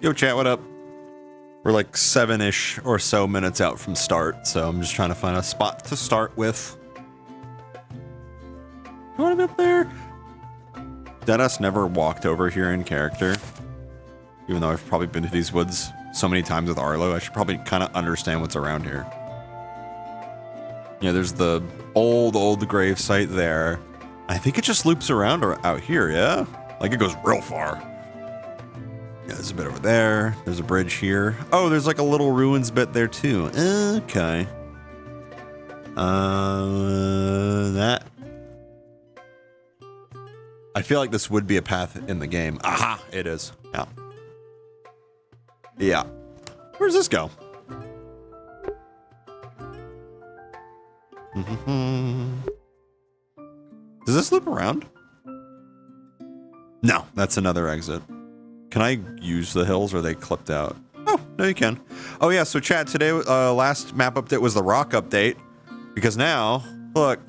Yo, chat, what up? We're like 7-ish or so minutes out from start, so I'm just trying to find a spot to start with. You want to be up there? Deadass never walked over here in character. Even though I've probably been to these woods so many times with Arlo, I should probably kind of understand what's around here. Yeah, there's the old grave site there. I think it just loops around out here, yeah? Like it goes real far. Yeah, there's a bit over there. There's a bridge here. Oh, there's like a little ruins bit there too. Okay. That. I feel like this would be a path in the game. Aha, it is. Yeah. Yeah. Where's this go? Does this loop around? No, that's another exit. Can I use the hills or are they clipped out? Oh, no you can. Oh yeah, so chat, today, last map update was the rock update. Because now, look.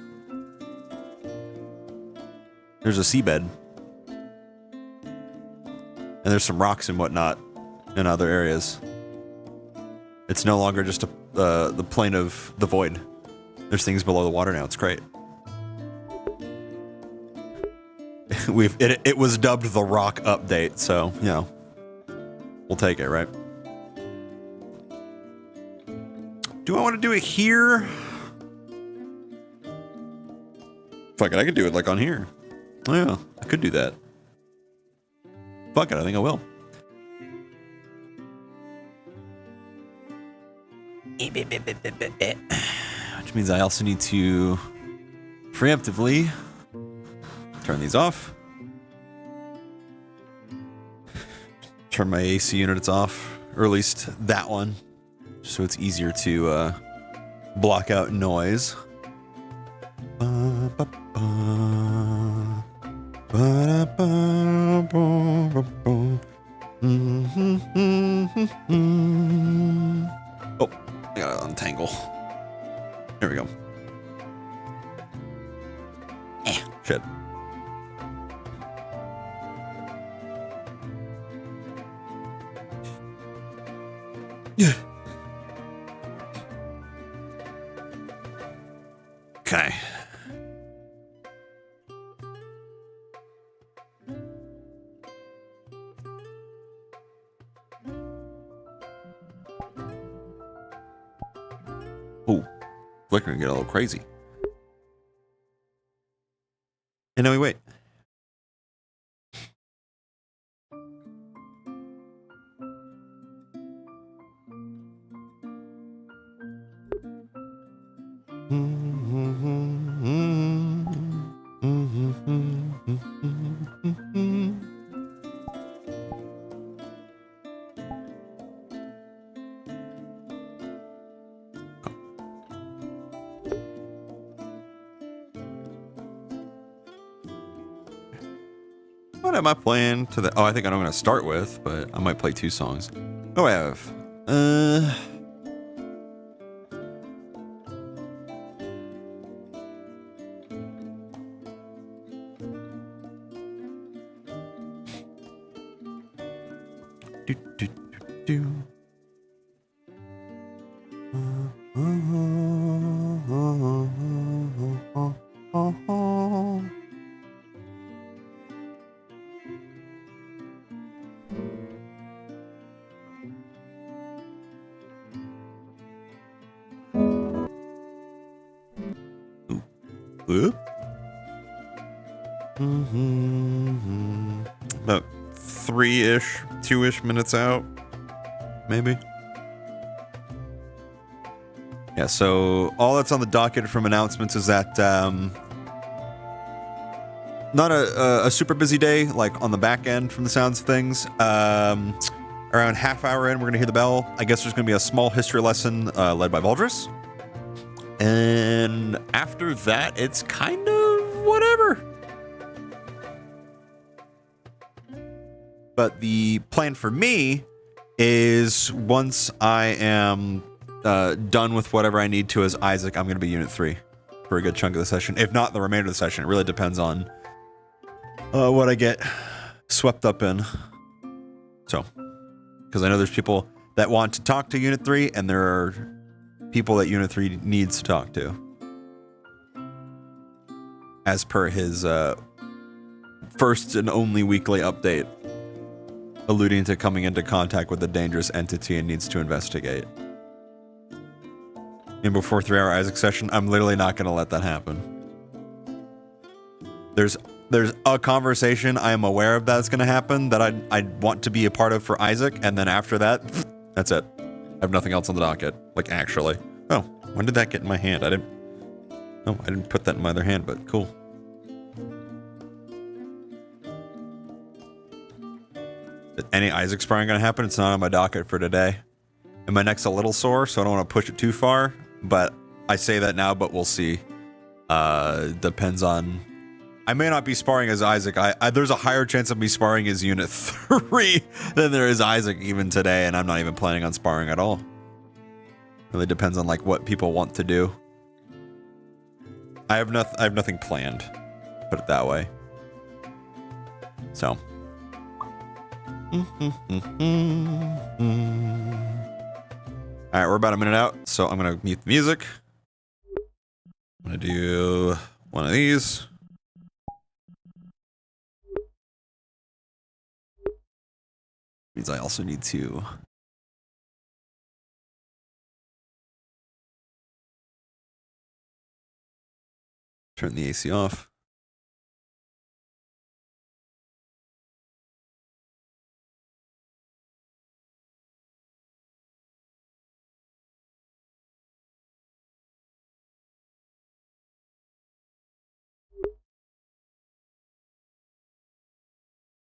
There's a seabed. And there's some rocks and whatnot in other areas. It's no longer just the plane of the void. There's things below the water now. It's great. It was dubbed the rock update, so you know we'll take it, right? Do I want to do it here? Fuck it, I could do it like on here. Oh yeah, I could do that. Fuck it, I think I will. Which means I also need to preemptively turn these off. Turn my AC units off, or at least that one, so it's easier to block out noise. Oh, I gotta untangle. There we go. Shit. Yeah. Okay. Ooh, flickering get a little crazy. And now we wait. What am I playing to the... Oh, I think I know what I'm going to start with, but I might play 2 songs. Oh, I have... About 3-ish, 2-ish minutes out, maybe. Yeah, so all that's on the docket from announcements is that not a super busy day, like on the back end from the sounds of things. Around half hour in, we're going to hear the bell. I guess there's going to be a small history lesson led by Valdris. And after that, it's kind of whatever. But the plan for me is once I am done with whatever I need to as Isaac, I'm going to be Unit 3 for a good chunk of the session. If not the remainder of the session, it really depends on what I get swept up in. So, Because I know there's people that want to talk to Unit 3, and there are people that Unit 3 needs to talk to. As per his first and only weekly update, alluding to coming into contact with a dangerous entity and needs to investigate. And before 3-hour Isaac session, I'm literally not going to let that happen. There's a conversation I am aware of that's going to happen that I'd want to be a part of for Isaac, and then after that, that's it. I have nothing else on the docket. Like, actually. Oh, when did that get in my hand? I didn't put that in my other hand, but cool. Any Isaac sparring going to happen? It's not on my docket for today. And my neck's a little sore, so I don't want to push it too far. But I say that now, but we'll see. Depends on... I may not be sparring as Isaac. There's a higher chance of me sparring as Unit 3 than there is Isaac even today, and I'm not even planning on sparring at all. Really depends on like what people want to do. I have nothing planned. Put it that way. So... Alright, we're about a minute out, so I'm gonna mute the music. I'm gonna do one of these. Means I also need to turn the AC off.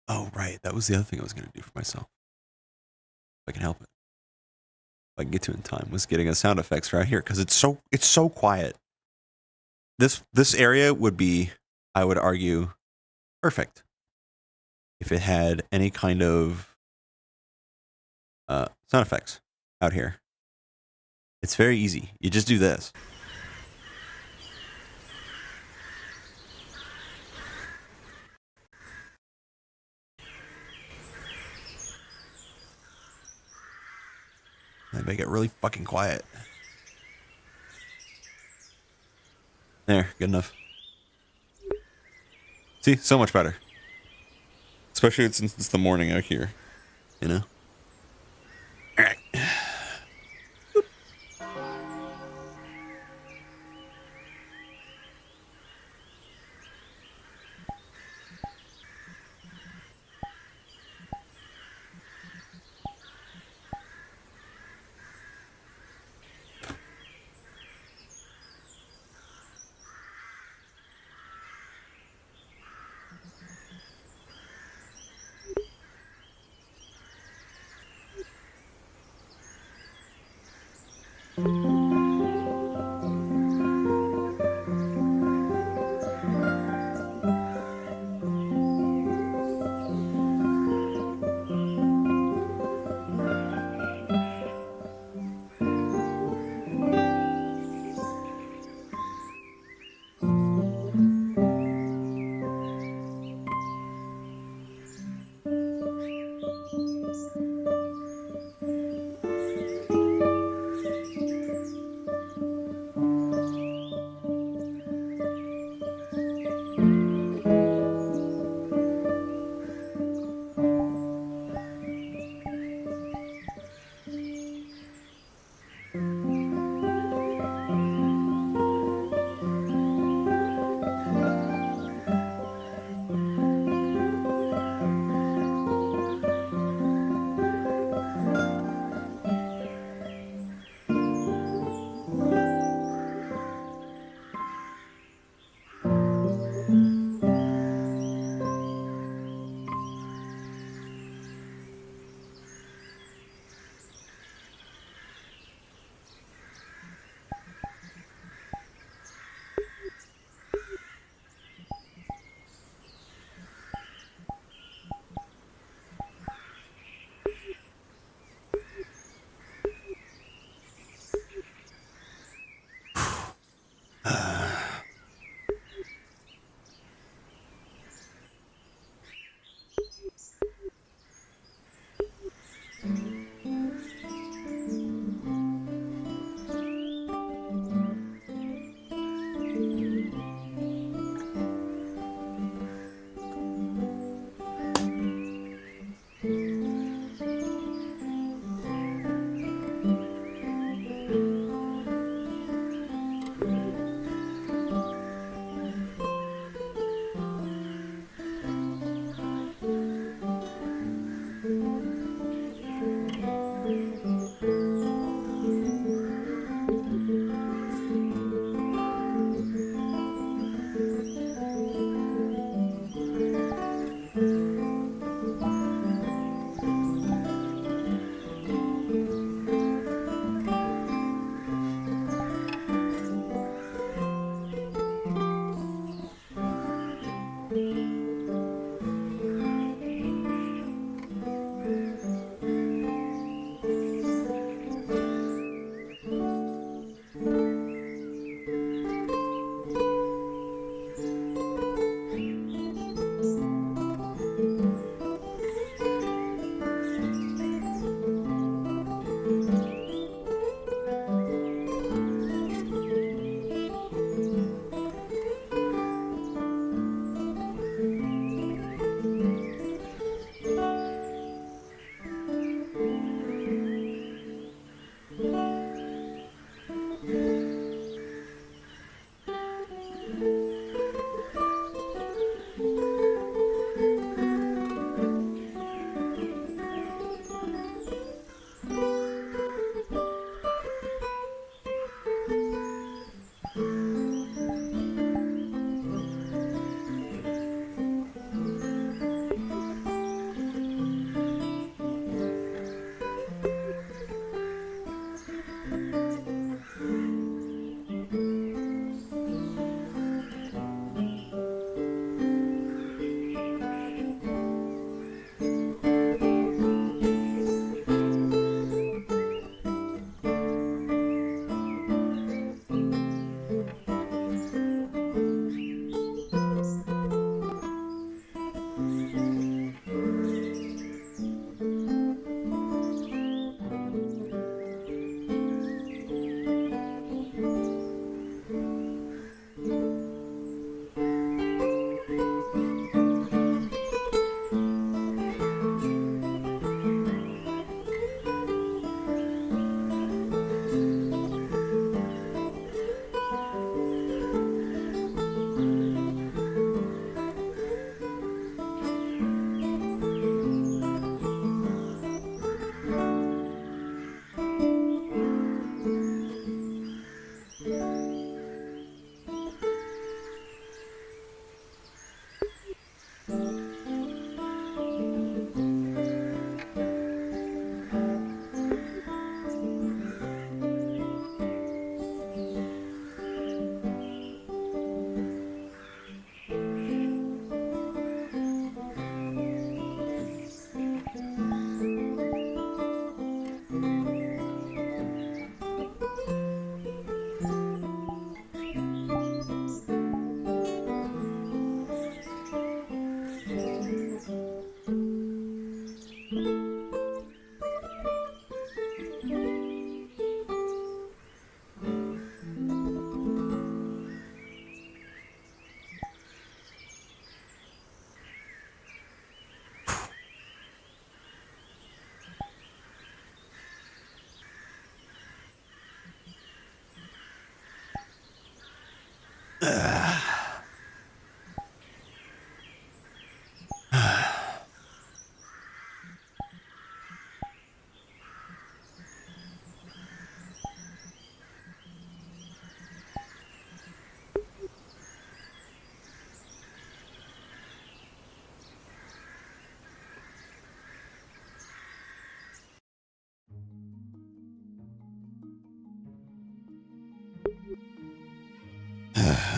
Oh, right. That was the other thing I was going to do for myself. If I can help it. If I can get to it in time, was getting a sound effects right here, because it's so quiet. This area would be, I would argue, perfect if it had any kind of sound effects out here. It's very easy. You just do this. They make it really fucking quiet. There, good enough. See, so much better. Especially since it's the morning out here, you know? Alright.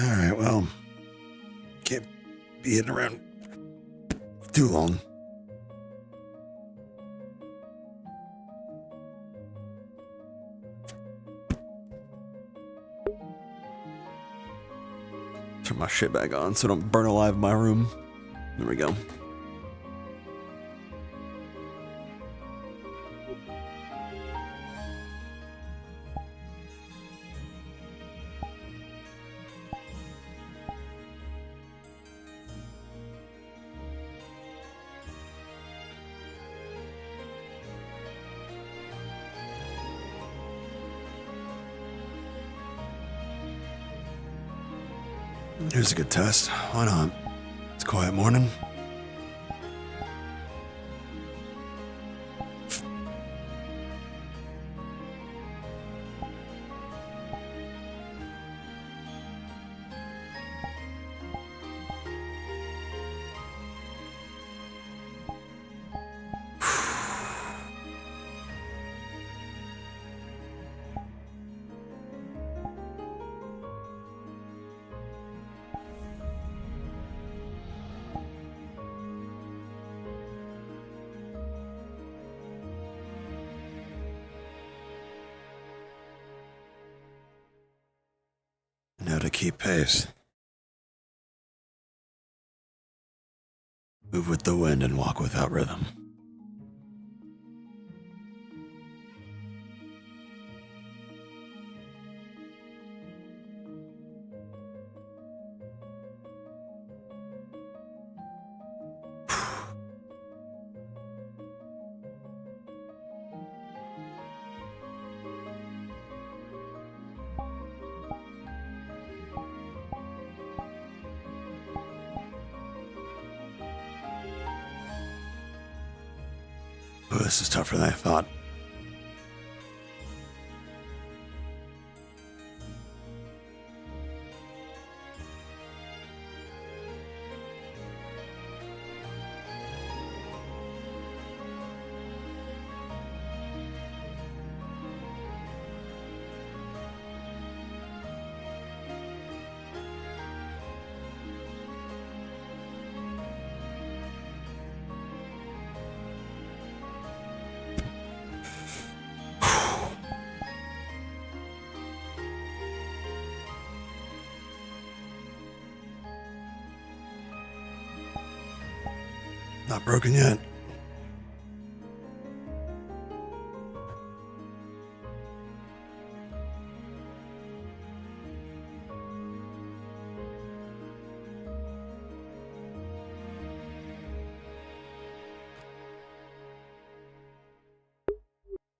Alright, well, can't be hitting around too long. Turn my shit back on so I don't burn alive in my room. There we go. Here's a good test. Why not? It's a quiet morning. Now to keep pace. Move with the wind and walk without rhythm. Oh, this is tougher than I thought. Not broken yet.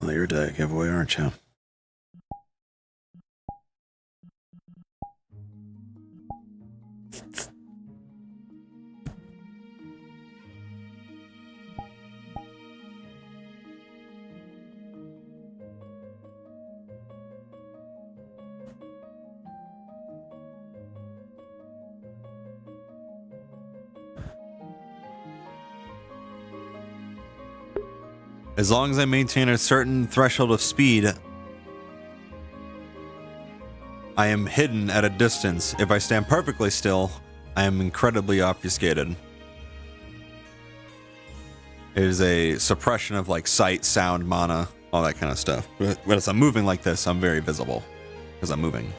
Well, you're a dead giveaway, aren't you? As long as I maintain a certain threshold of speed, I am hidden at a distance. If I stand perfectly still, I am incredibly obfuscated. It is a suppression of like sight, sound, mana, all that kind of stuff. But as I'm moving like this, I'm very visible because I'm moving.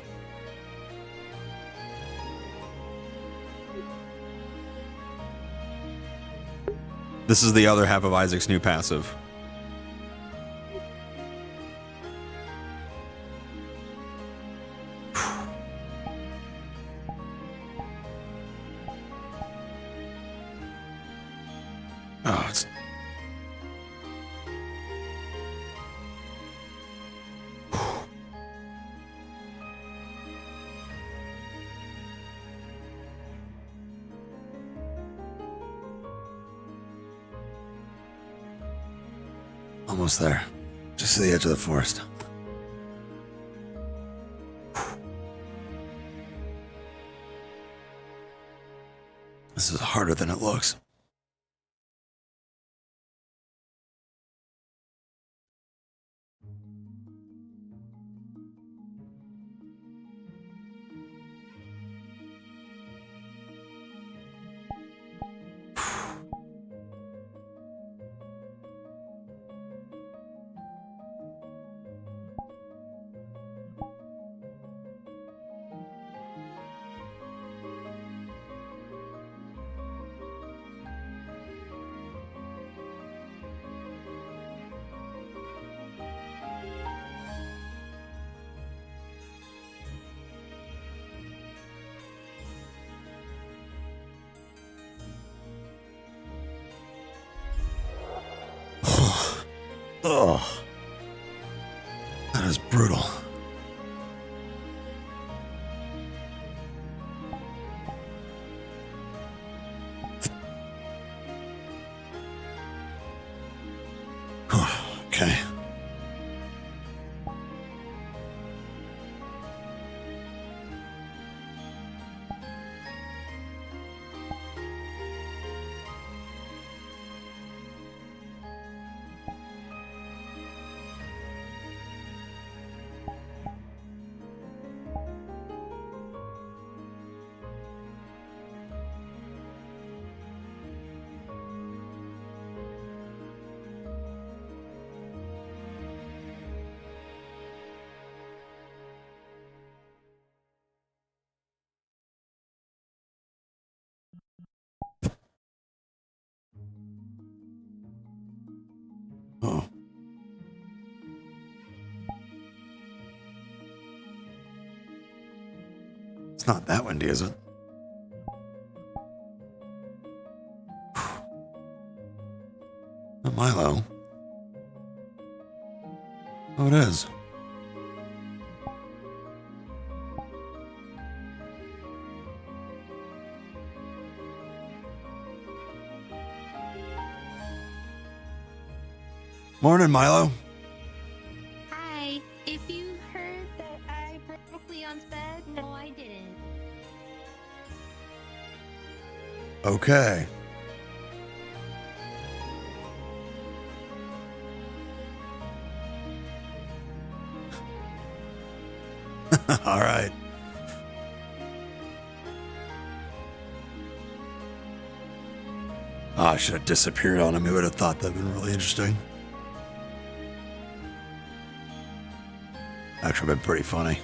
This is the other half of Isaac's new passive. Oh, it's... Almost there. Just to the edge of the forest. This is harder than it looks. Oh, that is brutal. Okay. Oh. It's not that windy, is it? Not Milo. Oh, it is. Morning, Milo. Hi. If you heard that I broke Leon's bed, no, I didn't. Okay. All right. Oh, I should have disappeared on him. He would have thought that would have been really interesting. Actually, been pretty funny.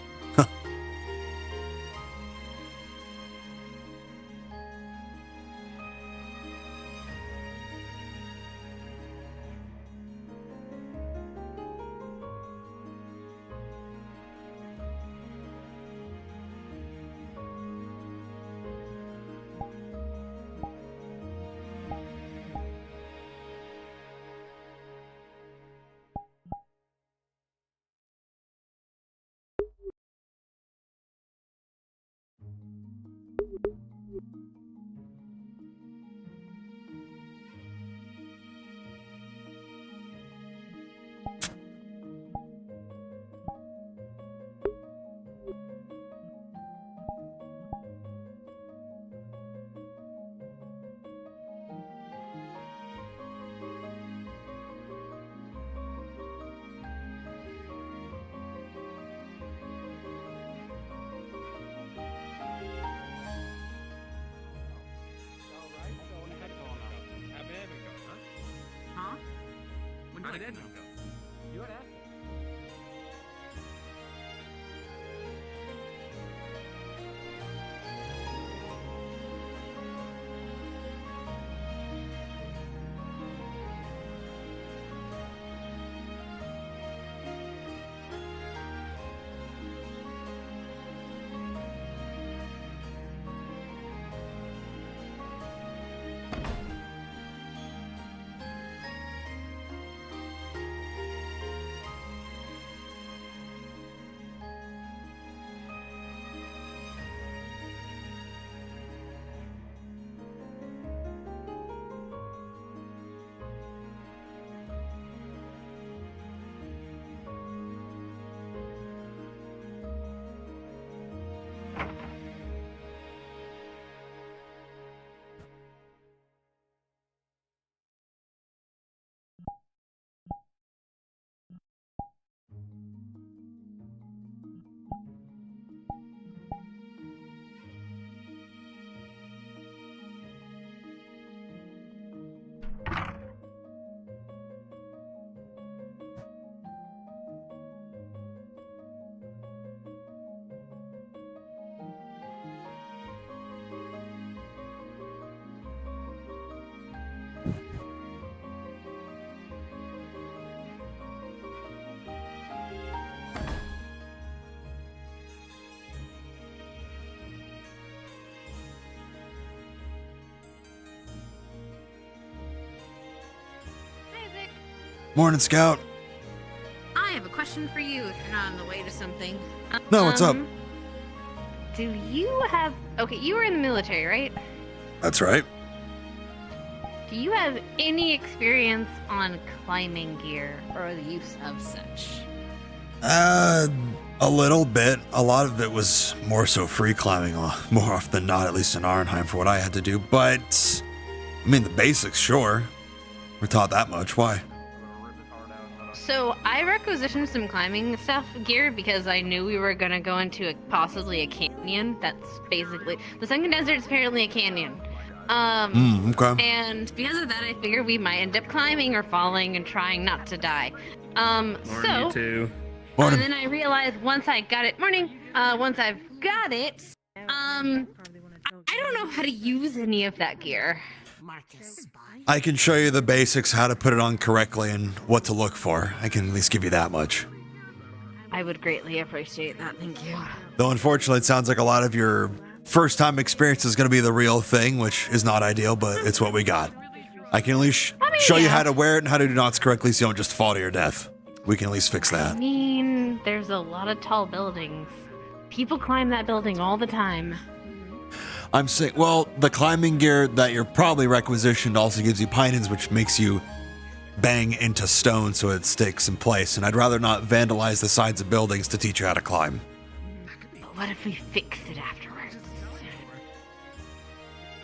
Morning, Scout. I have a question for you if you're not on the way to something. No, what's up? Do you have... Okay, you were in the military, right? That's right. Do you have any experience on climbing gear or the use of such? A little bit. A lot of it was more so free climbing, more often than not, at least in Arnheim for what I had to do. But, I mean, the basics, sure. We're taught that much. Why? So I requisitioned some climbing stuff gear because I knew we were gonna go into possibly a canyon. That's basically the Sunken Desert is apparently a canyon. Okay. And because of that, I figured we might end up climbing or falling and trying not to die. So. You too. Morning. And then I realized once I got it, once I've got it, I don't know how to use any of that gear. I can show you the basics, how to put it on correctly, and what to look for. I can at least give you that much. I would greatly appreciate that, thank you. Though, unfortunately, it sounds like a lot of your first-time experience is going to be the real thing, which is not ideal, but it's what we got. I can at least show you how to wear it and how to do knots correctly so you don't just fall to your death. We can at least fix that. I mean, there's a lot of tall buildings. People climb that building all the time. I'm saying, well, the climbing gear that you're probably requisitioned also gives you pinons, which makes you bang into stone so it sticks in place. And I'd rather not vandalize the sides of buildings to teach you how to climb. But what if we fix it afterwards?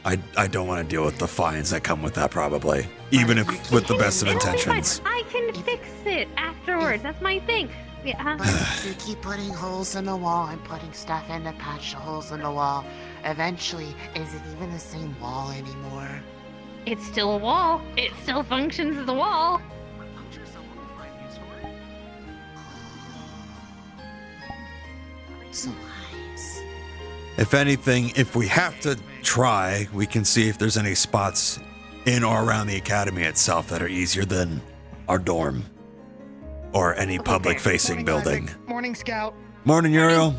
I don't want to deal with the fines that come with that, probably. Even if with the best of intentions. I can fix it afterwards. That's my thing. Yeah. But if you keep putting holes in the wall and putting stuff in to patch the holes in the wall, eventually, is it even the same wall anymore? It's still a wall. It still functions as a wall. So wise. If anything, if we have to try, we can see if there's any spots in or around the academy itself that are easier than our dorm or any public-facing building. Morning, Scout. Morning, Uriel.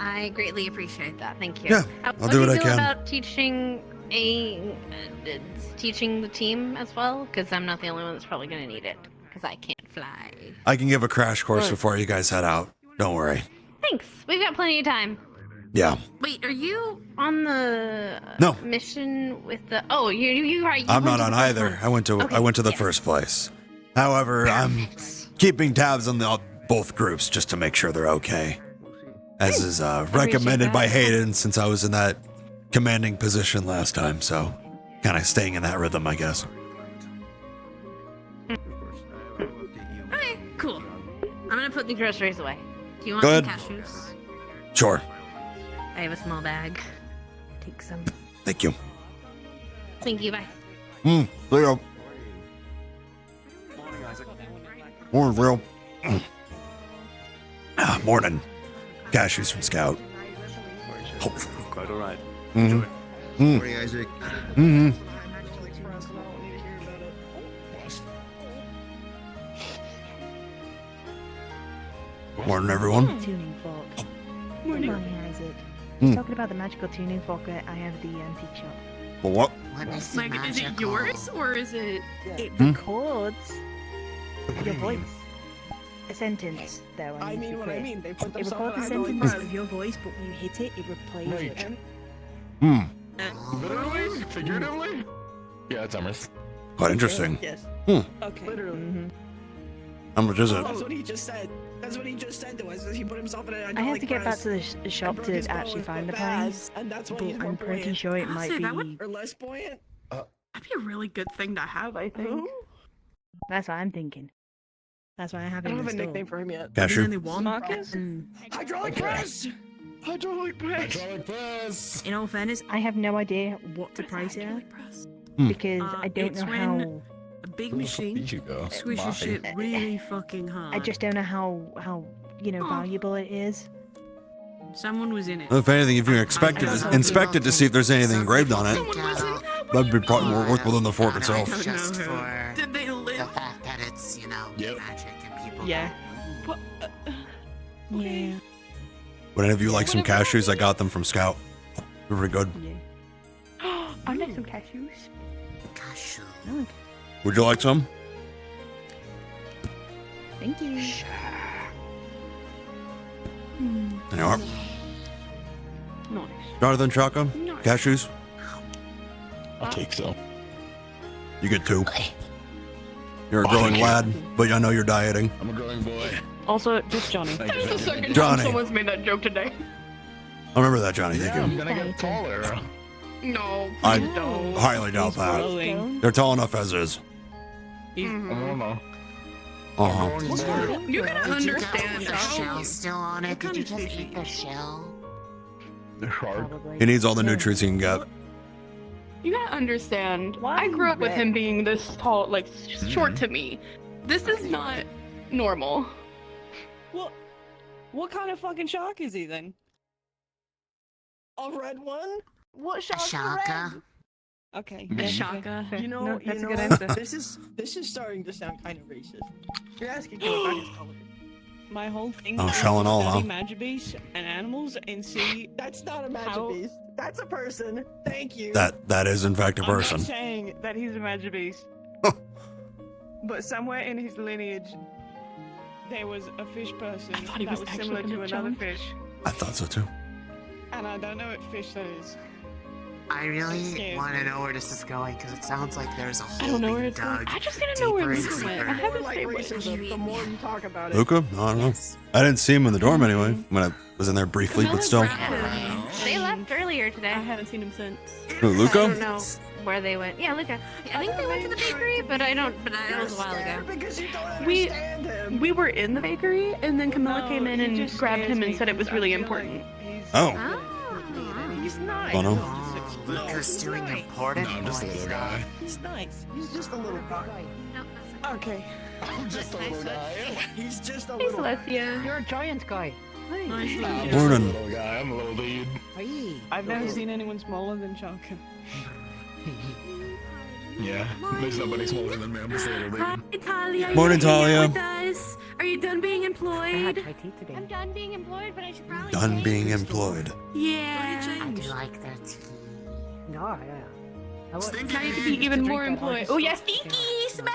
I greatly appreciate that. Thank you. Yeah, I'll do what I feel can. about teaching teaching the team as well? Because I'm not the only one that's probably going to need it. Because I can't fly. I can give a crash course before you guys head out. Don't worry. Thanks. We've got plenty of time. Yeah. Wait, are you on the No. mission with the? Oh, you are. I'm not on either. I went to the yes. first place. However, I'm keeping tabs on both groups just to make sure they're okay. As is recommended by Hayden, since I was in that commanding position last time, so kind of staying in that rhythm, I guess. Okay, cool. I'm gonna put the groceries away. Do you want Go some ahead. cashews? Sure. I have a small bag. Take some. Thank you. Thank you. Bye. There you go. Morning, Real. Morning. Cashews from Scout. Quite all right. Mm-hmm. Morning, Isaac. Mm-hmm. Morning, everyone. Tuning fork. Morning. Isaac. Hmm. Talking about the magical tuning fork I have at the antique shop. Well, what? What is the Like, is it yours or is it? It Hmm? records your voice. A sentence, though. I mean what I mean. They put It themselves records a in sentence idle of your voice, but when you hit it, it replays it. Hmm. Literally? Figuratively? Yeah, it's Emrys. Quite interesting. Yes. Hmm. Okay. Mhm. How much is it? That's what he just said. That's what he just said to us. He put himself in an I have idyllic to get back press to the and shop broke to his bow actually with find the bad, prize, and that's why but he's more I'm pretty buoyant. sure it Honestly, might that would- be. Or less buoyant. That'd be a really good thing to have, I think. Who? That's what I'm thinking. That's why I have I it don't in have the a store. nickname for him yet. There's Cashew. only one. Marcus? Hydraulic press! Hydraulic press! Hydraulic press! In all fairness, I have no idea what what to is price it at hydraulic press? because I don't it's know when how. a big Where the fuck machine did you go? squishes Bye. shit really fucking hard. I just don't know how Oh. valuable it is. Someone was in it. Well, if anything, if you inspect I don't know. it to see if there's anything engraved on it, Someone was in that. that'd be probably more worth within the fork itself. don't Just know who. for Did they the live? fact that it's, Yep. magic and people. Yeah. What? Yeah. Would any of you like some cashews? I got them from Scout. They're pretty good. Yeah. I like some cashews. Cashew. No. Would you like some? Thank you. There you are. Nice. Jonathan, Chaka, cashews. I'll take some. You get 2. You're a growing lad, but I know you're dieting. I'm a growing boy. Also, just Johnny. Thank you, That was the thank you. second Johnny. time someone's made that joke today. I remember that, Johnny. Thank Yeah, I'm you. gonna get taller. No, I please don't. highly doubt that. Growing. They're tall enough as is. I don't know. Uh-huh. I'm growing boy. You gotta Did you guys understand, put the how- shell still on it? Did you kinda just fishy. eat the shell? The shark. He needs all the nutrients he can get. You gotta understand. Why I grew up with red? him being this tall, like short to me. This is not normal. What kind of fucking shark is he then? A red one? What A shark's a shaka? red? Okay. A yeah, shaka. okay. You know, No, that's you a good know, answer. this is starting to sound kind of racist. You're asking me about his color. My whole thing Oh, is shell and to all, study huh? Magibase and animals and see. That's not a How- magic beast. That's a person. Thank you. That is in fact a I'm not person. saying that he's a Magibase, but somewhere in his lineage, there was a fish person thought he that was was actually similar to gonna another jump. fish, I thought so too. and I don't know what fish that is. I really scares want to me. know where this is going because it sounds like there's a I hole don't know where being it's going. dug. I just gotta know where deeper Luca and went. deeper. I have More a like favorite. racism, the more you talk about it. Luca? No, I don't know. Yes. I didn't see him in the dorm anyway when I was in there briefly, but still. They left earlier today. I haven't seen him since. Who, I Luca? don't know where they went. Yeah, Luca. I think they went to the bakery, but I don't. But that You're was a while scared ago. because you don't We- understand him. We were in the bakery, and then Camilla No, came in he and just grabbed scares him and me said it was 'cause I really feel important. like he's Oh. Ah. He's nice. Oh, no. Oh, Luca's doing important No, I'm just a boy little stuff. guy. He's nice. He's just a little guy. No, that's Okay. I'm just a little guy. He's just a Hey, little guy. Celestia. You're a giant guy. Nice I'm meeting just you. a Morning. little guy. I'm a little dude. Hey. I've never seen anyone smaller than Chaka. Yeah. There's nobody smaller than me. I'm just a little Hi, dude. Talia. Are Morning, you hanging out Talia. with us? Are you done being employed? I'm done being employed, but I should probably Done change. being employed. Yeah. I do like their tea. No, yeah. Now you can be even more employed. Oh, yeah, stinky, smelly.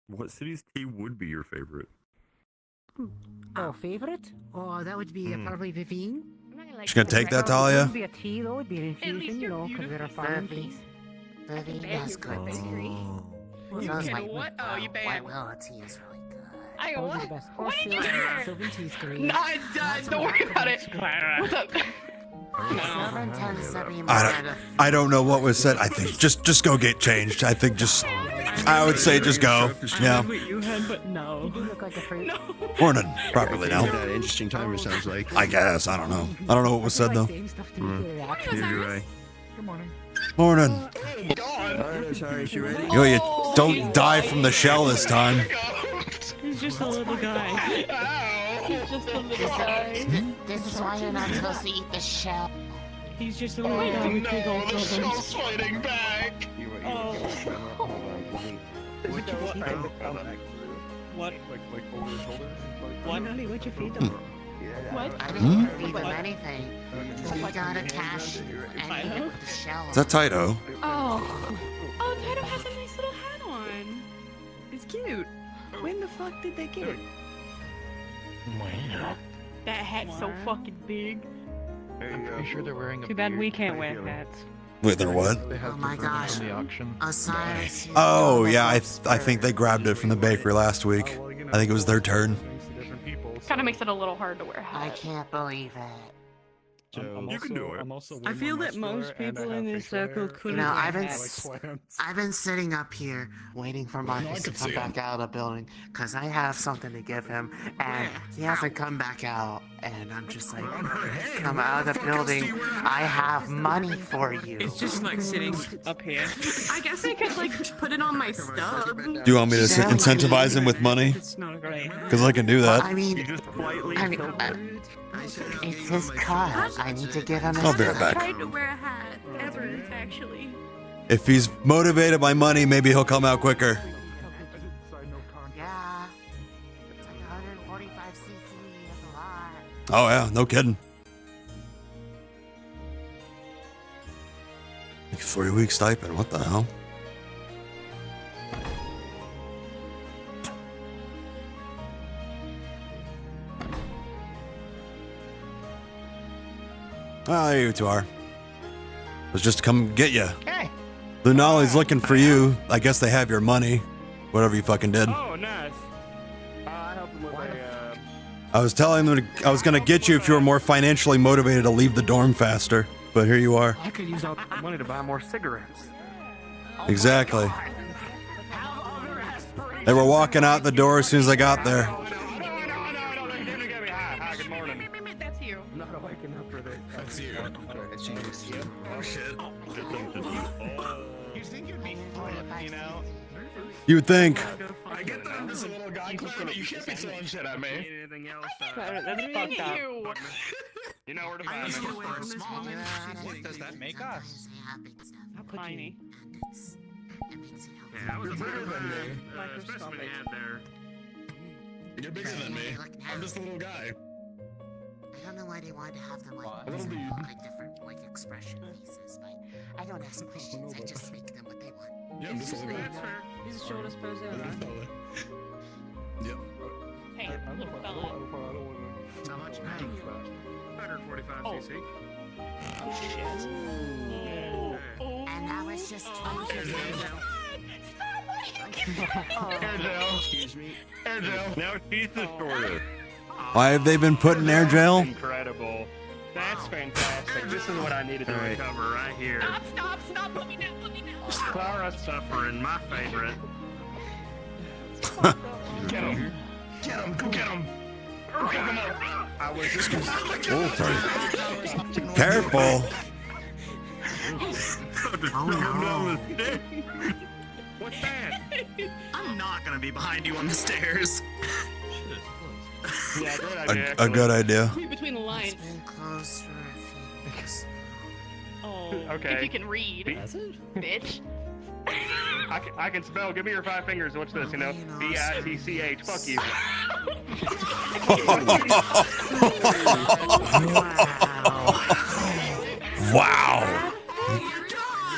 What city's tea would be your favorite? Oh, favorite? Oh, that would be probably Vivine. She's gonna take that, It Talia? would be a tea, though. It'd be an infusion, you know, because we're a farm Vivi. place. Vivi does good tea. You So is can White what? Willow. Oh, you White banned. Willow tea is really good. I That would be what? the best. What did you do? Sylvan tea's great. Not done. Don't worry about it. What's up? Sylvan tends to be more I of a I don't know what was said. I think just go get changed. I think just I would say just go. Yeah. What you had, but no. You do look like a fruit. No. Morning. Properly now. That interesting time, it sounds like. I guess. I don't know. I don't know what was said though. Saying stuff to me for that. Neither do I. Good morning. Morning. Alright, sorry, is she ready? Yo, you don't die from the shell this time. He's just a little guy. He's just a little guy. This is why you're not supposed to eat the shell. He's just a little guy with big old problems. fighting back. Oh. What? What? What'd you feed them? What? I didn't feed them anything. He got a cash and he put the shell Is that Taito? Oh. Oh, Tato has a nice little hat on. It's cute. When the fuck did they get it? That hat's so fucking big. I'm pretty sure they're wearing a Too bad beard we can't by wear feeling. hats. Wait, they're what? They have Oh my different gosh. on the auction. Osiris. Oh yeah, I think they grabbed it from the bakery last week. I think it was their turn. Kind of makes it a little hard to wear a I hat. can't believe it. You can do it. I feel that most people in this circle couldn't wear I've been hats. I've been sitting up here waiting for Marcus to come back out of the building because I have something to give him, and he hasn't come back out. And I'm just like, come out of the building. I have money for you. It's just like sitting up here. I guess I could like put it on my stub. Do you want me to incentivize him with money? It's not great. Because I can do that. I mean, it's his cut. I need to give him his I'll be right cut. back. Tried to wear a hat ever, actually. If he's motivated by money, maybe he'll come out quicker. Yeah. It's like 145 cc. That's a lot. Oh yeah, no kidding. Like 3 week stipend. What the hell? Ah, there you two are. Was just to come get you. Hey. Lunali's looking for you. I guess they have your money. Whatever you fucking did. Oh, nice. I helped him with a. I was telling them I was gonna get you if you were more financially motivated to leave the dorm faster. But here you are. I could use all the money to buy more cigarettes. Exactly. They were walking out the door as soon as I got there. Hi, good morning. That's you. I'm not waking up for this. That's you. Oh shit. You think you'd be fun, you know? You would think. I get that I'm just a little guy, but you can't be throwing shit at me. Anything else? That's fucked up. You know where to find me. What does that make us? Tiny. Yeah, I was You're bigger than me. especially when you had there. You're bigger than me. I'm just a little guy. I don't know why they wanted to have them like, A little dude. like different like expression faces, but I don't ask questions. I just make them what they want. Yeah, I'm just a little guy. He's the shortest person Little alive. fella. Yep. Hey, little fella. How much? 145 cc. And that was just 20 Excuse me. Air gel. Now she's the shortest. Why have they been put in air jail? Incredible. That's fantastic. This is what I needed to recover right here. Stop, put me down, Clara Suffering, my favorite. Get him. Get him. Go get him. Go fuck him up. I was just gonna. Oh, sorry. Careful. Oh no. What's that? I'm not gonna be behind you on the stairs. Yeah, good idea. A good idea. Read between the lines. It's been closed for a few weeks. Oh, Okay. if you can read, bitch. I can spell. Give me your 5 fingers. What's this? You know, B-I-T-C-H. Fuck you. Wow.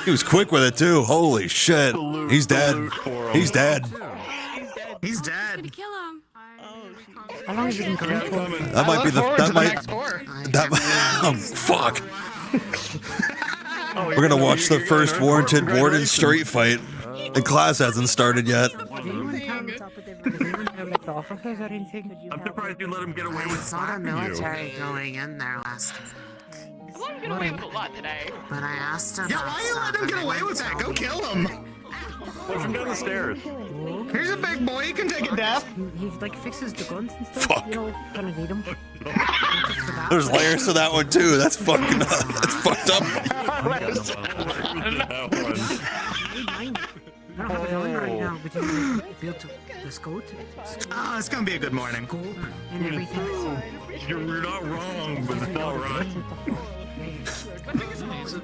He was quick with it too. Holy shit. He's dead. He's dead. He's dead. Kill him. How long has it been going for? That might be the. That might. That. Oh fuck. We're gonna watch the first warranted Warden street fight, and class hasn't started yet. Did anyone come up with like the officers or anything? I'm surprised you let him get away I with saw the slapping you. military going in there last week, I'm gonna wait a lot today. but I asked him. Yeah, why you let him get away with that? Go kill him. Push him down the stairs. Here's a big boy. He can take a death. He like fixes the guns and stuff. Fuck. You know, kind of need them. There's layers to that one too. That's fucking. That's fucked up. I don't have it on right now, but you built the scout. Oh, it's gonna be a good morning. Scope and everything. You're not wrong, but it's not right.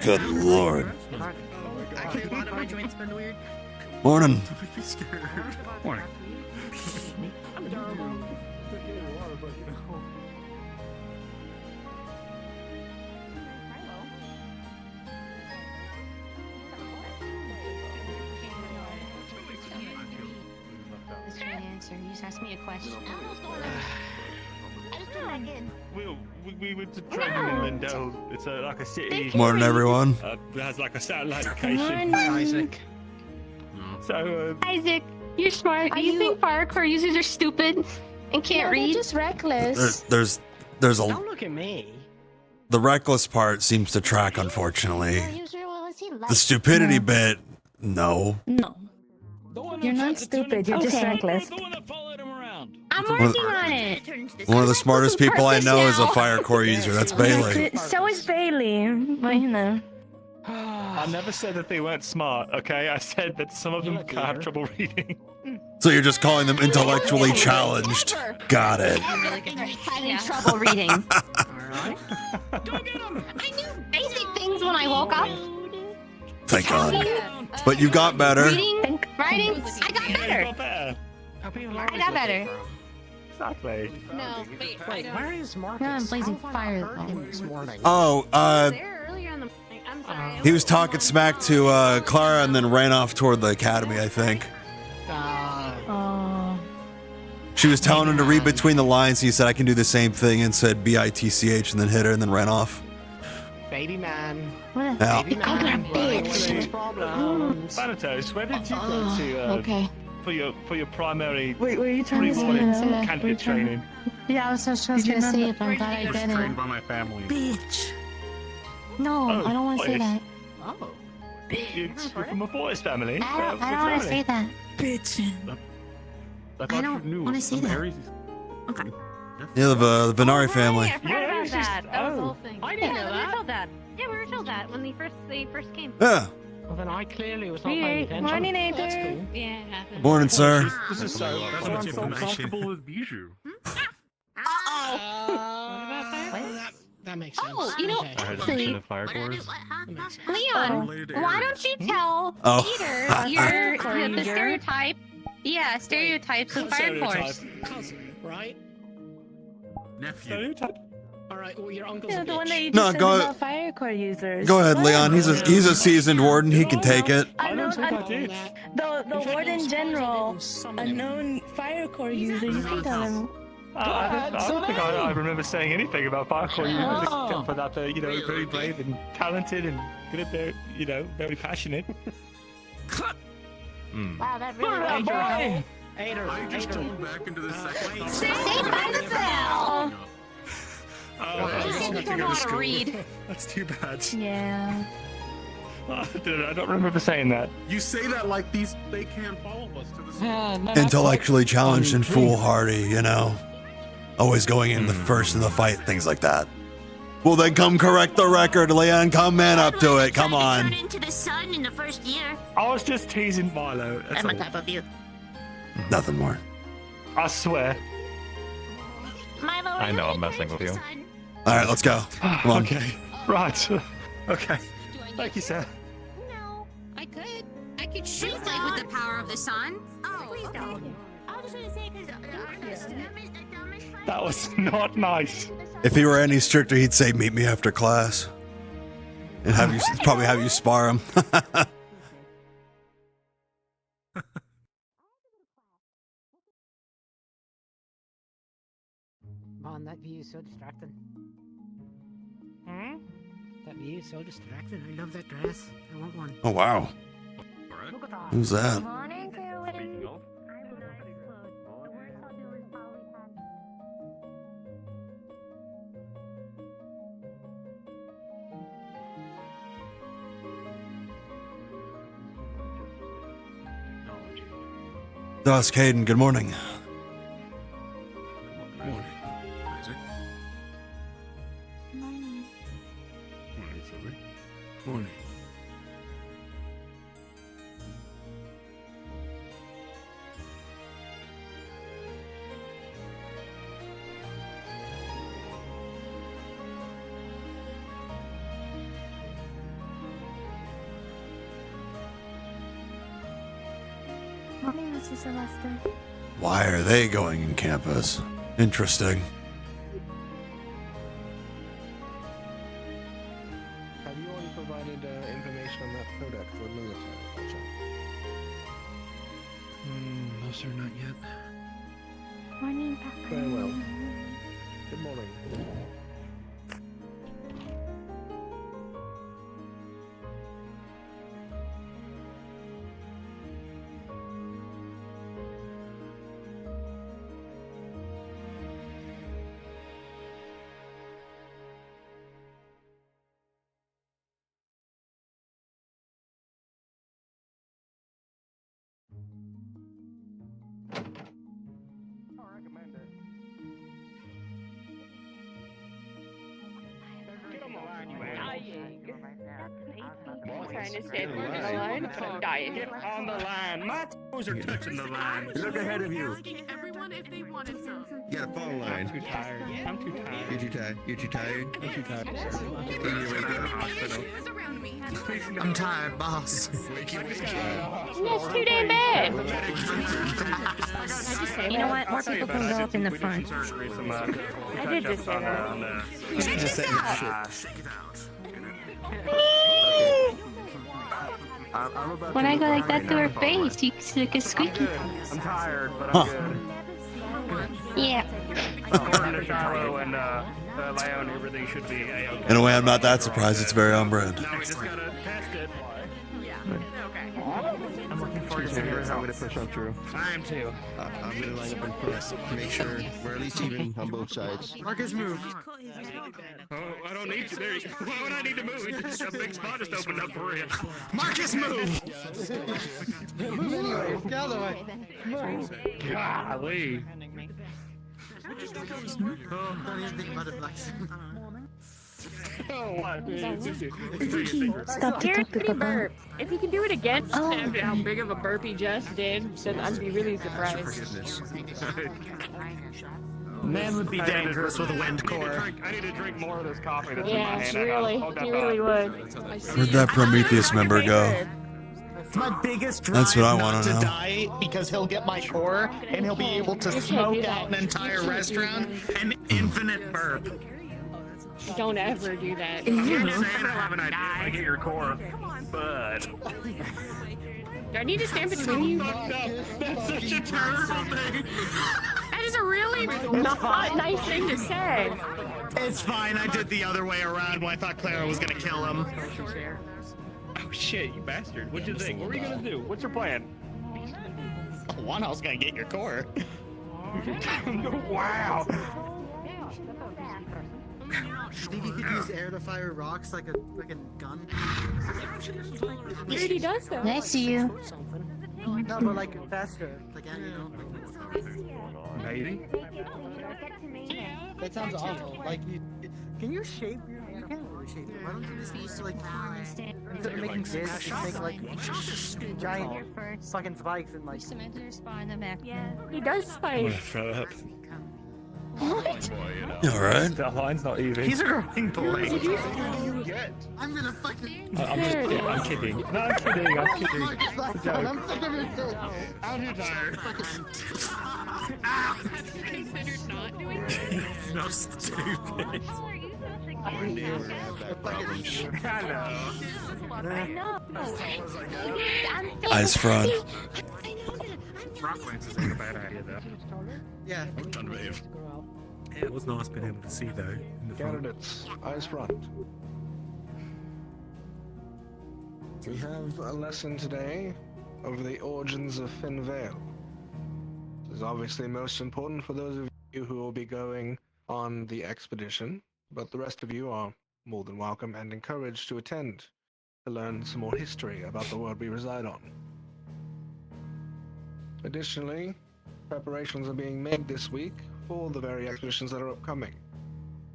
Good lord. I can't bother my joints been weird. Morning. Morning. That's your answer. You just asked me a question. I don't know what's going on. I just came back in. We went to training in Lindell. It's like a city. Morning, everyone. It has like a satellite location. Isaac. So, Isaac, you're smart. Do you think Firecore users are stupid and can't read? Just reckless. There's a. Don't look at me. The reckless part seems to track, unfortunately. The The stupidity bit, no. No. You're not stupid. You're just reckless. I'm One of working on it. One of the smartest people I know is a now. Firecore user. That's Bailey. So is Bailey. Well, you know. I never said that they weren't smart, okay? I said that some of them have trouble reading. So you're just calling them intellectually challenged. Got it. Having trouble reading. Alright. I knew basic things when I woke up. Thank God. But you got better. Reading, writing, I got better. better. I got better. Exactly. No, wait, Wait, where is Marcus? No, I'm blazing How fire. found him this morning. Oh, There earlier in the morning. I'm sorry. He was talking smack to Clara and then ran off toward the academy, I think. Oh. She was telling him to read between the lines. He said, I can do the same thing, and said BITCH and then hit her and then ran off. Baby man. Yeah. Baby man. bitch. Problems. Thanatos, where did you go to Okay. for your primary Wait, were you trying to pre-morning say that? candidate training? Yeah, I was just Did you gonna say remember- it, but I'm glad I Was did trained it. by my family. Bitch. No, Oh, I don't want to say boys. that. Oh. You're from a forest family. I don't want to say that. Bitch. I don't want to say that. Okay. Yeah, the Venari family. I forgot about it's that. just- That was the oh. whole thing. I didn't know We were that. told that. Yeah, we were told that when they first came. Yeah. Well, then I clearly was not paying attention. Morning, That's Aether. cool. Yeah, it happened. Morning, sir. This is so. That's I'm much so information. comfortable with Bijou. That makes sense. Oh, you know, Okay. I heard actually, mention of fire what are cores. they- That makes sense. Leon, Related to why Aries. don't you tell Oh. Peter your the User? stereotype? Yeah, stereotypes of fire force. Cousin, right? Nephew. Stereotype. All right. Well, your uncle's Yeah, a the one bitch. that you No, just said go- about fire core users. Go ahead, Leon. He's a seasoned warden. He can take it. I know, don't think I I- did. the warden general, a known fire core user. You can tell him. I don't think I remember saying anything about fire core users Oh. except for that they're very brave and talented and good at their very passionate. Wow, that Look at that boy! Ader, I just toned back into the second. Say by the bell. Oh, You don't know how to read. That's too bad. Yeah. I don't remember saying that. You say that like they can't follow us to the Intellectually challenged and foolhardy, you know. Always going in the first in the fight, things like that. Well, then come correct the record, Leon. Come man up to it. Come on. Turn into the sun in the first year. I was just teasing Milo. That's I'm on all. top of you. Nothing more. I swear. Milo, I know I'm messing with you. All right, let's go. Come on. Okay. Right. Okay. Thank you, sir. No, I could. I could shoot like with the power of the sun. Oh, please don't. I was just gonna say because That was not nice. If he were any stricter, he'd say, "Meet me after class," and probably have you spar him. Man, that view is so distracting. That view is so distracting. I love that dress. I want one. Oh wow. Look at that. Who's that? morning, Speaking of, Dusk Hayden, good morning. morning. Isaac. Morning, Silver. Morning. Morning, Mr. Celeste. Why are they going in campus? Interesting. Have you already provided information on that product for military? No, sir, not yet. Morning, Papa. Very well. Good morning. Trying to stand on the line, but I'm dying. Get on the line. My toes are touching the line. Look ahead of you. if they wanted some. You gotta fall in line. I'm too tired. I'm too tired. You're too tired. You're too tired. I'm too tired. You need to wake up. I'm tired, boss. That's too damn bad. You know what? More people can go up in the front. I did just say that. Check this out. When I go like that to her face, you look as squeaky. I'm tired, but I'm good. Yeah. According to Shiloh and Leon, everything should be A-OK. In a way, I'm not that surprised. It's very on brand. Now we just gotta test it. I'm looking forward to seeing the I'm gonna results. push on through. I am too. I'm gonna line up and press to make sure we're at least even on both sides. Marcus, move. Oh, I don't need to. There you go. Why would I need to move? A big spot just opened up for you. Marcus, move. Move anyway. Get out of the way. Golly. Don't even think about it, Lex. Stop to talk to Papa. If you can do it again, after how big of a burp he just did, then I'd be really surprised. Man would be dangerous with a wind core. I need to drink more of this coffee that's in my Yeah, hand. you really would. Where'd that Prometheus member go? It's my biggest drive That's what I not wanna to know. die because he'll get my core and he'll be able to You can't smoke do that. out an entire restaurant and infinite burp. Don't ever do that. I'm just saying I'll have an idea if I get your core, but... Do I need to stand between you? That's such a terrible thing. That is a really not nice thing to say. It's fine, I did the other way around when I thought Clara was gonna kill him. Oh shit, you bastard. What'd you think? What were you gonna do? What's your plan? One, I was gonna get your core. Wow. Think you could use air to fire rocks like a gun? He already does though. I see you. No, but like faster. Like, you know. Maybe. That sounds awful. Like, can you shape your... You can't really shape it. Why don't you just use, like, instead of making discs, just make, like, giant fucking spikes and, like... Yeah. He does spike. Throw up. What? You alright? That line's not even. He's a growing boy. I'm gonna fucking... I'm kidding. No, I'm kidding. I'm kidding. I'm sick of your shit. I'm too tired. Considered not doing this? No stupid. Eyes front. Rock Lance isn't a bad idea though. Yeah. It was nice being able to see though. In the front. Candidates, eyes front. We have a lesson today over the origins of Finvale. This is obviously most important for those of you who will be going on the expedition, but the rest of you are more than welcome and encouraged to attend to learn some more history about the world we reside on. Additionally, preparations are being made this week for the very expeditions that are upcoming.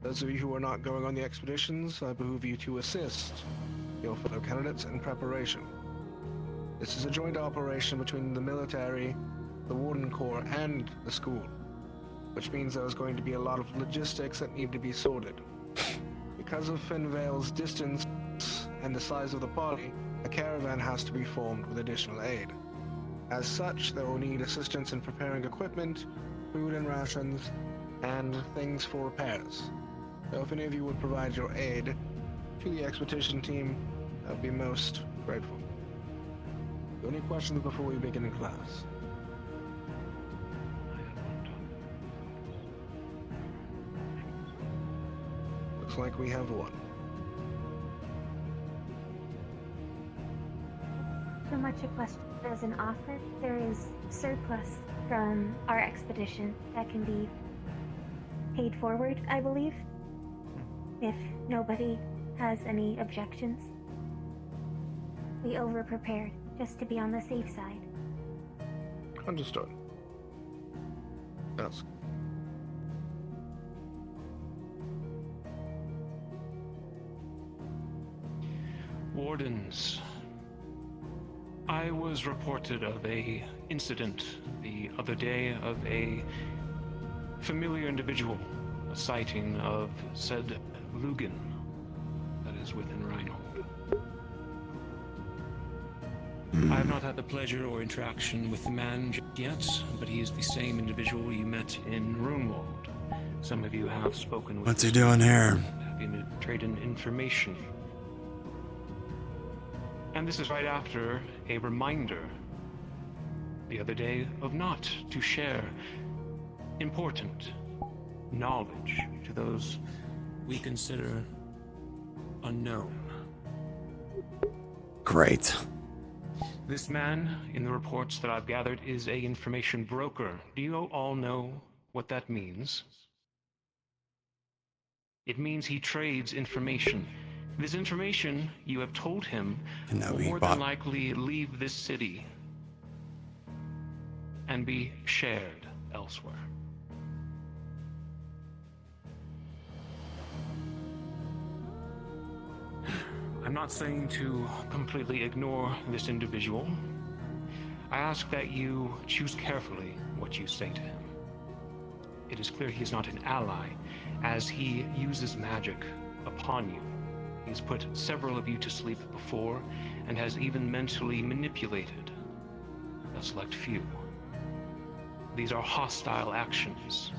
Those of you who are not going on the expeditions, I behoove you to assist your fellow candidates in preparation. This is a joint operation between the military, the Warden Corps, and the school, which means there's going to be a lot of logistics that need to be sorted. Because of Finvale's distance and the size of the party, a caravan has to be formed with additional aid. As such, they will need assistance in preparing equipment, food and rations, and things for repairs. So if any of you would provide your aid to the expedition team, I'd be most grateful. Any questions before we begin in class? Looks like we have one. So much a question as an offer. There is surplus from our expedition that can be paid forward, I believe. If nobody has any objections. We over-prepared, just to be on the safe side. Understood. Yes. Wardens, I I was reported of a incident the other day of a familiar individual, a sighting of said Lugan that is within Reinhold. I have not had the pleasure or interaction with the man just yet, but he is the same individual you met in Runewald. Some of you have spoken with What's he doing here? Have you traded information? And this is right after a reminder the other day of not to share important knowledge to those we consider unknown. Great. This man, in the reports that I've gathered, is a information broker. Do you all know what that means? It means he trades information. This information, you have told him, will more than likely leave this city and be shared elsewhere. I'm not saying to completely ignore this individual. I ask that you choose carefully what you say to him. It is clear he is not an ally, as he uses magic upon you. He's put several of you to sleep before, and has even mentally manipulated a select few. These are hostile actions.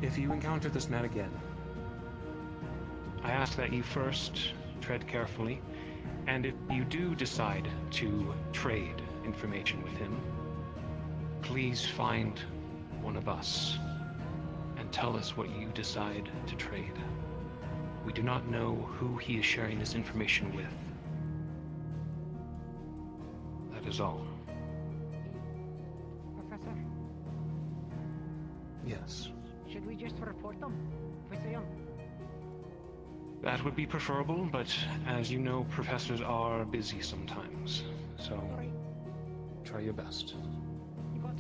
If you encounter this man again, I ask that you first tread carefully, and if you do decide to trade information with him, please find one of us and tell us what you decide to trade. We do not know who he is sharing this information with. That is all. Professor, Yes. should we just report them if we see them? That would be preferable, but as you know, professors are busy sometimes. So, try your best.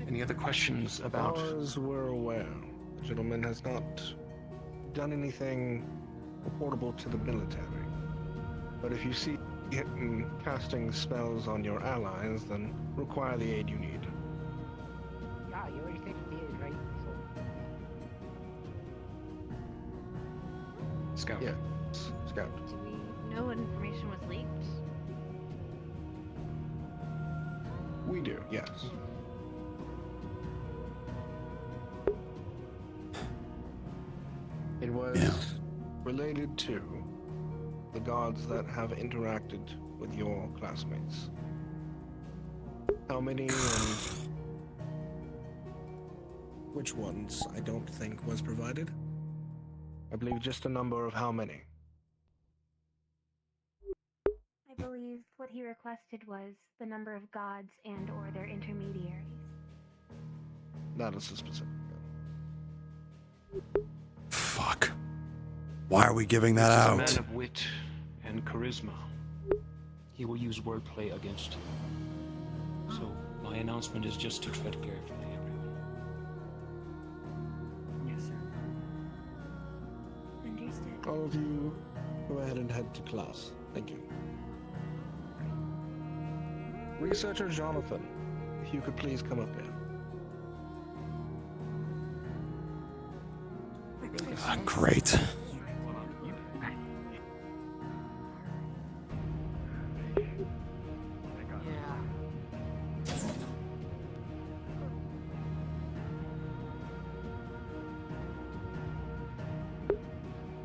Any other questions about... As we're aware, the gentleman has not done anything reportable to the military. But if you see him casting spells on your allies, then require the aid you need. Yeah, you already said he is, right? Scout. Yes, Scout. Do we know what information was leaked? We do, yes. It was related to the gods that have interacted with your classmates. How many and which ones, I don't think was provided. I believe just a number of how many. I believe what he requested was the number of gods and or their intermediaries. That is the specific. Fuck. Why are we giving that This is out? a man of wit and charisma. He will use wordplay against you. So, my announcement is just to tread carefully, everyone. Yes, sir. Understood. All of you, go ahead and head to class. Thank you. Researcher Jonathan, if you could please come up here. Great.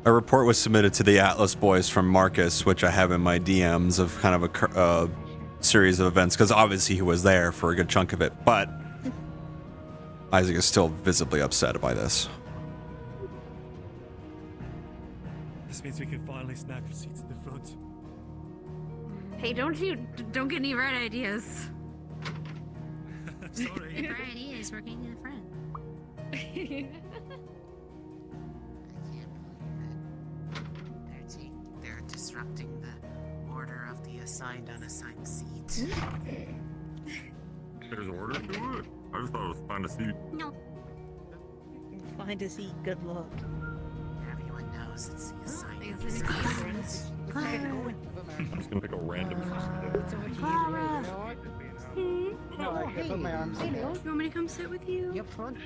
A report was submitted to the Atlas Boys from Marcus, which I have in my DMs of kind of a series of events, because obviously he was there for a good chunk of it, but Isaac is still visibly upset by this. This means we can finally snag seats at the front. Hey, don't get any right ideas. Sorry. If our idea is we're getting to the front. They're disrupting the order of the assigned unassigned seat. There's order to it? I just thought it was find a seat. No. Find a seat. Good luck. Everyone knows I'm just gonna pick a random. Clara! No, I put my arms in there. You want me to come sit with you? Yep, front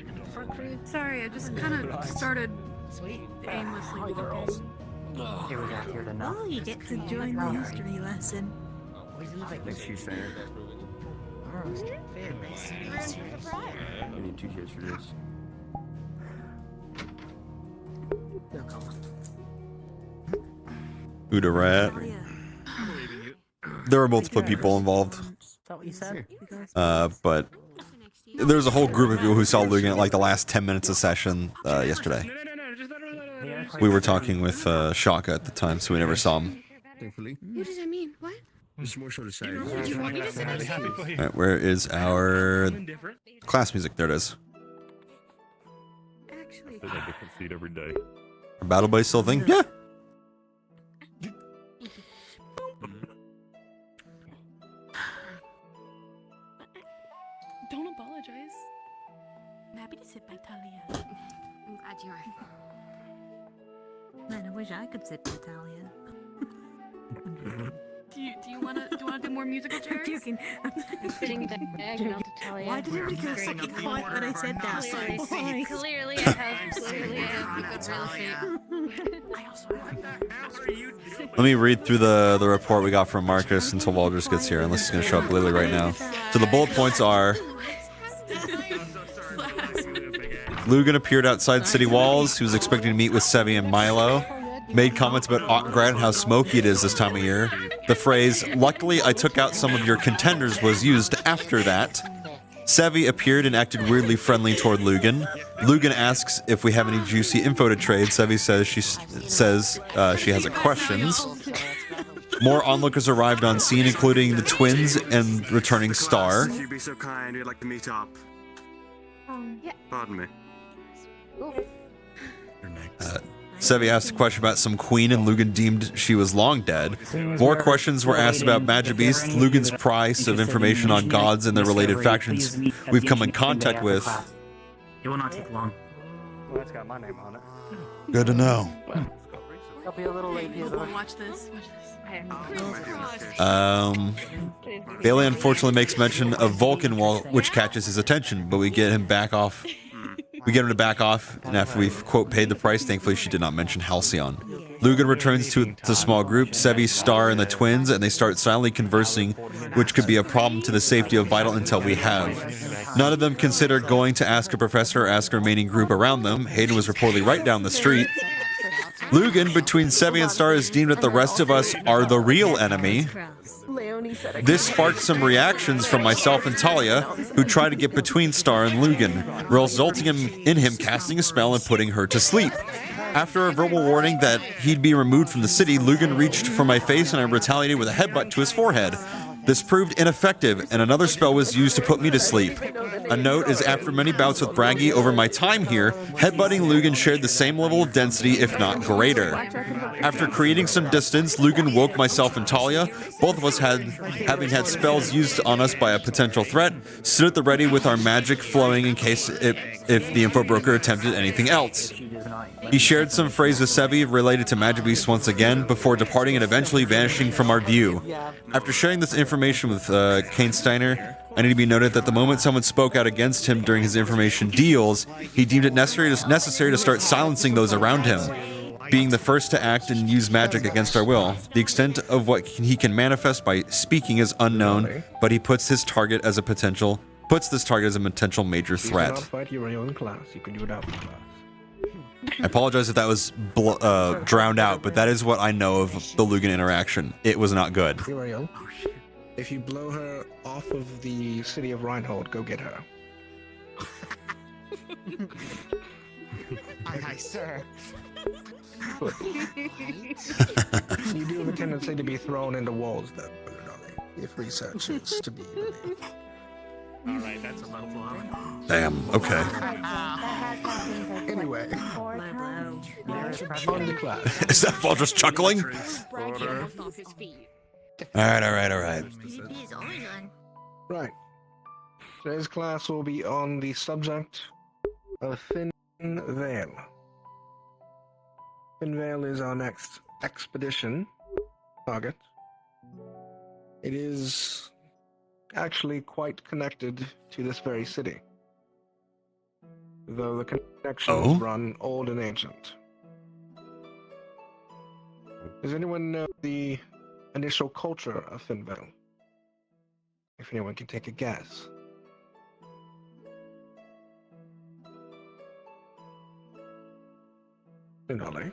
crew. Sorry, I just kind of started aimlessly walking. Here we got here to know. Oh, you get to join the history lesson. I think she's saying. I need 2 kids for this. Uda rat. There were multiple people involved. Is that what you said? But there was a whole group of people who saw Lugan at like the last 10 minutes of session yesterday. We were talking with Shaka at the time, so we never saw him. Thankfully. What does that mean? What? There's more so to say. Alright, where is our class music? There it is. There's a different seat every day. Our battle buddy still thing? Yeah. Don't apologize. I'm happy to sit by Talia. I'm glad you are. Man, I wish I could sit by Talia. Do you wanna do more musical chairs? I'm sitting diagonal to Talia. Why did everybody get such a quiet when I said that? Clearly I have good real estate. Let me read through the report we got from Marcus until Walders gets here, unless he's going to show up literally right now. So the bullet points are... Lugan appeared outside city walls. He was expecting to meet with Sevi and Milo. Made comments about Otgrad and how smoky it is this time of year. The phrase, "Luckily I took out some of your contenders," was used after that. Sevi appeared and acted weirdly friendly toward Lugan. Lugan asks if we have any juicy info to trade. Sevi says she has questions. More onlookers arrived on scene, including the twins and returning Star. If you'd be so kind, we'd like to meet up. Yeah. Pardon me. Sevi asked a question about some queen, and Lugan deemed she was long dead. More questions were asked about Magic Beast, Lugan's price of information on gods and their related factions we've come in contact with. It will not take long. Well, it's got my name on it. Good to know. I'll be a little late here. Watch this. Bailey unfortunately makes mention of Vulcan Wall, which catches his attention, but we get him back off. We get him to back off, and after we've, quote, paid the price, thankfully she did not mention Halcyon. Lugan returns to the small group, Sevi, Star, and the twins, and they start silently conversing, which could be a problem to the safety of Vital until we have. None of them consider going to ask a professor or ask a remaining group around them. Hayden was reportedly right down the street. Lugan, between Sevi and Star, is deemed that the rest of us are the real enemy. This sparked some reactions from myself and Talia, who tried to get between Star and Lugan, resulting in him casting a spell and putting her to sleep. After a verbal warning that he'd be removed from the city, Lugan reached for my face and I retaliated with a headbutt to his forehead. This proved ineffective, and another spell was used to put me to sleep. A note is, after many bouts with Braggy over my time here, headbutting Lugan shared the same level of density, if not greater. After creating some distance, Lugan woke myself and Talia. Both of us, having had spells used on us by a potential threat, stood at the ready with our magic flowing in case if the info broker attempted anything else. He shared some phrase with Sevi related to Magic Beast once again, before departing and eventually vanishing from our view. After sharing this information with Kane Steiner, I need to be noted that the moment someone spoke out against him during his information deals, he deemed it necessary to start silencing those around him, being the first to act and use magic against our will. The extent of what he can manifest by speaking is unknown, but he puts this target as a potential major threat. You cannot fight your own class. You can do it out of class. I apologize if that was drowned out, but that is what I know of the Lugan interaction. It was not good. Uriel, if you blow her off of the city of Reinhold, go get her. Aye, sir. You do have a tendency to be thrown into walls, though, if research is to be believed. Alright, that's a low blow. Damn, okay. Anyway. On the class. Is that Paul just chuckling? Alright. Right. Today's class will be on the subject of Thin Veil. Finvale is our next expedition target. It is actually quite connected to this very city, though the connections run old and ancient. Does anyone know the initial culture of Finvale? If anyone can take a guess. Finale.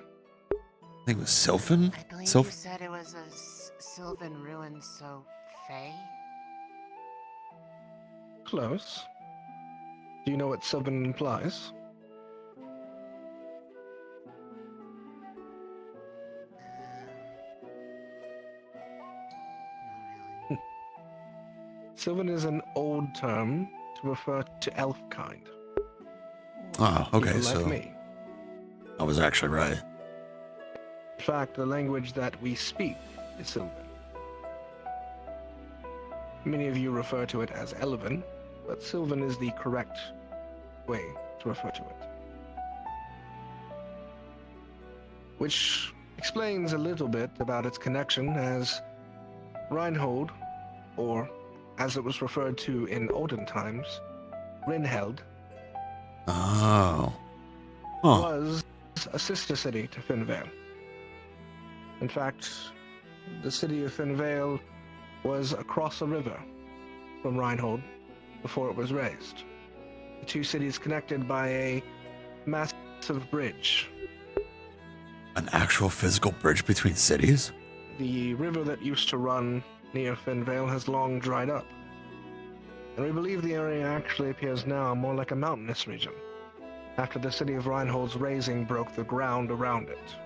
I think it was Sylvan? I believe Sylph? you said it was a sylvan ruin, so Fae? Close. Do you know what Sylvan implies? Sylvan is an old term to refer to elf kind. Oh, okay, People so like me. I was actually right. In fact, the language that we speak is Sylvan. Many of you refer to it as Elven, but Sylvan is the correct way to refer to it. Which explains a little bit about its connection, as Reinhold, or as it was referred to in olden times, Rinheld, Oh. was a sister city to Finvale. In fact, the city of Finvale was across a river from Reinhold before it was raised. The two cities connected by a massive bridge. An actual physical bridge between cities? The river that used to run near Finvale has long dried up, and we believe the area actually appears now more like a mountainous region, after the city of Reinhold's raising broke the ground around it.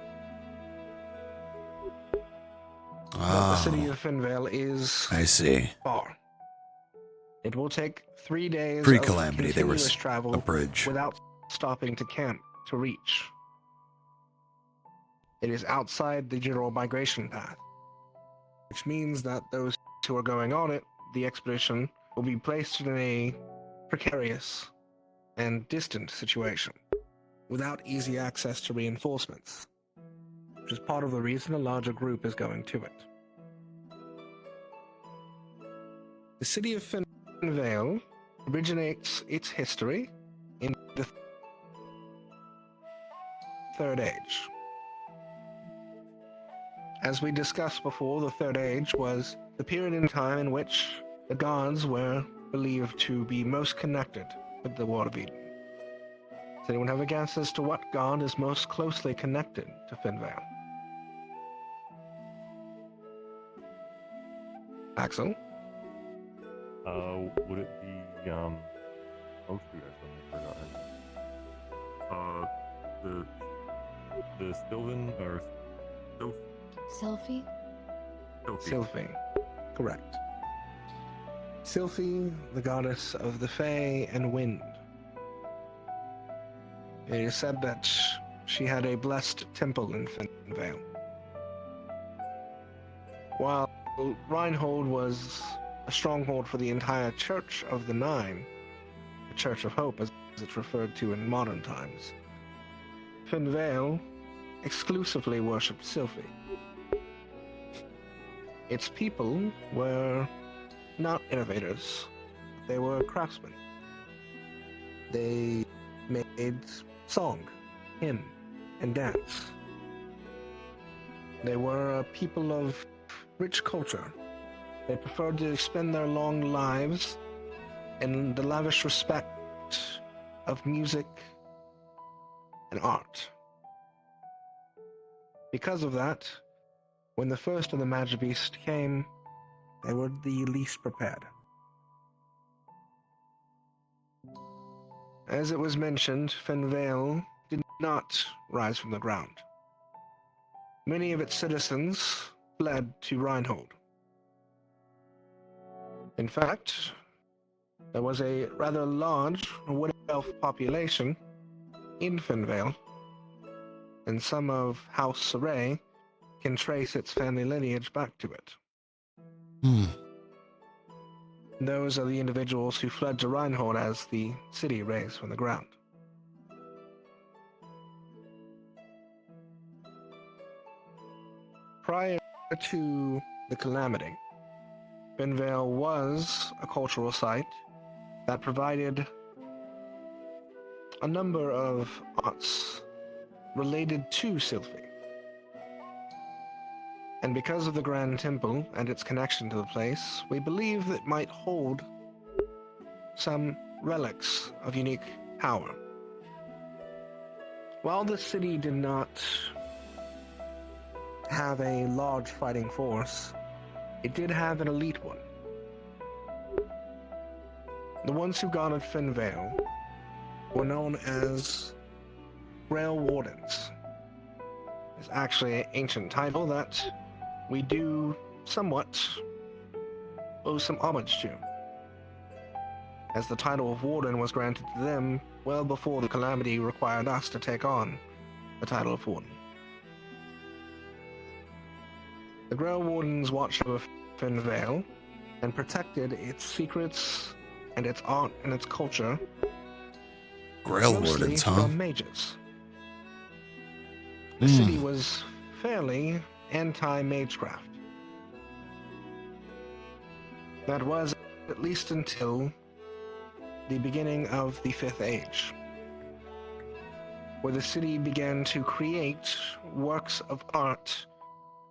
But the city of Finvale is I see. far. It will take 3 days Pre-calamity, of they were continuous travel a bridge. without stopping to camp to reach. It is outside the general migration path, which means that those who are going on it, the expedition, will be placed in a precarious and distant situation, without easy access to reinforcements, which is part of the reason a larger group is going to it. The city of Finvale originates its history in the Third Age. As we discussed before, the Third Age was the period in time in which the gods were believed to be most connected with the world of Eden. Does anyone have a guess as to what god is most closely connected to Finvale? Axel? Would it be, oh shoot, I forgot. The Sylvan, or Sylphie? Sylphie. Correct. Sylphie, the goddess of the Fae and wind. It is said that she had a blessed temple in Finvale. While Reinhold was a stronghold for the entire Church of the Nine, the Church of Hope as it's referred to in modern times, Finvale exclusively worshipped Sylphie. Its people were not innovators, they were craftsmen. They made song, hymn, and dance. They were a people of rich culture. They preferred to spend their long lives in the lavish respect of music and art. Because of that, when the first of the Magibeast came, they were the least prepared. As it was mentioned, Finvale did not rise from the ground. Many of its citizens fled to Reinhold. In fact, there was a rather large wood elf population in Finvale, and some of House Saray can trace its family lineage back to it. Those are the individuals who fled to Reinhold as the city raised from the ground. Prior to the calamity, Finvale was a cultural site that provided a number of arts related to Sylphie. And because of the Grand Temple and its connection to the place, we believe it might hold some relics of unique power. While the city did not have a large fighting force, it did have an elite one. The ones who guarded Finvale were known as Grail Wardens. It's actually an ancient title that we do somewhat owe some homage to, as the title of Warden was granted to them well before the calamity required us to take on the title of Warden. The Grail Wardens watched over Finvale and protected its secrets and its art and its culture. Grail mostly Wardens, huh? from mages. The city was fairly anti-magecraft. That was at least until the beginning of the Fifth Age, where the city began to create works of art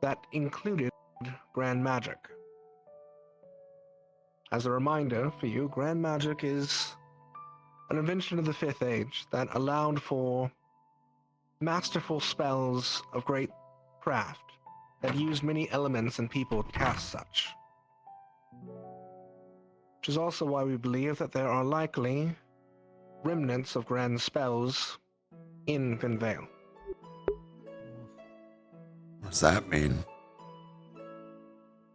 that included grand magic. As a reminder for you, grand magic is an invention of the Fifth Age that allowed for masterful spells of great craft that used many elements and people to cast such. Which is also why we believe that there are likely remnants of grand spells in Finvale. What does that mean?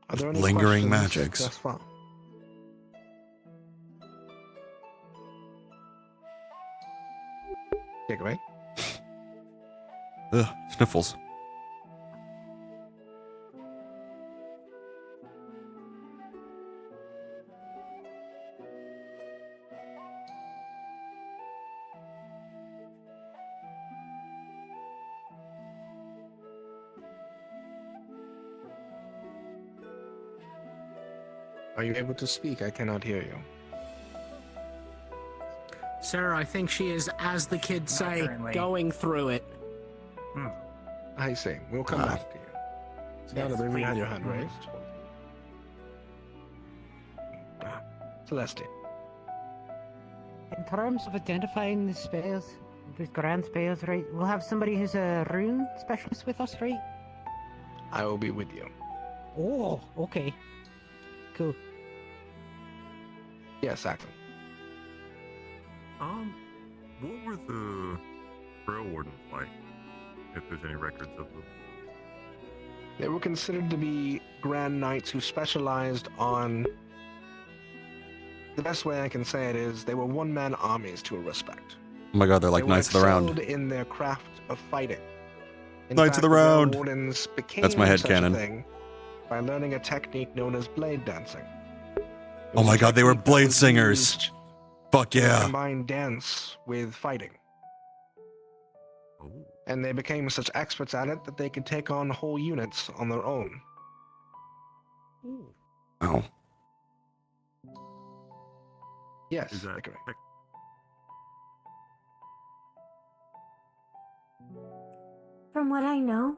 Are there any Lingering questions magics. thus far? Take away. Ugh, sniffles. Are you able to speak? I cannot hear you. Sir, I think she is, as the kids say, currently. going through it. I see. We'll come back to you. Yes, Now, you had please. your hand raised. Celeste. In terms of identifying the spells, the grand spells, right? We'll have somebody who's a rune specialist with us, right? I will be with you. Oh, okay. Cool. Yes, Ackland. What were the Grail Wardens like? If there's any records of them. They were considered to be Grand Knights who specialized on... The best way I can say it is they were one-man armies to a respect. Oh my god, they're like They were Knights of the Round. excelled in their craft of fighting. In Knights of fact, the Grail Round. Wardens became That's my head such a canon. thing by learning a technique known as blade dancing. Oh my god, they were blade singers. Fuck They yeah. combined dance with fighting. And they became such experts at it that they could take on whole units on their own. Wow. Yes, Is that Hickory. From what I know,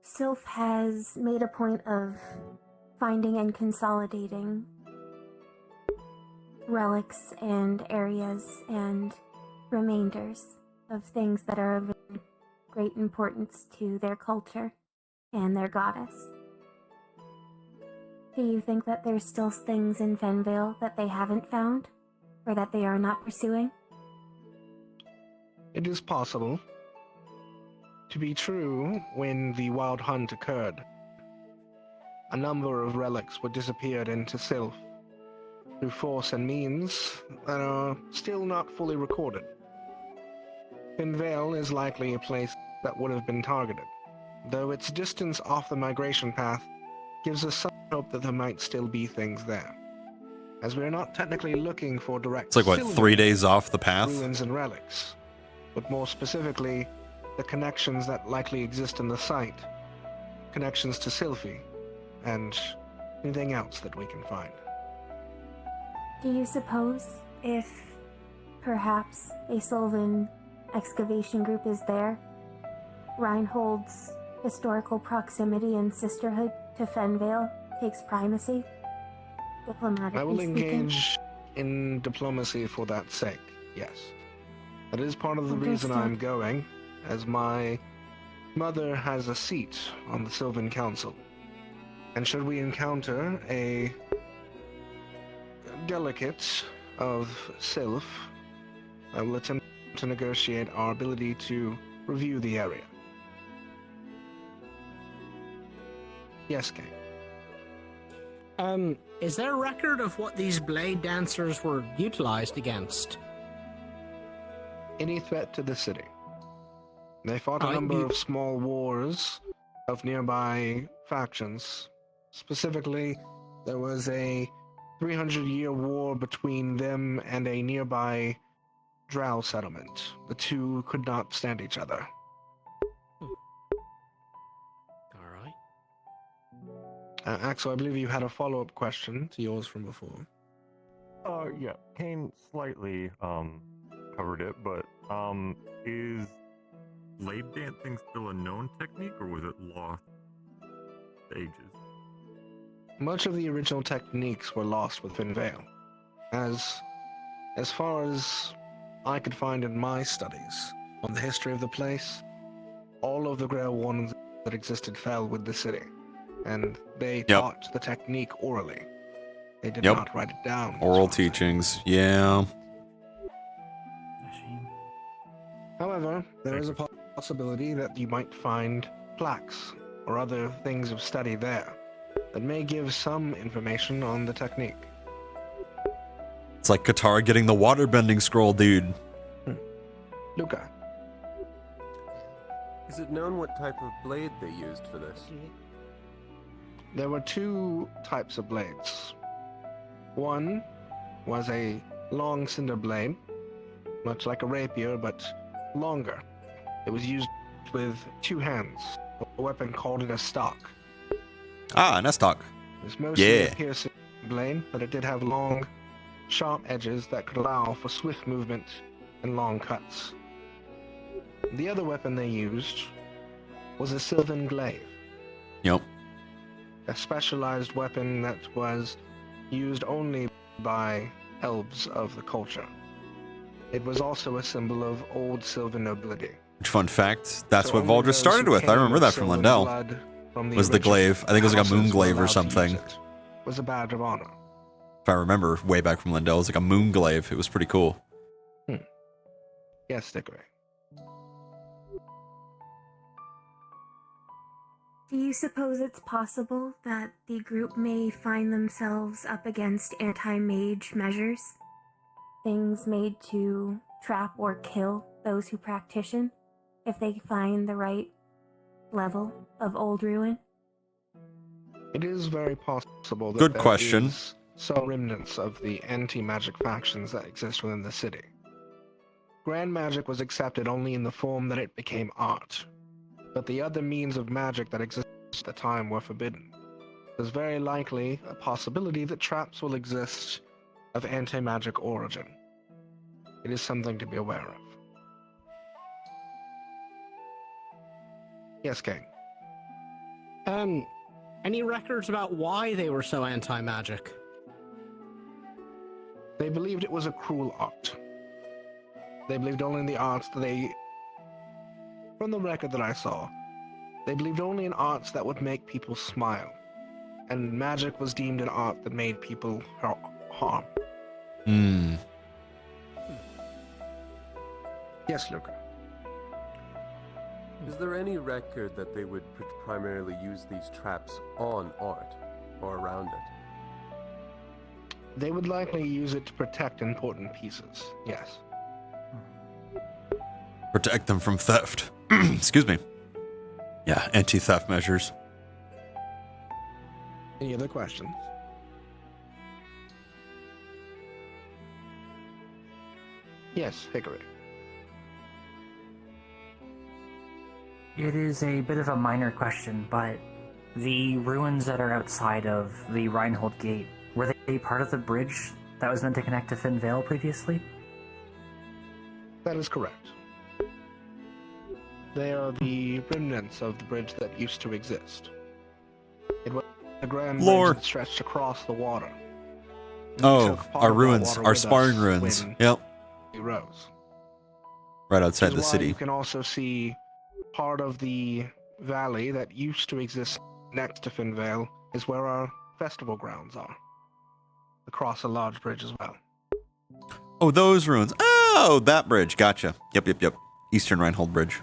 Sylph has made a point of finding and consolidating relics and areas and remainders of things that are of great importance to their culture and their goddess. Do you think that there's still things in Fenvale that they haven't found, or that they are not pursuing? It is possible to be true when the Wild Hunt occurred. A number of relics were disappeared into Sylph through force and means that are still not fully recorded. Finvale is likely a place that would have been targeted, though its distance off the migration path gives us some hope that there might still be things there. As we are not technically looking for direct It's like, what, 3 days off the path? ruins and relics, but more specifically, the connections that likely exist in the site connections to Sylphie, and anything else that we can find. Do you suppose if perhaps a Sylvan excavation group is there, Reinhold's historical proximity and sisterhood to Fenvale takes primacy? Diplomatically I will speaking. engage in diplomacy for that sake, yes. That is part of the reason Understood. I'm going, as my mother has a seat on the Sylvan Council. And should we encounter a delegate of Sylph, I will attempt to negotiate our ability to review the area. Yes, King. Is there a record of what these blade dancers were utilized against? Any threat to the city. They fought a number of small wars of nearby factions. Specifically, there was a 300-year war between them and a nearby drow settlement. The two could not stand each other. Alright. Axel, I believe you had a follow-up question to yours from before. Yeah, Kane slightly covered it, but is blade dancing still a known technique, or was it lost to ages? Much of the original techniques were lost within Vale. As far as I could find in my studies on the history of the place, all of the Grail Wardens that existed fell with the city, and they taught the technique orally. They did not write it down. Oral teachings, yeah. However, there is a possibility that you might find plaques or other things of study there that may give some information on the technique. It's like Katara getting the waterbending scroll, dude. Luca. Is it known what type of blade they used for this? There were two types of blades. One was a long cinder blade, much like a rapier, but longer. It was used with two hands, a weapon called a stock. Ah, an S-Talk. It's mostly Yeah. a piercing blade, but it did have long, sharp edges that could allow for swift movement and long cuts. The other weapon they used was a Sylvan glaive, Yep. a specialized weapon that was used only by elves of the culture. It was also a symbol of old Sylvan nobility. Which, fun fact, that's So what only Valdris those started who with. I came remember of that from Sylvan Lindell. blood from Was the original glaive. I think it was like a moon houses were glaive or allowed to something. use it. Was a badge of honor. If I remember way back from Lindell, it was like a moon glaive. It was pretty cool. Yes, Dickory. Do you suppose it's possible that the group may find themselves up against anti-mage measures? Things made to trap or kill those who practice, if they find the right level of old ruin? It is very possible that Good there question. is some remnants of the anti-magic factions that exist within the city. Grand magic was accepted only in the form that it became art, but the other means of magic that existed at the time were forbidden. There's very likely a possibility that traps will exist of anti-magic origin. It is something to be aware of. Yes, King. Any records about why they were so anti-magic? They believed it was a cruel art. They believed only in the arts that they... From the record that I saw, they believed only in arts that would make people smile. And magic was deemed an art that made people harm. Hmm. Yes, Luca. Is there any record that they would primarily use these traps on art or around it? They would likely use it to protect important pieces, yes. Protect them from theft. Excuse me. Yeah, anti-theft measures. Any other questions? Yes, Hickory. It is a bit of a minor question, but The ruins that are outside of the Reinhold Gate, were they part of the bridge that was meant to connect to Finn Vale previously? That is correct. They are the remnants of the bridge that used to exist. It was a grand Lore. bridge that stretched across the water. Oh, took part our of that ruins, water our with sparring us ruins. when Yep, we rose. right outside Which the is why city. You can also see part of the valley that used to exist next to Finvale is where our festival grounds are. Across a large bridge as well. Oh, those ruins. Oh, that bridge. Gotcha. Yep. Eastern Reinhold Bridge.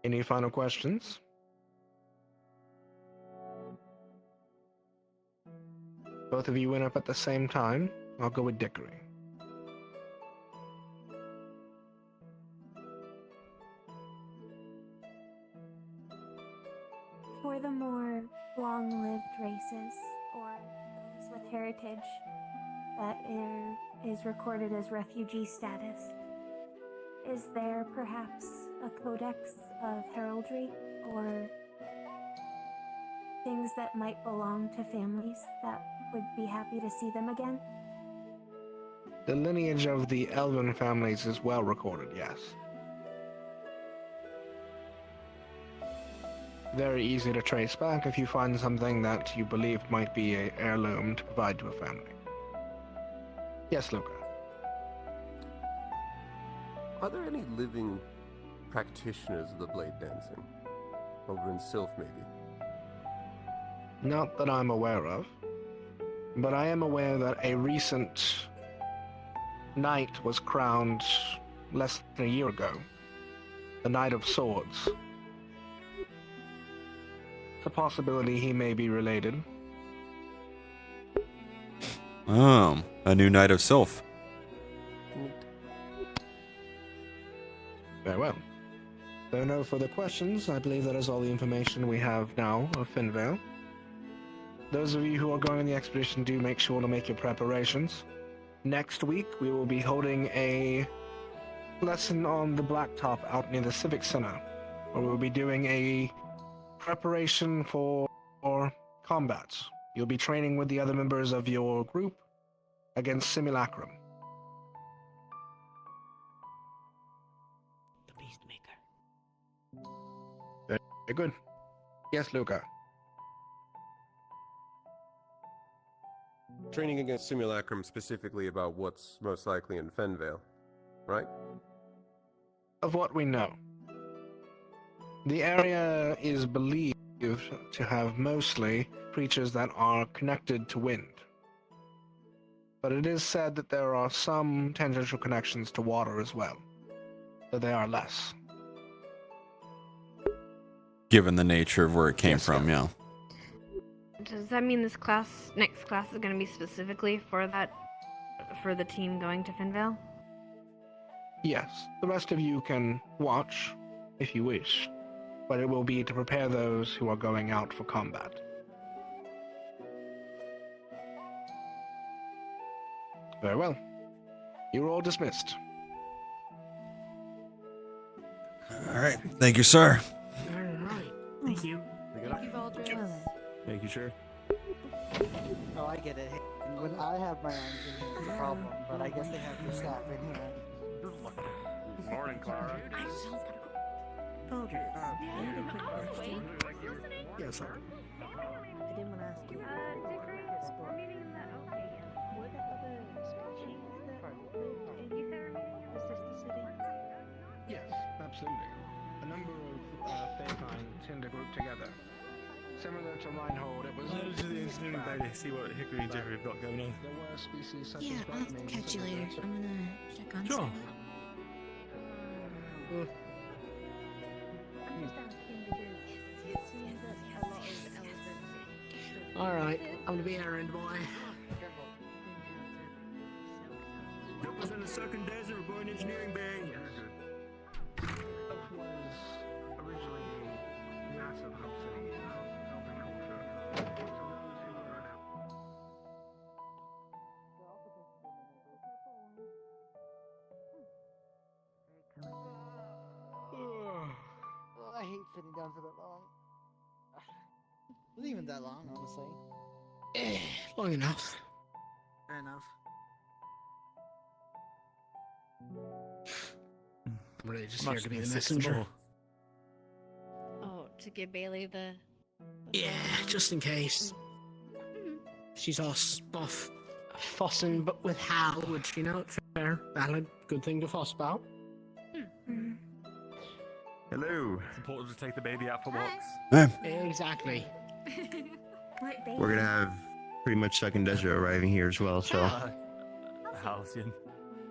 Any final questions? Both of you went up at the same time. I'll go with Dickory. For the more long-lived races, or those with heritage that is recorded as refugee status, is there perhaps a codex of heraldry, or things that might belong to families that would be happy to see them again? The lineage of the Elven families is well recorded, yes. Very easy to trace back if you find something that you believe might be an heirloom to provide to a family. Yes, Luca. Are there any living practitioners of the blade dancing? Over in Sylph, maybe? Not that I'm aware of, but I am aware that a recent knight was crowned less than a year ago. The Knight of Swords. It's a possibility he may be related. Oh, a new Knight of Sylph. Very well. There are no further questions. I believe that is all the information we have now of Finvale. Those of you who are going on the expedition, do make sure to make your preparations. Next week, we will be holding a lesson on the blacktop out near the Civic Center, where we'll be doing a preparation for combat. You'll be training with the other members of your group against Simulacrum. The Beastmaker. Very good. Yes, Luca. Training against Simulacrum specifically about what's most likely in Fenvale, right? Of what we know, the area is believed to have mostly creatures that are connected to wind. But it is said that there are some tangential connections to water as well, though they are less. Given the nature of where it came from, yeah. Does that mean this next class is going to be specifically for the team going to Finvale? Yes, the rest of you can watch if you wish, but it will be to prepare those who are going out for combat. Very well. You're all dismissed. All right. Thank you, sir. Alright. Thank you. Thank you, Valdris. Thank you, sure. Oh, I get it. When I have my arms in here, it's a problem, but I guess they have your staff in here. Morning, Clara. Folgers, I had a quick question. Yes, sir. I didn't want to ask you. Yes, absolutely. A number of Feykind tend to group together. Similar to Reinhold, it was... I'll do the engineering bay to see what Hickory and Jeffrey have got going on. There were species such Yeah, as I'll Blackmane catch you and later. such- I'm gonna check on Sure. stuff. Alright, I'm gonna be errand boy. Jumpers in the second desert, we're going engineering bay. was originally a massive hub city of Elven culture. I hate sitting down even that long, honestly. Long enough. Fair enough. I'm really just Much here to be the acceptable. messenger. Oh, to give Bailey the. Yeah, just in case. She's off fussing, but with Hal, which, you know, fair, valid, good thing to fuss about. Hello. It's important to take the baby out for walks. Exactly. We're gonna have pretty much Chuck and Desra arriving here as well, so. Halcyon.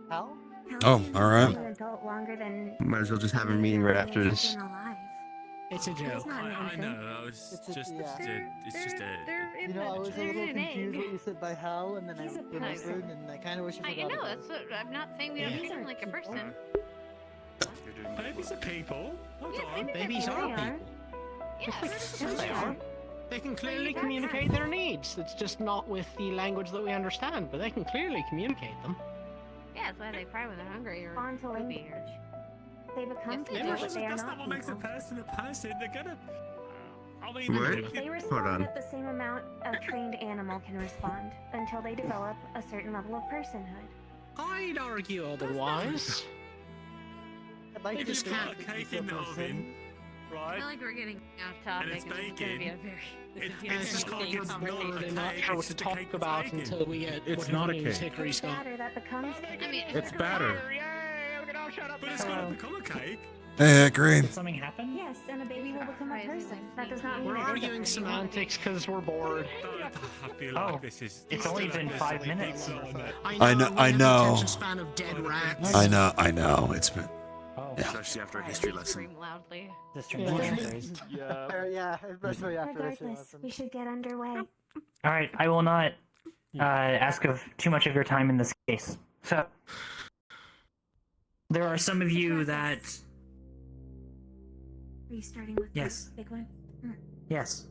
Hal? Oh, all right. An adult longer than Might as well just have a meeting right after this. been alive. It's a joke. I know. It's just a. You know, I was a little confused what you said by Hal, and then I remembered, and I kind of wish I forgot. I know, about that's what I'm not saying we don't treat him like a person. Babies are people. Hold on. Babies are people. Yes, They are. They can clearly communicate their needs. It's just not with the language that we understand, but they can clearly communicate them. Yeah, that's why they cry when they're hungry or On to poopy language. or. They become Yes, they people, do. but they are That's not not what makes a people. person a person. They're gonna. I mean, What? They Hold respond on. at the same amount a trained animal can respond until they develop a certain level of personhood. I'd argue otherwise. I'd like They to just think can't that cake he's a in the person. oven, I right? feel like we're getting off topic. it's and this is gonna bacon. be a very. It's just called interesting your conversation. blood. And not cake, how it's to just a talk cake with about bacon. until we get It's whatever not a news cake. Hickory's got. Batter that becomes. I mean, It's batter. But it's gonna become a cake. Hey, green. Did something happen? Yes, and a baby will become a person. That does not mean We're it is a arguing person. semantics because we're bored. I feel like this is. It's only been 5 minutes. I know. we have the attention span of dead rats. I know. It's been. Yeah. Especially after a history lesson. Scream loudly. This transition phase. Yeah, especially after this Regardless, lesson. we should get underway. All right, I will not ask of too much of your time in this case. So, there are some of you that, Are you starting with Yes. the big one? yes.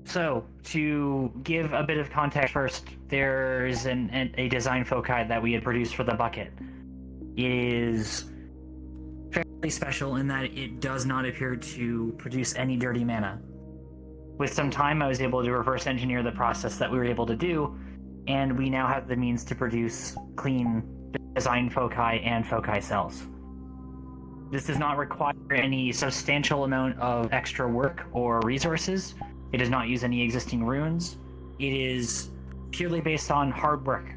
So, to give a bit of context first, there's a design foci that we had produced for the bucket. It is fairly special in that it does not appear to produce any dirty mana. With some time, I was able to reverse engineer the process that we were able to do, and we now have the means to produce clean design foci and foci cells. This does not require any substantial amount of extra work or resources. It does not use any existing runes. It is purely based on hard work.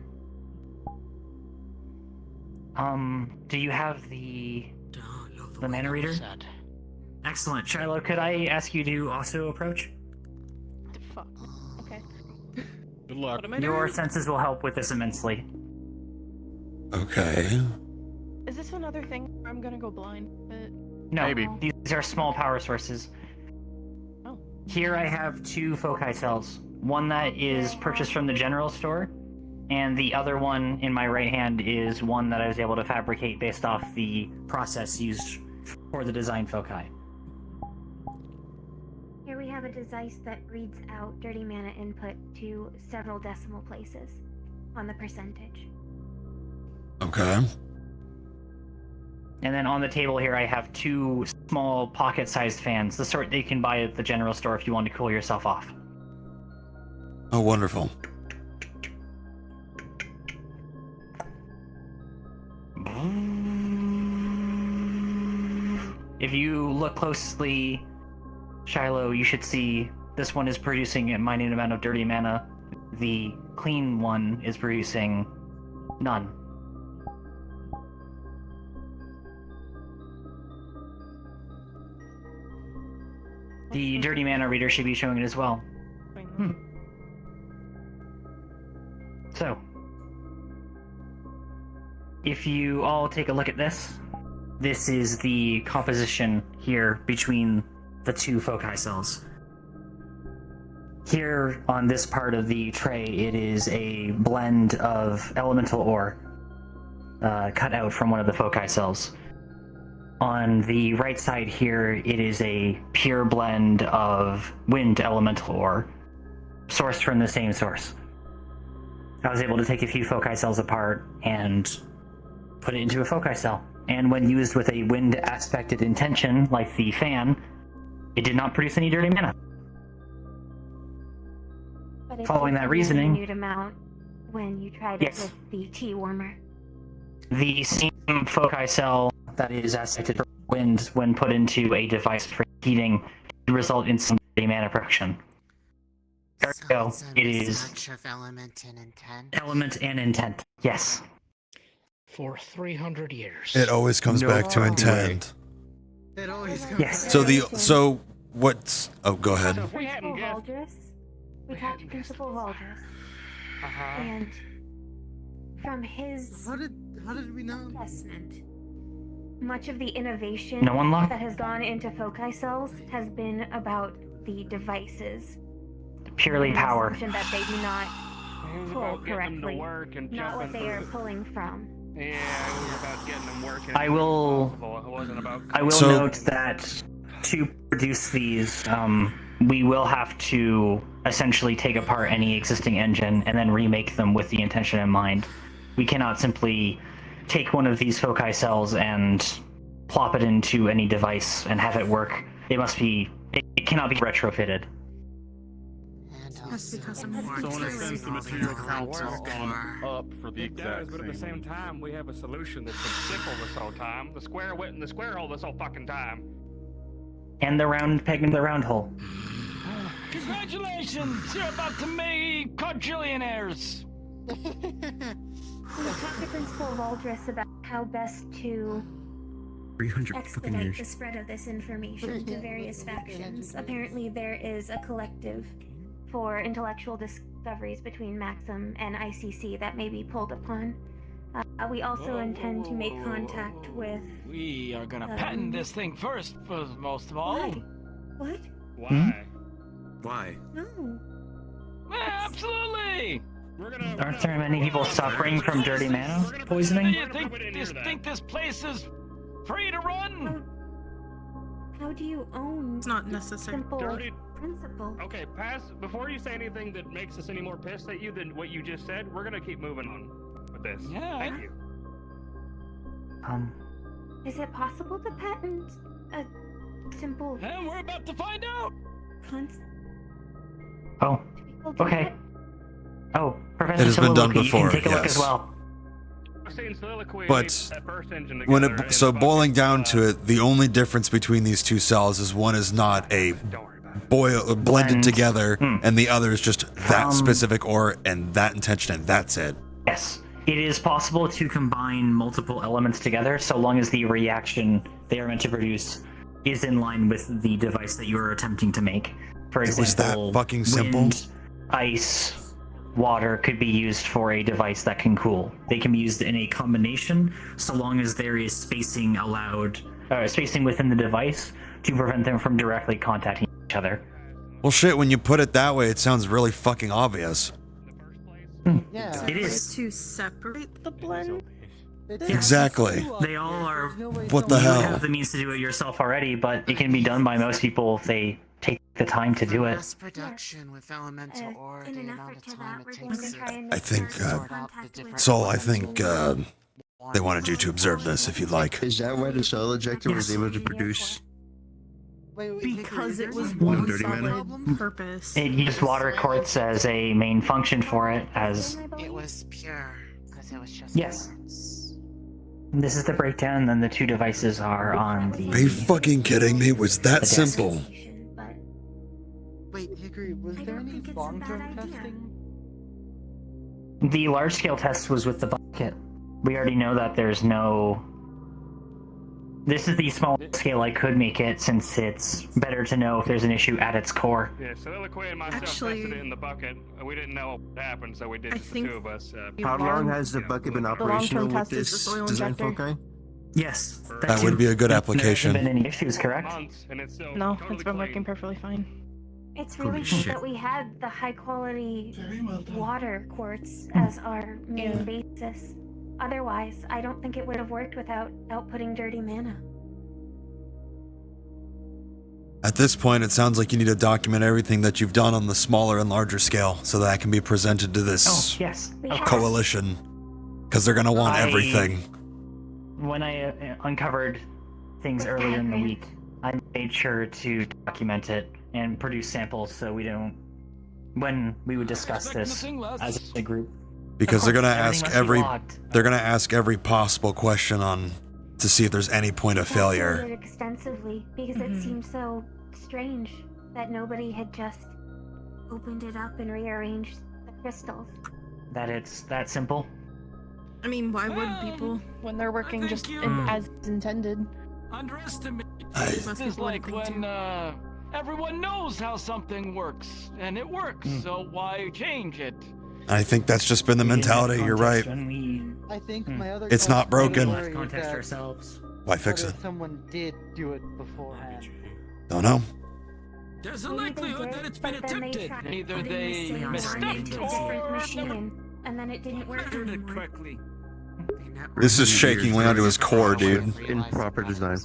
Do you have the mana reader? Excellent. Shiloh, could I ask you to also approach? Fuck. Okay. Good luck. What am I Your doing? senses will help with this immensely. Okay. Is this another thing where I'm gonna go blind? No, these are small power sources. Oh. Here I have 2 foci cells. One that is purchased from the general store, and the other one in my right hand is one that I was able to fabricate based off the process used for the design foci. Here we have a device that reads out dirty mana input to several decimal places on the percentage. Okay. And then on the table here I have 2 small pocket-sized fans, the sort that you can buy at the general store if you want to cool yourself off. Oh, wonderful. If you look closely, Shiloh, you should see this one is producing a minute amount of dirty mana. The clean one is producing none. The dirty mana reader should be showing it as well. So, if you all take a look at this, this is the composition here between the 2 foci cells. Here on this part of the tray, it is a blend of elemental ore cut out from one of the foci cells. On the right side here, it is a pure blend of wind elemental ore, sourced from the same source. I was able to take a few foci cells apart and put it into a foci cell. And when used with a wind aspected intention, like the fan, it did not produce any dirty mana. But it's Following that a reasoning- minute amount when you tried Yes. it with the tea warmer. The same foci cell that is activated for wind when put into a device for heating to result in some mana production. Ergo, it is Much of element and intent. element and intent. Yes. For 300 years. It always comes No back to way. intent. It always comes Yes. So what's? Oh, go ahead. Principal Valdris. We talked to Principal Valdris. And from his How did we know? assessment, much of the innovation No one locked? that has gone into foci cells has been about the devices. Purely And the power. assumption that they do not It was pull about getting them to correctly, work and not what jumping they are through. pulling from. Yeah, it was about getting them working. I will- It wasn't about. I will So- note that to produce these, we will have to essentially take apart any existing engine and then remake them with the intention in mind. We cannot simply take one of these foci cells and plop it into any device and have it work. It must be. It cannot be retrofitted. That's because of It has more to be materials. materials. The material counts has gone up for the It does, exact but at the same same time, we have a solution that's been simple this whole time. The square went in the square hole this whole fucking time. And the round peg in the round hole. Congratulations! You're about to make quadrillionaires! We talked to Principal Valdris about how best to 300 fucking expedite years. the spread of this information to various factions. Apparently, there is a collective for intellectual discoveries between Maxim and ICC that may be pulled upon. We also intend to make contact with. We are gonna patent this thing first, most of all. What? Why? Why? No. Yeah, absolutely! Aren't there many people suffering from dirty mana poisoning? Do you think this place is free to run? How do you own? It's not necessary. Simple Dirty. principle. Okay, pass. Before you say anything that makes us any more pissed at you than what you just said, we're gonna keep moving on with this. Yeah. Thank you. Is it possible to patent a simple? And we're about to find out. Oh. Okay. Oh, Professor It has been done Soliloquy, before, you can take a look yes. as well. I've seen Soliloquy But lead that first engine when together it, so and boiling down to it, the only difference between these two cells is one is not a blended Blend. together, and the other is just that Um, specific ore and that intention, and that's it. Yes. It is possible to combine multiple elements together so long as the reaction they are meant to produce is in line with the device that you are attempting to make. For It was that example, fucking simple? wind, ice, water could be used for a device that can cool. They can be used in a combination so long as there is spacing allowed, spacing within the device to prevent them from directly contacting each other. Well, shit, when you put it that way, it sounds really fucking obvious. Yeah. It is. To separate the blend. Exactly. They all are. What the You hell? have the means to do it yourself already, but it can be done by most people if they take the time to do it. Mass production with elemental ore, in the an amount effort of to time that, it we're going to takes try and I think, sort out the different Sol, I think they wanted you to observe this if you'd like. Is that why the soul ejector was able to produce Because it was one one dirty solid mana? purpose. It used water quartz as a main function for it, as It was pure, because it was just yes. This is the breakdown, and then the two devices are on the. Are you fucking kidding me? Was that The desk. simple? Wait, Hickory, was there any long-term testing? The large-scale test was with the bucket. We already know that there's no. This is the small scale I could make it, since it's better to know if there's an issue at its core. Yeah, Soliloquy and myself Actually- tested it in the bucket. We didn't know what happened, so we did I it, the think two of us. How long has the bucket been operational with test is the this soil design injector. foci? Yes. That would be a good application. There hasn't been any issues, correct? Months, and it's still No, totally it's been clean. working perfectly fine. It's really Holy good shit. that we had the high quality water quartz as our main basis. Otherwise, I don't think it would have worked without outputting dirty mana. At this point, it sounds like you need to document everything that you've done on the smaller and larger scale so that can be presented to this Oh, yes. coalition. Because they're going to want everything. When I uncovered things earlier in the week, I made sure to document it and produce samples so we don't when we would discuss this as a group. Because they're gonna ask every locked. they're gonna ask every possible question on to see if there's any point of failure. It extensively because it seemed so strange that nobody had just opened it up and rearranged the crystals. That it's that simple. I mean, why would people when they're working just as intended? Underestimate. Most This is people like wouldn't think when everyone knows how something works, and it works, so why change it? I think that's just been the mentality. You're right. I think my other It's not broken. worry is Context that ourselves. Why fix what it? if someone did do it beforehand? Don't know. There's a Maybe they likelihood did, that it's been but then they attempted. tried Either putting the they same one misstepped into a different or machine, and then it didn't work anymore. correctly. This is shaking Leon to his core, dude. Improper design.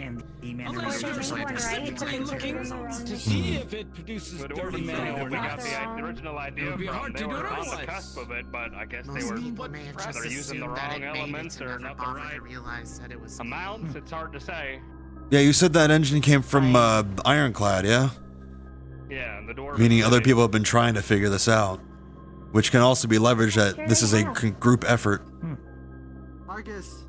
And the Unless managers you're just like specifically looking to see if it produces dirty matter. We got the original idea It would be from. hard They to do were it on the otherwise. cusp of it, but I guess they Most were people may have just either using the assumed that wrong it made it elements to or never not the bother right to realize that it was amounts. It's hard to say. Yeah, you said that engine came from Ironclad, yeah? Yeah, the door. Meaning other people have been trying to figure this out, which can also be leveraged that this is a group effort. Marcus,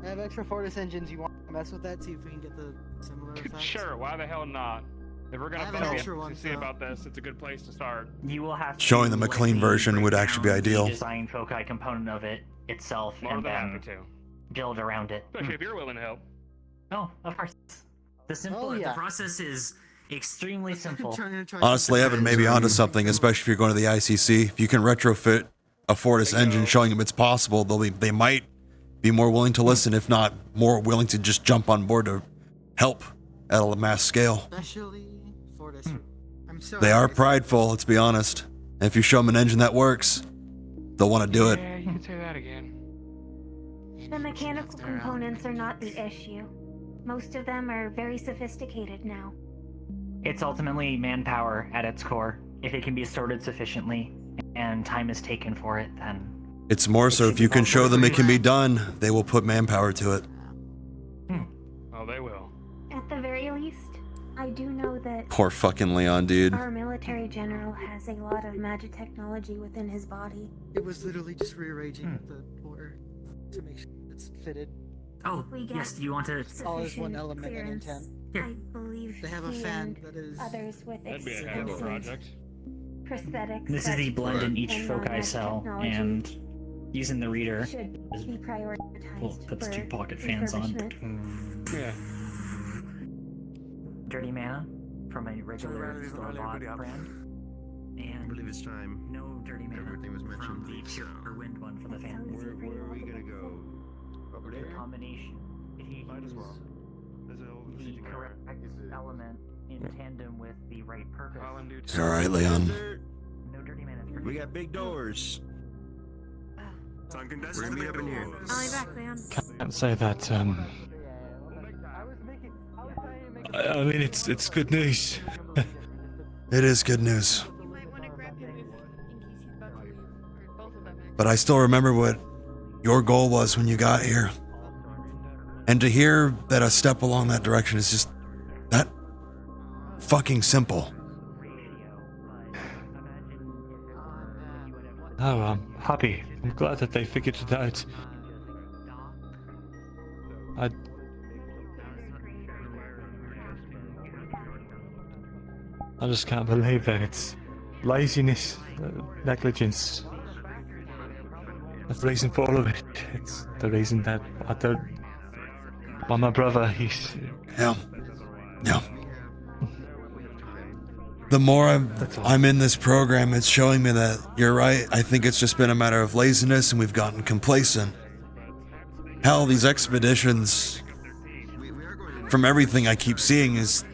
I have extra Fortis engines. You want to mess with that? See if we can get the similar effects? Sure, why the hell not? If we're I gonna have an film extra to one, see so- about this, it's a good place to start. You will have to Showing them a clean version would actually be down ideal. The design foci component of it itself, More and than then happy to. build around it. Especially if you're willing to help. Oh, of course. The simple. Oh, yeah. The process is extremely simple. Honestly, Evan may be onto something, especially if you're going to the ICC. If you can retrofit a Fortis engine showing them it's possible, they might be more willing to listen, if not more willing to just jump on board to help at a mass scale. Especially Fortis. I'm so They are happy. prideful, let's be honest. And if you show them an engine that works, they'll want to do it. Yeah, you can say that again. The mechanical components are not the issue. Most of them are very sophisticated now. It's ultimately manpower at its core. If it can be sorted sufficiently and time is taken for it, then It's more so if you can show them it can be done, they will put manpower to it. Oh, they will. At the very least, I do know that Poor fucking Leon, dude. our military general has a lot of magic technology within his body. It was literally just rearranging the core to make sure it's fitted. Oh, We get yes, you want to... All is one sufficient element and clearance. intent. I believe They have a he fan and that is- others with That'd be a hell of a extensive project. prosthetics. This is the that blend in each and foci magic cell, technology and using the reader should be prioritized puts for 2 pocket fans on. refurbishment. Yeah. Dirty mana from a regular store-bought brand. I And believe it's time. no dirty mana Everything was mentioned. from the pure wind one for the fans. Where are we gonna go? Over The there? combination. If you Might as use well. There's a whole the correct element in tandem with the right purpose. It's alright, Leon. No dirty mana. We got big doors. We're gonna meet up in here. I'll be back, Leon. Can't say that. I mean, it's good news. It is good news. But I still remember what your goal was when you got here. And to hear that a step along that direction is just that fucking simple. Oh, I'm happy. I'm glad that they figured it out. I just can't believe that it's laziness, negligence. That's the reason for all of it. It's the reason that I don't. Well, my brother, he's. Yeah. Yeah. The more I'm in this program, it's showing me that you're right. I think it's just been a matter of laziness and we've gotten complacent. Hell, these expeditions, from everything I keep seeing, is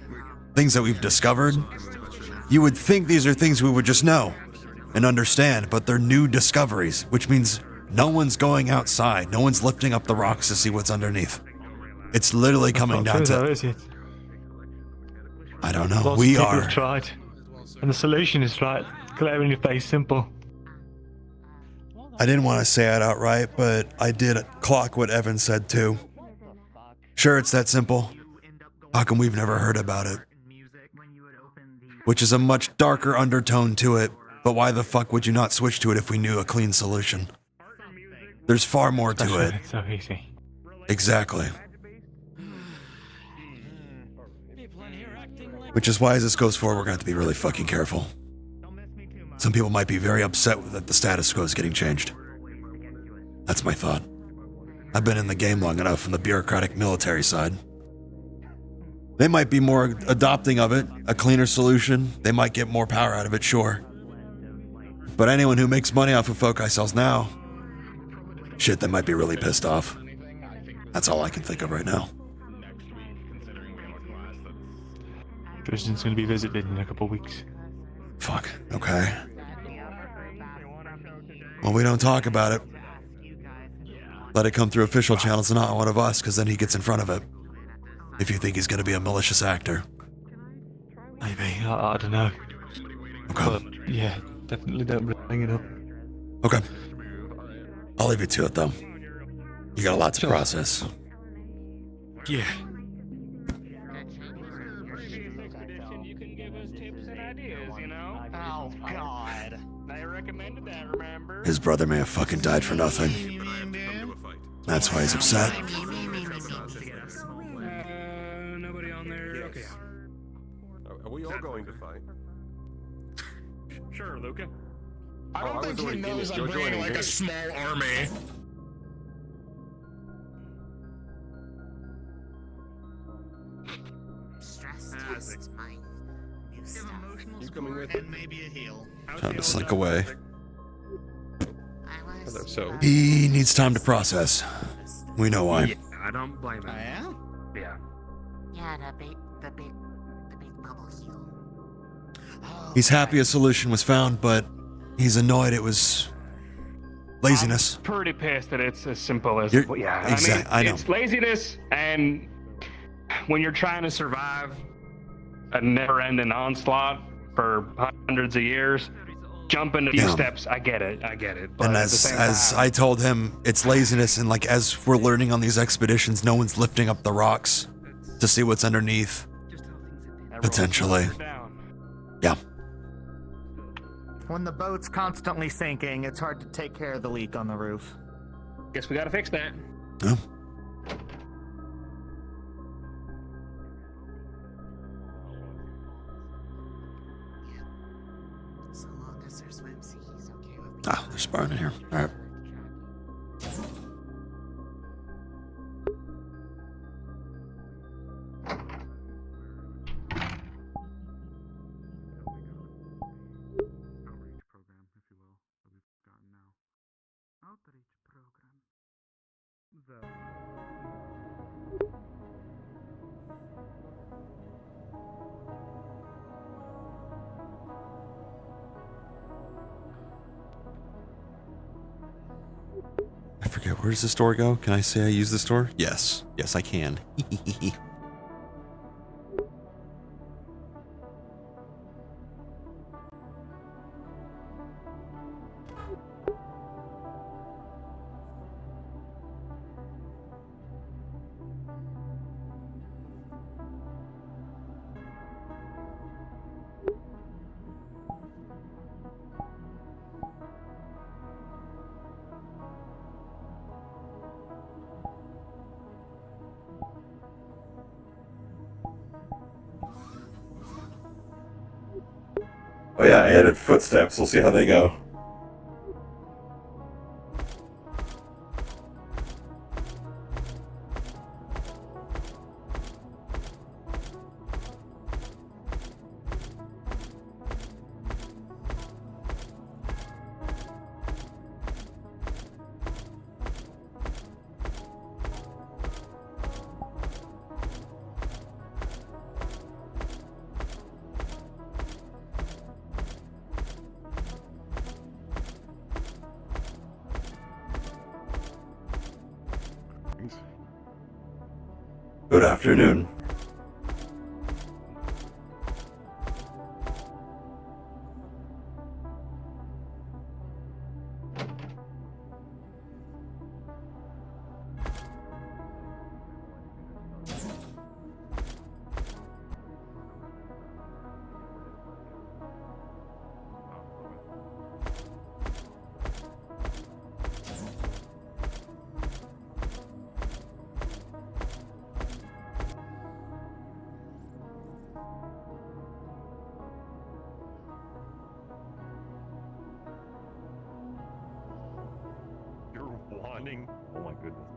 things that we've discovered. You would think these are things we would just know and understand, but they're new discoveries, which means no one's going outside. No one's lifting up the rocks to see what's underneath. It's literally coming down Though, to... is it? I don't know. Lots We of people are. have tried, and the solution is right, clear in your face, simple. I didn't want to say it outright, but I did clock what Evan said too. Sure, it's that simple. How come we've never heard about it? which is a much darker undertone to it, but why the fuck would you not switch to it if we knew a clean solution? There's far more to it. It's so easy. Exactly. Which is why as this goes forward, we're going to have to be really fucking careful. Some people might be very upset that the status quo is getting changed. That's my thought. I've been in the game long enough from the bureaucratic military side. They might be more adopting of it, a cleaner solution. They might get more power out of it, sure. But anyone who makes money off of foci cells now, shit, they might be really pissed off. That's all I can think of right now. Tristan's gonna be visited in a couple of weeks. Fuck, okay. Well, we don't talk about it. Let it come through official channels and not one of us, because then he gets in front of it. If you think he's gonna be a malicious actor. Maybe, I don't know. Okay. But yeah, definitely don't bring it up. Okay. I'll leave you to it, though. You got a lot to process. Yeah. Oh, God. I recommended that, remember? His brother may have fucking died for nothing. That's why he's upset. Nobody on there. Okay. Are we all going to fight? Sure, Luca. I don't think he knows I'm bringing like a small army. Stress test my new stuff. You coming with And maybe a heal. Time to slink away. Hello, so. He needs time to process. We know why. Yeah, I don't blame him. Yeah. Yeah, the big bubble heal. He's happy a solution was found, but he's annoyed it was laziness. I'm pretty pissed that it's as simple as You're- yeah. I know. It's laziness, and when you're trying to survive a never-ending onslaught for hundreds of years, jumping a few Yeah. steps. I get it. But And at the as same as time, I told him, it's laziness, and like as we're learning on these expeditions, no one's lifting up the rocks to see what's underneath. Potentially. Yeah. When the boat's constantly sinking, it's hard to take care of the leak on the roof. guess we gotta fix that. Yeah. So long as there's whimsy, he's okay with me. Ah, there's Spartan in here. All right. I forget, where does this door go? Can I say I use this door? Yes. Yes, I can. Oh yeah, I added footsteps. We'll see how they go. Good afternoon. running. Oh my goodness.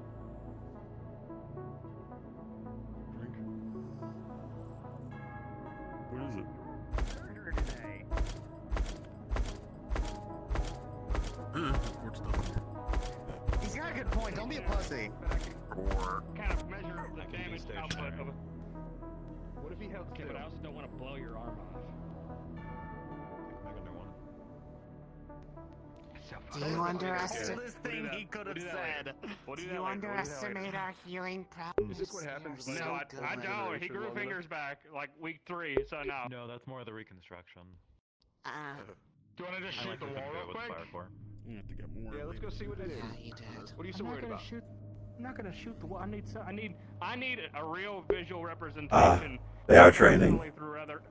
Drink. What is it? He's got a good point. Don't be a pussy. Or Kind of measure the damage output of it. What if he helps? Okay, but I also don't want to blow your arm off. Do you underestimate? thing he could have said. Do you underestimate our healing powers? Is this what happens when So I don't. He grew fingers back like week 3, so no. No, that's more of the reconstruction. Do you want to just shoot the wall real quick? You have to get more. Yeah, let's go see what it is. Yeah, you did. What are you so I'm not worried gonna about? I'm not gonna shoot the wall. I need a real visual representation. They are training. Through other...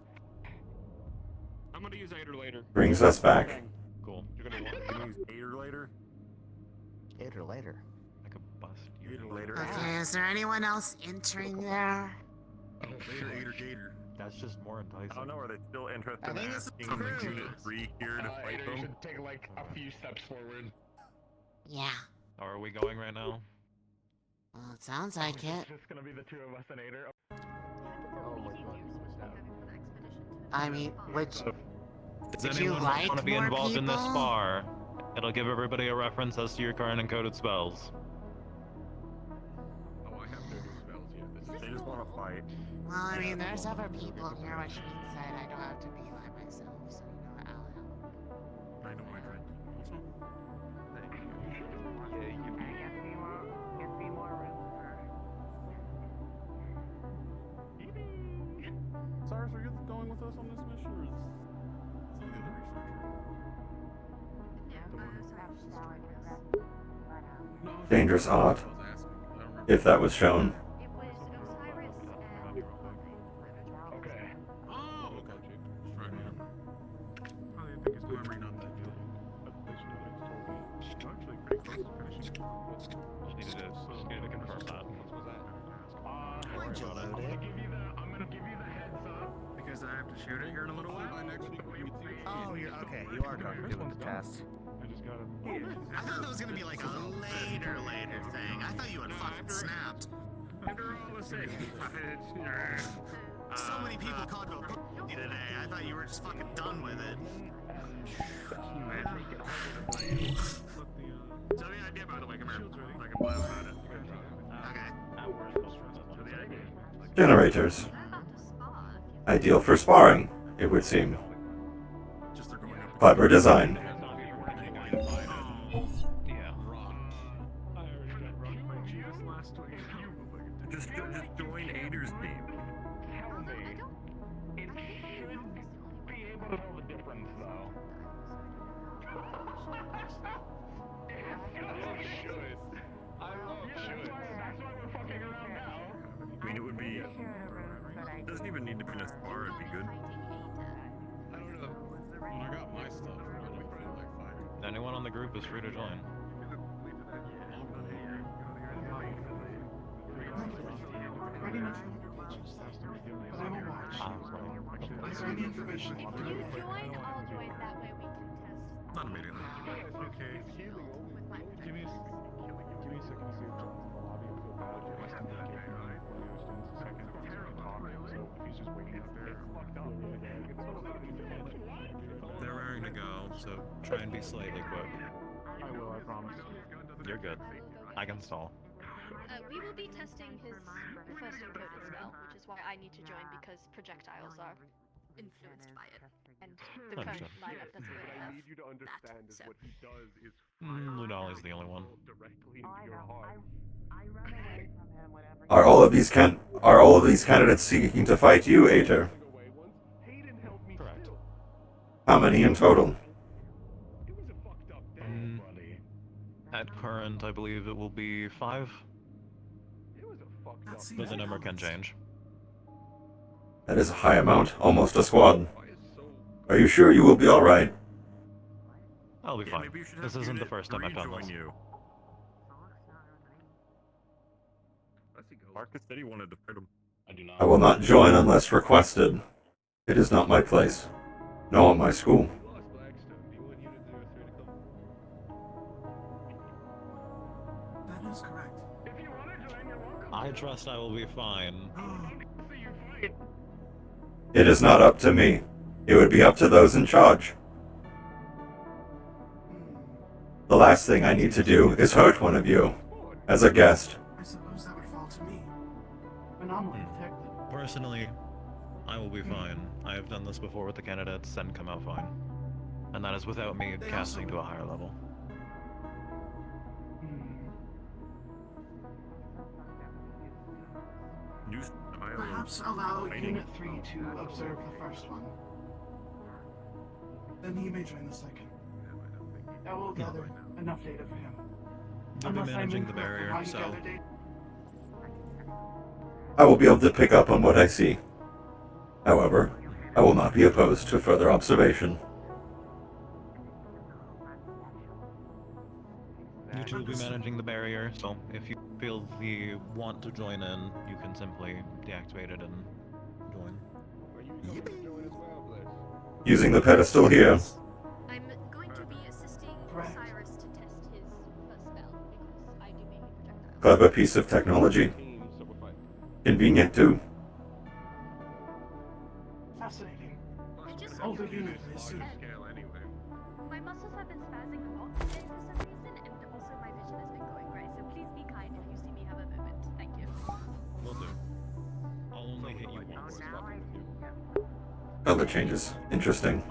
I'm gonna use Aider later. Brings us back. Cool. You're gonna use Aider later? Aider later. I could bust you. Aider later. Okay, is there anyone else entering there? Oh, Aider Gator. That's just more enticing. I don't know, are they still interested I in think this is asking true. Unit 3 here to fight Aider, you them? should take like a few steps forward. Yeah. Or are we going right now? Well, it sounds like it. It's just gonna be the two of us and Aider. I mean, which... Does Would you anyone like want to be more involved in this people? spar? It'll give everybody a reference as to your current encoded spells. Oh, I have no new spells yet. They just want to fight. Well, I mean, there's other people here, which means that I don't have to be by myself, so you know, I'll help. I know my dread. Cyrus, are you going with us on this mission, or is some of the other researcher? Dangerous art. If that was shown. Okay. Oh, okay. Probably think his memory not that good. Actually, pretty close to finishing. Just needed to confirm that. I'm gonna give you the heads up. Because I have to shoot it here in a little while. Oh, you're okay. You are going to do the test. I just gotta. I thought that was gonna be like a later thing. I thought you had fucking snapped. After all the same. So many people called you a pussy today. I thought you were just fucking done with it. So the idea, by the way, come here. So I can blab about it. Okay. Generators. Ideal for sparring, it would seem. Clever design. Just join Aider's team. It should be able to tell the difference, though. I love should. That's why we're fucking around now. I mean, it would be. It doesn't even need to be in a spar, it'd be good. I don't know. When I got my stuff, I don't feel like fighting. Anyone on the group is free to join. Not immediately. Okay. Give me a second to see if John's in the lobby of the badge. I still can't hear right? A second to talk, so if he's just waiting out there, They're raring to go, so try and be slightly quick. I will, I promise. You're good. I can stall. We will be testing his first encoded spell, which is why I need to join because projectiles are influenced by it. And the current Understood. lineup doesn't really What I have need you to understand is so. what he does is Lunali's the only one. directly into your heart. Are all of these candidates seeking to fight you, Aether? Correct. How many in total? At current, I believe it will be 5. But the number can change. That is a high amount, almost a squad. Are you sure you will be alright? I'll be fine. This isn't the first time I've done this. Marcus said he wanted to fight him. I do not. I will not join unless requested. It is not my place, nor my school. is correct. I trust I will be fine. It is not up to me. It would be up to those in charge. The last thing I need to do is hurt one of you as a guest. I suppose that would fall to me. Anomaly detected. Personally, I will be fine. I have done this before with the candidates and come out fine. And that is without me casting to a higher level. Perhaps allow Unit 3 to observe the first one. Then he may join the second. That will gather enough data for him. You'll be Unless I'm managing the incorrect in barrier, how you so gather data. I will be able to pick up on what I see. However, I will not be opposed to further observation. you two will be managing the barrier, so if you feel the want to join in, you can simply deactivate it and join. Using the pedestal here. I'm going to be assisting Cyrus to test his first spell because I do mainly projectiles. Clever piece of technology. Convenient too. Fascinating. I just Older unit is soon. My muscles have been spazzing a lot today for some reason, and also my vision has been going right. So please be kind if you see me have a moment. Thank you. Will do. I'll only hit you once. Other changes. Interesting.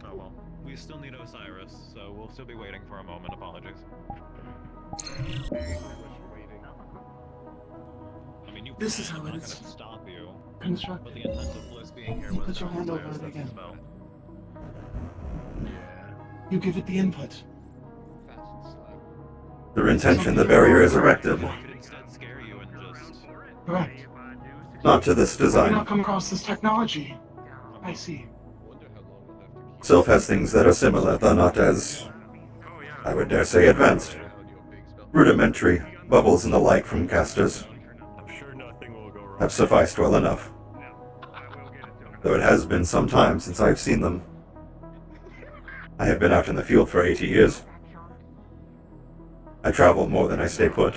Oh well. We still need Osiris, so we'll still be waiting for a moment. Apologies. I mean, This is how I'm it not is. gonna stop you. Construct. But the intent of Bliss being here You was put to your hand over Osiris it as a again. spell. You give it the input. Their intention, the barrier is erected. Correct. Not to this Have you design. not come across this technology? I see. Sylph has things that are similar, though not as, I would dare say, advanced. Rudimentary, bubbles and the like from casters have sufficed well enough. Though it has been some time since I've seen them. I have been out in the field for 80 years. I travel more than I stay put.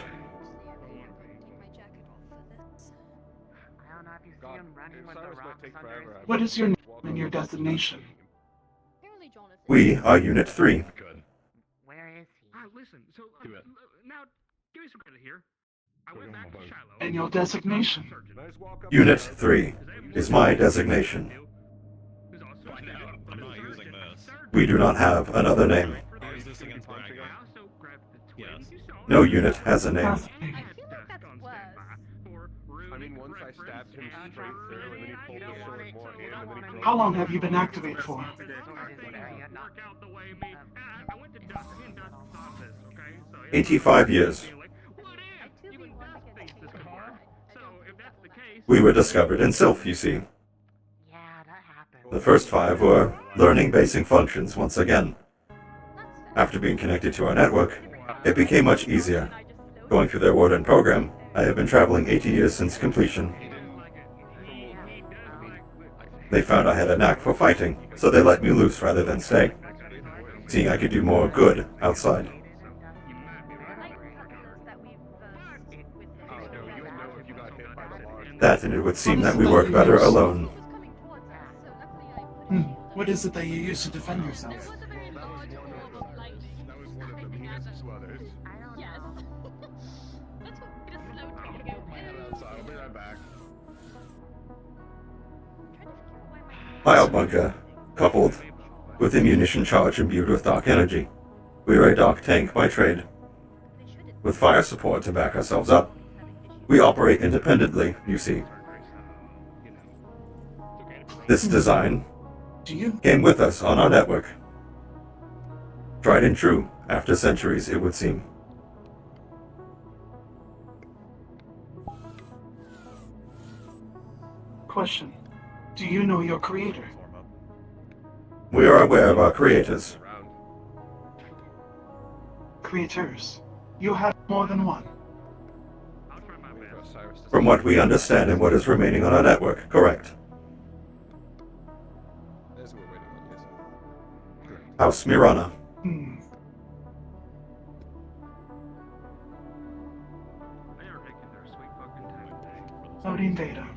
What is your name and your designation? We are Unit 3. Listen, so now give me some credit here. I went back to Shiloh. And your designation? Unit 3 is my designation. I'm not using this. We do not have another name. Use this against Braga. Yes. No unit has a name. I feel like that's worse. I mean, once I stabbed him straight through, and then he pulled the sword more in, and then he broke How long have you been activated for? 85 years. We were discovered in Sylph, you see. The first 5 were learning basic functions once again. After being connected to our network, it became much easier. Going through their Warden program, I have been traveling 80 years since completion. They found I had a knack for fighting, so they let me loose rather than stay, seeing I could do more good outside. That and it would seem that we work better alone. What is it that you use to defend yourself? Biobunker, coupled with ammunition charge imbued with dark energy. We are a dark tank by trade. With fire support to back ourselves up. We operate independently, you see. This design came with us on our network. Tried and true, after centuries, it would seem. Question. Do you know your creator? We are aware of our creators. Creators. You have more than one. From what we understand and what is remaining on our network, correct. House Mirana. Loading data.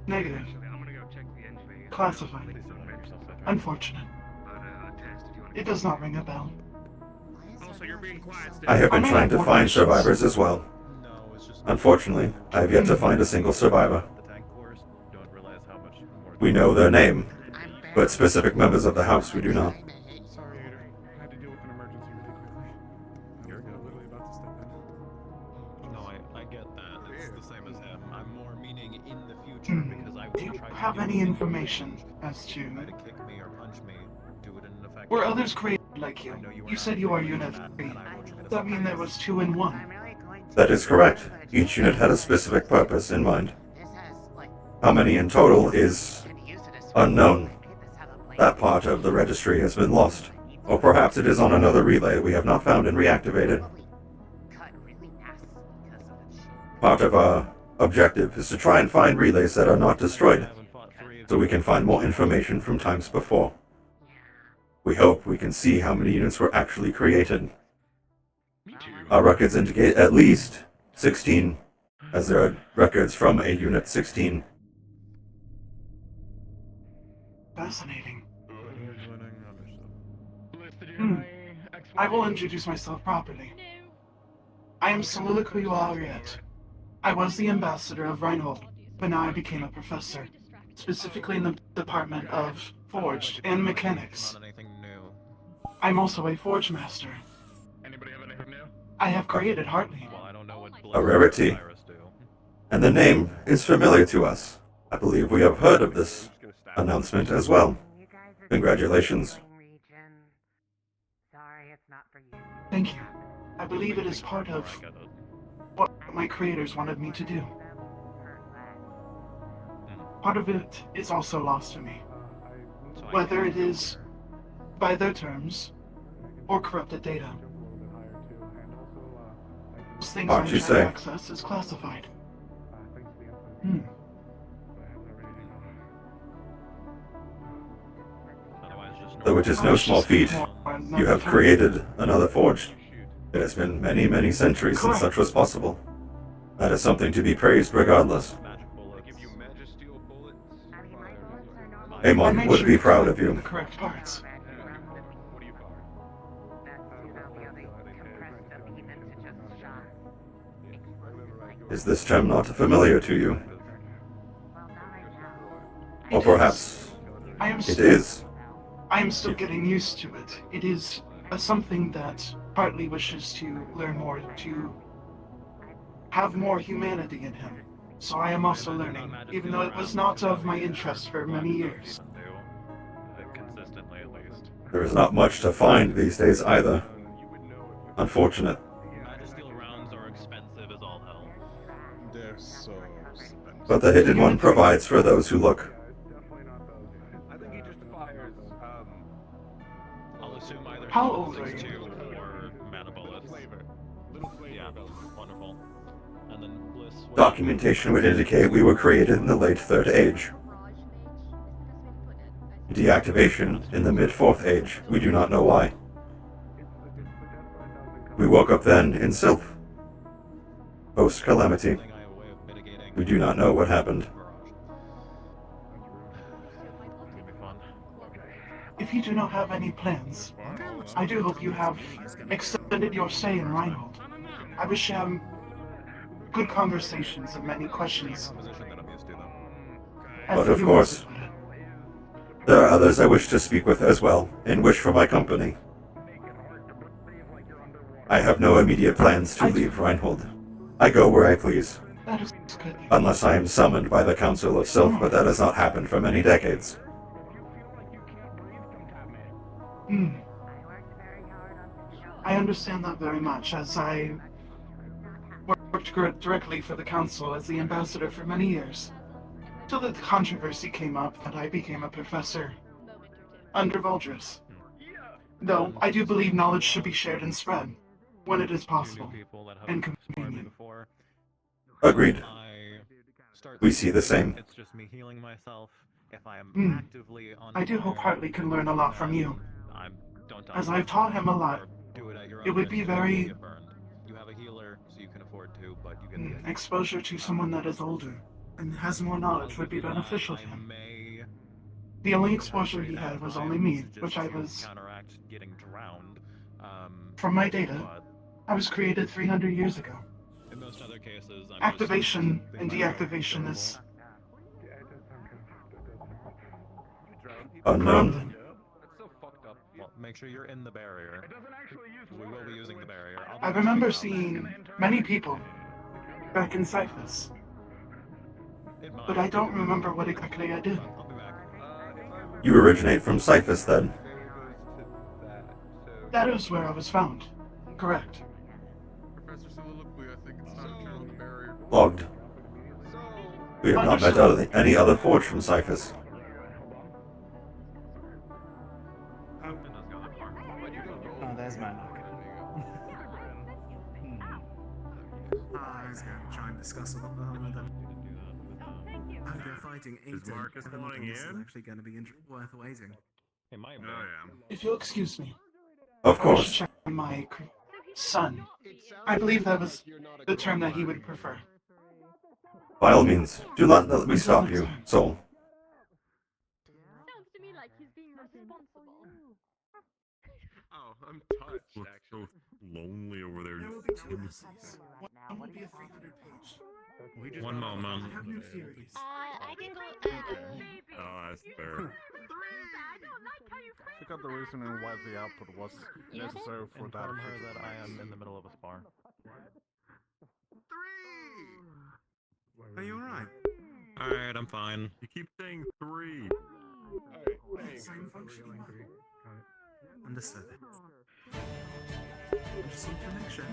Negative. Classified. Unfortunate. It does not ring a bell. I have been trying to find survivors as well. Unfortunately, I have yet to find a single survivor. We know their name, but specific members of the house we do not. Sorry, Ader. I had to deal with an emergency really quickly. You're literally about to step in. No, I get that. It's the same as him. I'm more meaning in the future because I Do you will try to have do any it. information as to Try to kick me or punch me, do it in an effective were way. others created like you? You said you are Unit 3. Does that mean there was 2 in 1? That is correct. Each unit had a specific purpose in mind. How many in total is unknown. That part of the registry has been lost. Or perhaps it is on another relay we have not found and reactivated. Part of our objective is to try and find relays that are not destroyed, so we can find more information from times before. We hope we can see how many units were actually created. Our records indicate at least 16, as there are records from a Unit 16. Fascinating. I will introduce myself properly. I am Soliloquy Laureate. I was the ambassador of Reinhold, but now I became a professor, specifically in the Department of Forged and Mechanics. I'm also a Forge Master. I have created Hartley. A rarity. And the name is familiar to us. I believe we have heard of this announcement as well. Congratulations. Thank you. I believe it is part of what my creators wanted me to do. Part of it is also lost to me. Whether it is by their terms or corrupted data. Those things Aren't I you try say? to access is classified. Though it is no small feat, you have created another forge. It has been many, many centuries since such was possible. That is something to be praised regardless. Amon would be proud of you. The correct parts. Is this term not familiar to you? Or perhaps it is. I am still getting used to it. It is something that partly wishes to learn more, to have more humanity in him. So I am also learning, even though it was not of my interest for many years. There is not much to find these days either. Unfortunate. They're so expensive. But the hidden one provides for those who look. I'll assume either How old are you? 2 or Matabolus. Yeah, wonderful. And then Bliss. Documentation would indicate we were created in the late Third Age. Deactivation in the mid-Fourth Age. We do not know why. We woke up then in Sylph. Post-Calamity. We do not know what happened. If you do not have any plans, I do hope you have extended your stay in Reinhold. I wish you have good conversations and many questions. But of course, there are others I wish to speak with as well, and wish for my company. I have no immediate plans to leave Reinhold. I go where I please. That is good. Unless I am summoned by the Council of Sylph, but that has not happened for many decades. I understand that very much, as I worked directly for the Council as the ambassador for many years. Till the controversy came up that I became a professor under Voldris. Though I do believe knowledge should be shared and spread, when it is possible and convenient. Agreed. We see the same. It's just me healing myself. If I am actively on I do hope Hartley can learn a lot from you. As I've taught him a lot, it would be very... You have a healer, so you can afford to, but you Exposure to someone that is older and has more knowledge would be beneficial to him. The only exposure he had was only me, which I was... From my data, I was created 300 years ago. In most other cases, I'm Activation and deactivation is... Unknown. Well, make sure you're in the barrier. We will be using the barrier. I remember seeing many people back in Cyphus, but I don't remember what exactly I did. You originate from Cyphus, then? That is where I was found. Correct. Logged. We have not met any other forge from Cyphus. Oh, there's my knock. I was going to try and discuss a lot with them. Oh, they're fighting 8. Is Marcus flying This is in? actually going to be worth waiting. It might be. If you'll excuse me. Of I was course. checking my son. I believe that was the term that he would prefer. By all means, do not let me stop you, Soul. Sounds to me like he's being responsible. Oh, I'm touched. Looks so lonely over there. There will be 2 essays. One will be a 300-page. One moment. I have new theories. I can go. Oh, that's fair. Check out the reasoning why the output was necessary for that. Inform her that I am in the middle of a spar. Are you alright? Alright, I'm fine. You keep saying 3. Same functioning. Understood. Just want to make sure.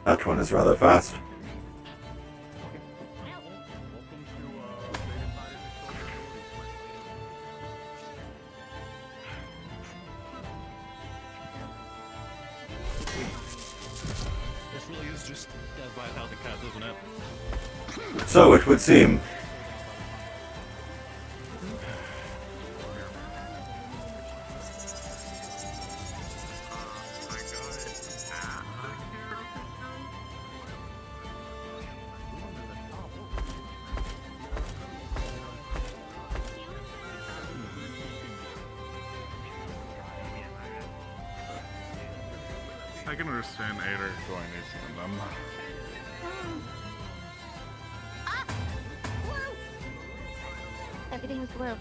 That one is rather fast. This really is just Death by 1,000 Cuts, isn't it? So it would seem. I can understand Ader going easy on them. Everything was blue.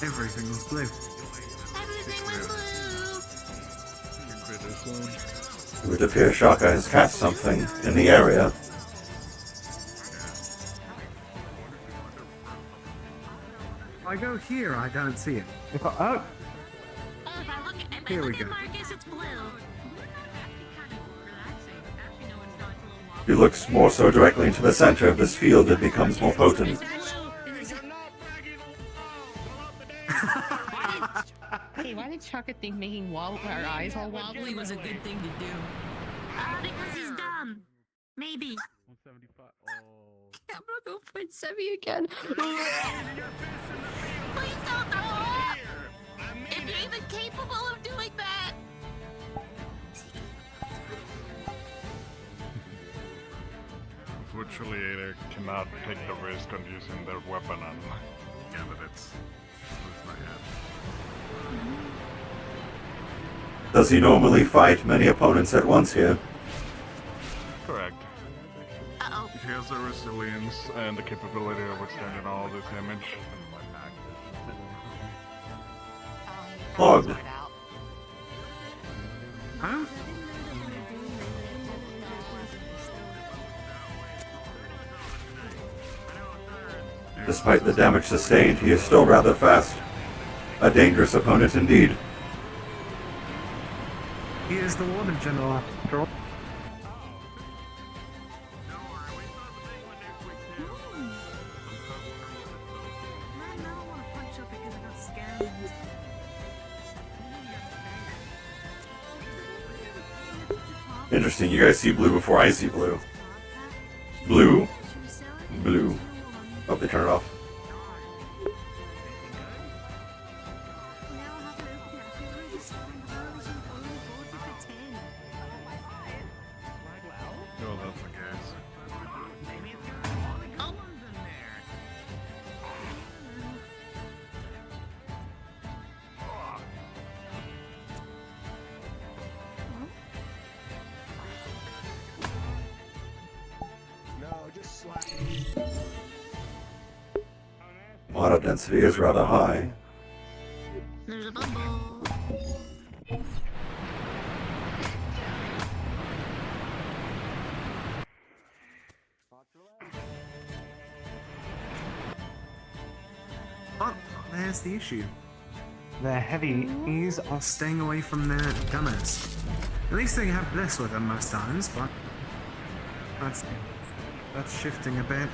Everything was blue. Everything was blue. It would appear Shaka has cast something in the area. If I go here, I don't see it. If I here we go. If he looks more so directly into the center of this field, it becomes more potent. Hey, why did Chaka think making our eyes all wobbly was a good thing to do? Because he's dumb. Maybe. 175. I'm gonna go find Sevi again. Please don't throw up! If you're even capable of doing that! Unfortunately, Ader cannot take the risk on using their weapon on candidates. Lose my head. Does he normally fight many opponents at once here? Correct. He has the resilience and the capability of withstanding all this damage. Logged. Huh? Despite the damage sustained, he is still rather fast. A dangerous opponent indeed. He is the Warden General after all. Interesting, you guys see blue before I see blue. Blue. Blue. Oh, they turn it off. Oh, that's the case. Water density is rather high. There's a bubble. But there's the issue. Their heavies are staying away from their gunners. At least they have this with them most times, but that's shifting a bit.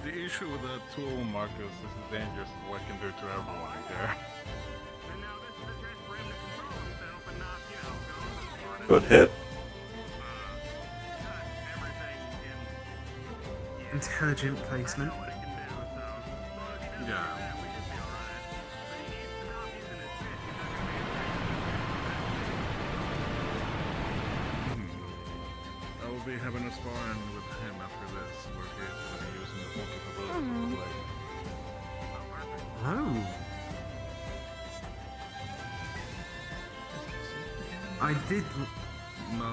The issue with that tool, Marcus, this is dangerous. What it can do to everyone here. Good hit. Intelligent placement. Yeah. I will be having a sparring with him after this, where he's going to be using the full capabilities of the blade. Oh. I did. No,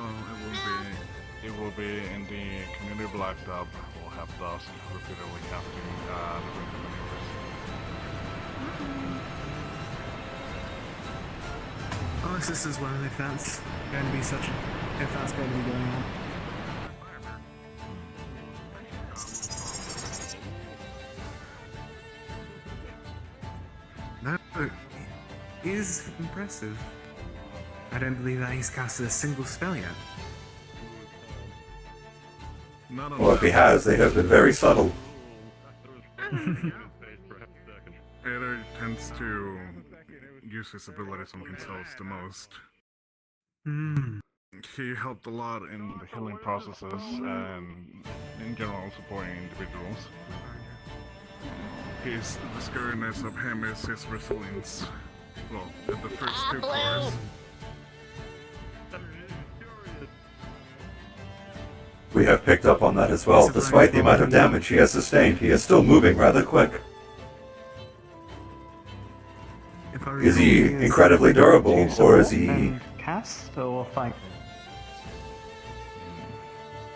it will be in the community blacktop. We'll have Dusk repeatedly casting different maneuvers. I'll assist as well if that's going to be if that's going to be going on. No, it is impressive. I don't believe that he's casted a single spell yet. Well, if he has, they have been very subtle. Aether tends to use his abilities on himself the most. He helped a lot in the healing processes and in general supporting individuals. The scariness of him is his resilience. Well, at the first two cores. We have picked up on that as well. Despite the amount of damage he has sustained, he is still moving rather quick. Is he incredibly durable, or is he... Cast or fight?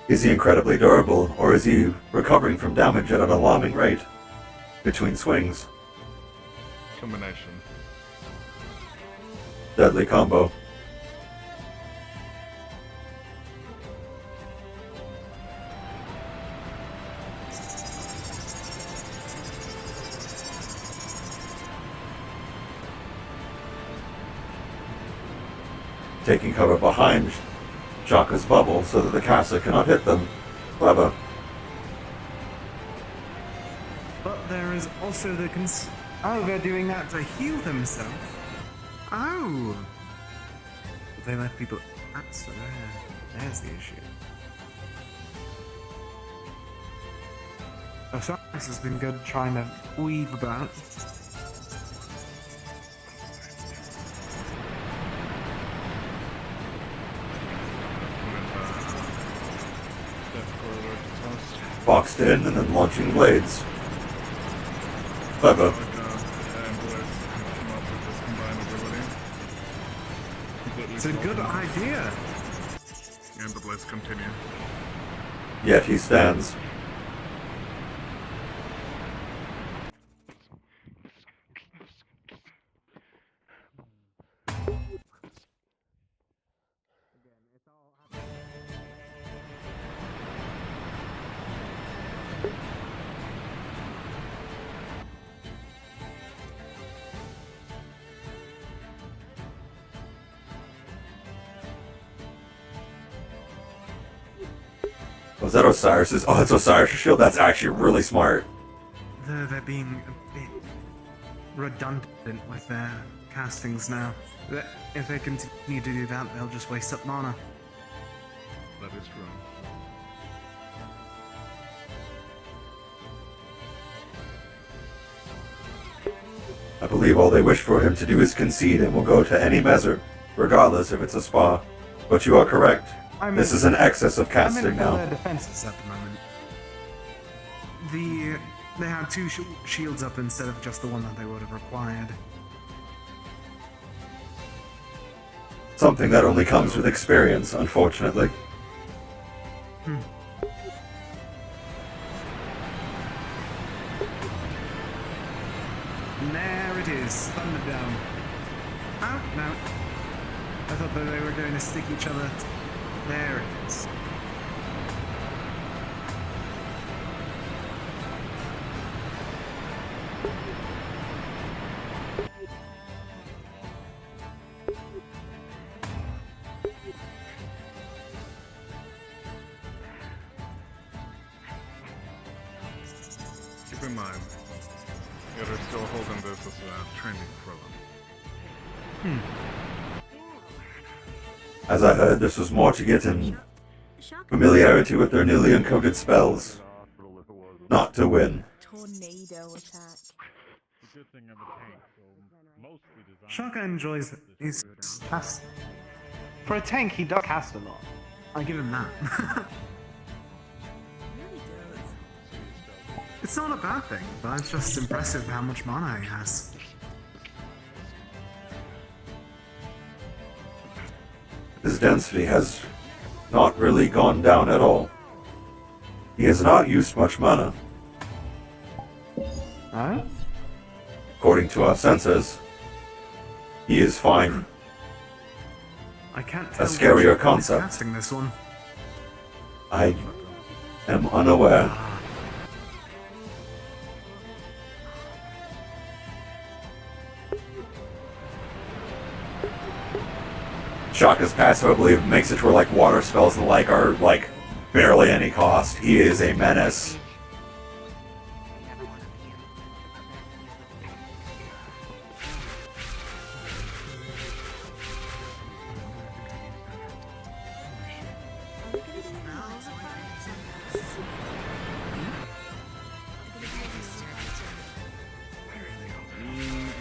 Is he incredibly durable, or is he recovering from damage at an alarming rate between swings? Combination. Deadly combo. Taking cover behind Shaka's bubble so that the caster cannot hit them. Clever. But there is also the oh, they're doing that to heal themselves. Oh! They left people... That's there's the issue. Osiris has been good trying to weave about. Boxed in and then launching blades. Clever. It's a good idea. And the blades continue. Yet he stands. Was that Osiris's? Oh, that's Osiris' shield. That's actually really smart. They're being a bit redundant with their castings now. If they continue to do that, they'll just waste up mana. That is true. I believe all they wish for him to do is concede and will go to any measure, regardless if it's a spa. But you are correct. This is an excess of casting now. Their defenses at the moment. They had two shields up instead of just the one that they would have required. Something that only comes with experience, unfortunately. And there it is, Thunderdome. Oh, no. I thought that they were going to stick each other. There it is. Keep in mind, yeah, they're still holding this as a training for them. As I heard, this was more to get him familiarity with their newly encoded spells, not to win. Tornado attack. Shaka enjoys his cast. For a tank, he does cast a lot. I give him that. It's not a bad thing, but it's just impressive how much mana he has. His density has not really gone down at all. He has not used much mana. Huh? According to our sensors, he is fine. I can't A tell scarier which one is concept. casting this one. I am unaware. Shaka's passive, I believe, makes it to where, like, water spells and the like are, like, barely any cost. He is a menace.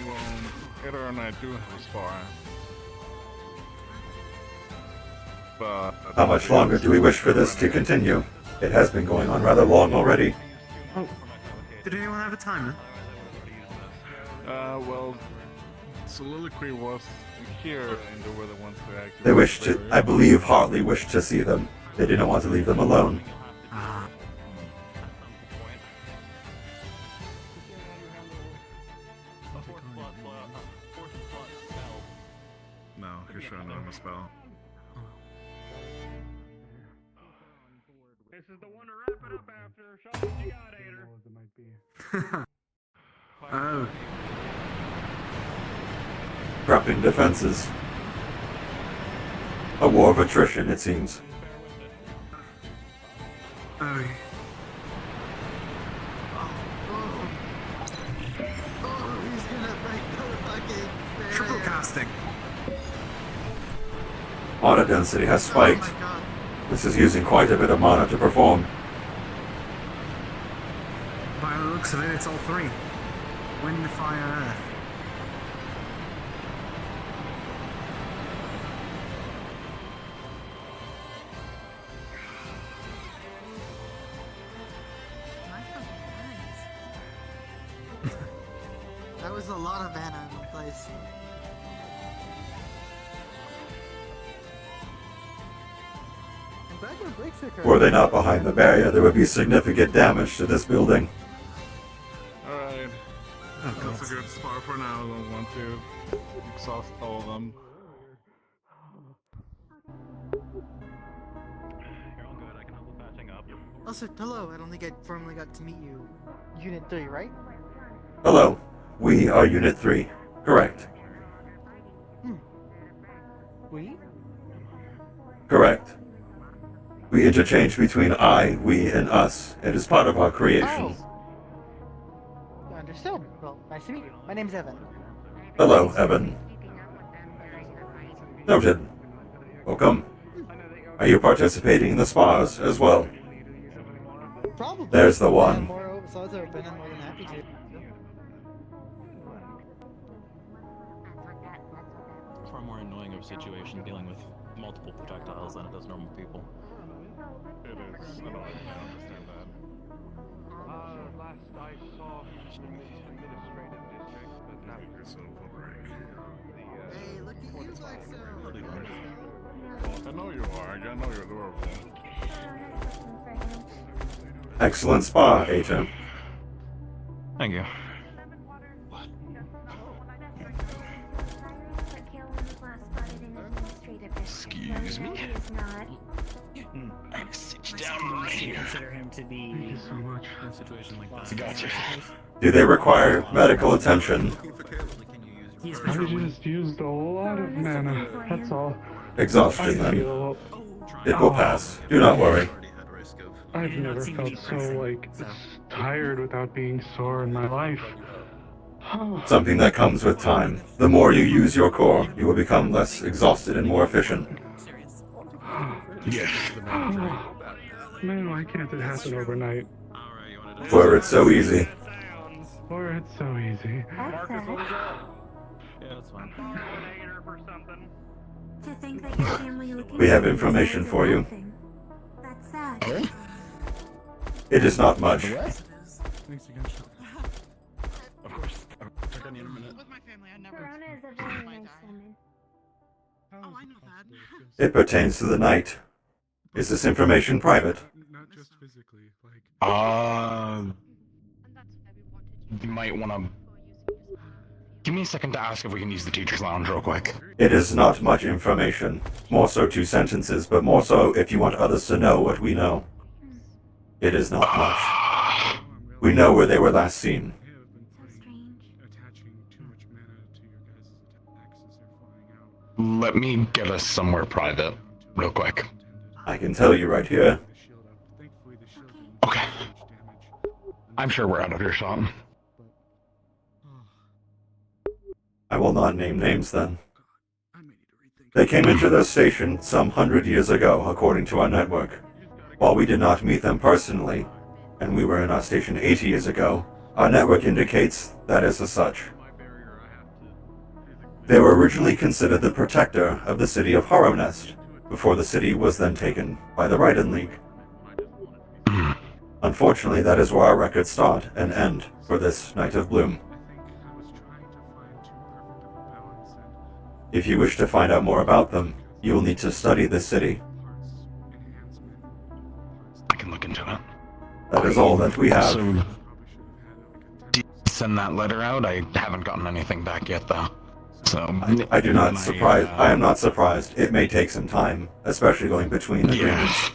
Well, Eder and I do have a spar. But How much longer do we wish for this to continue? It has been going on rather long already. Oh, did anyone have a timer? Well, Soliloquy was here, and they were the ones who actually. They wished to, I believe Hartley wished to see them. They didn't want to leave them alone. No, he's showing them a spell. This is the one to wrap it up after. Show us what you got, Ader. Oh. Prepping defenses. A war of attrition, it seems. Oh. Triple casting. Mana density has spiked. This is using quite a bit of mana to perform. By the looks of it, it's all three. Wind, fire, earth. That was a lot of mana in one place. And back when breaks occurred. Were they not behind the barrier, there would be significant damage to this building. Alright. That's a good spar for now. I don't want to exhaust all of them. Also, hello, I don't think I formally got to meet you. Unit 3, right? Hello, we are Unit 3. Correct. We? Correct. We interchange between I, we, and us. It is part of our creation. Understood. Well, nice to meet you. My name's Evan. Hello, Evan. Noted. Welcome. Are you participating in the spas as well? Probably. There's the one. More slots open. I'm more than happy to. Far more annoying of a situation dealing with multiple projectiles than it does normal people. It is annoying, I understand that. Last I saw administrative district, but not Hey, look at you, Lexo. I know you are. I know you're adorable. Excellent spa, agent. Thank you. Excuse me? Sit down right here. Consider him to be. Thank you so much. In a situation like that. Gotcha. Do they require medical attention? I just used a lot of mana. That's all. Exhaustion, then. It will pass. Do not worry. I've never felt so, like, tired without being sore in my life. Something that comes with time. The more you use your core, you will become less exhausted and more efficient. Yeah. Man, why can't it happen overnight? For it's so easy. Or it's so easy. Yeah, that's fine. To think that your family looking We have information for you. That's sad. Oh? It is not much. Thanks again, Sean. Of course. I'll check on you in a minute. Corona is a very nice woman. Oh, I know that. It pertains to the night. Is this information private? Not just physically, like... You might want to... Give me a second to ask if we can use the teacher's lounge real quick. It is not much information. More so 2 sentences, but more so if you want others to know what we know. It is not much. We know where they were last seen. Let me get us somewhere private, real quick. I can tell you right here. Okay. I'm sure we're out of earshot. I will not name names then. They came into this station some 100 years ago, according to our network. While we did not meet them personally, and we were in our station 80 years ago, our network indicates that is as such. They were originally considered the protector of the city of Horrornest, before the city was then taken by the Raiden League. Unfortunately, that is where our records start and end for this Night of Bloom. If you wish to find out more about them, you will need to study this city. I can look into it. That is all that we have. Also, did you send that letter out? I haven't gotten anything back yet, though. So I am not surprised. It may take some time, especially going between agreements.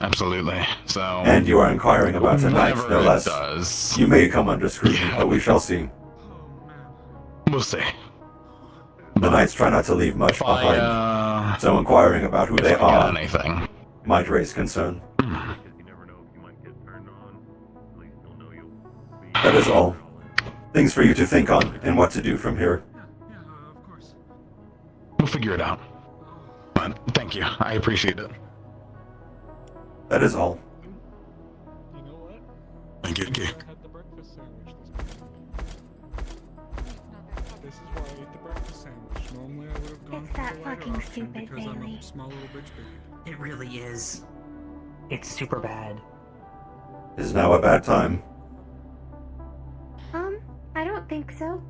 Absolutely. So. And you are inquiring about tonight, whenever no it less. does. You may come under scrutiny, but we shall see. We'll see. The knights try not to leave much behind, so inquiring about who they are might raise concern. That is all. Things for you to think on, and what to do from here. We'll figure it out. But thank you. I appreciate it. That is all. Thank you. This is why I ate the breakfast sandwich. Normally I would have gone It's that fucking stupid, Bailey. It really is. It's super bad. Is now a bad time. I don't think so.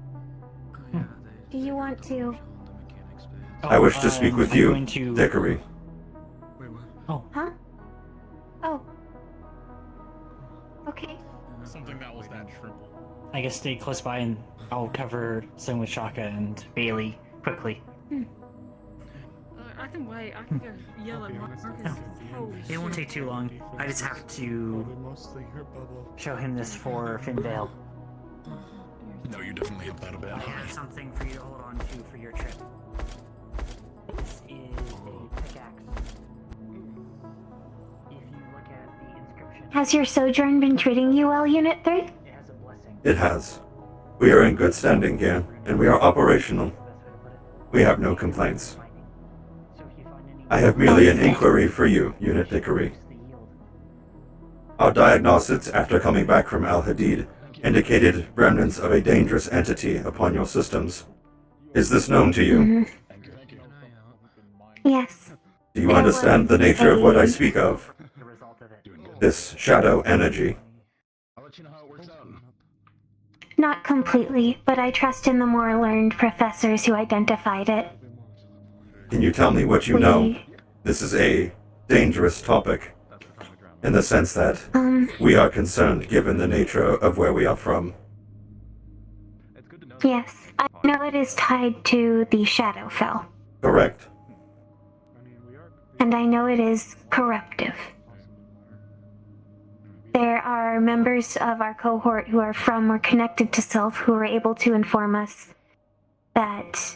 Do you want to? I wish to speak with you, Dickory. Huh? Oh. Okay. Something that was that triple. I guess stay close by and I'll cover Sim with Shaka and Bailey quickly. I can wait. I can go yell at Marcus. It won't take too long. I just have to show him this for Finvale. No, you definitely have that a bit. I have something for you to hold on to for your trip. This is a pickaxe. Has your sojourn been treating you well, Unit 3? It has. We are in good standing here, and we are operational. We have no complaints. I have merely an inquiry for you, Unit Dickory. Our diagnostics after coming back from Al-Hadid indicated remnants of a dangerous entity upon your systems. Is this known to you? Yes. Do you understand the nature of what I speak of? This shadow energy. Not completely, but I trust in the more learned professors who identified it. Can you tell me what you know? This is a dangerous topic, in the sense that we are concerned given the nature of where we are from. Yes, I know it is tied to the Shadowfell, Correct. and I know it is corruptive. There are members of our cohort who are from or connected to Sylph who are able to inform us that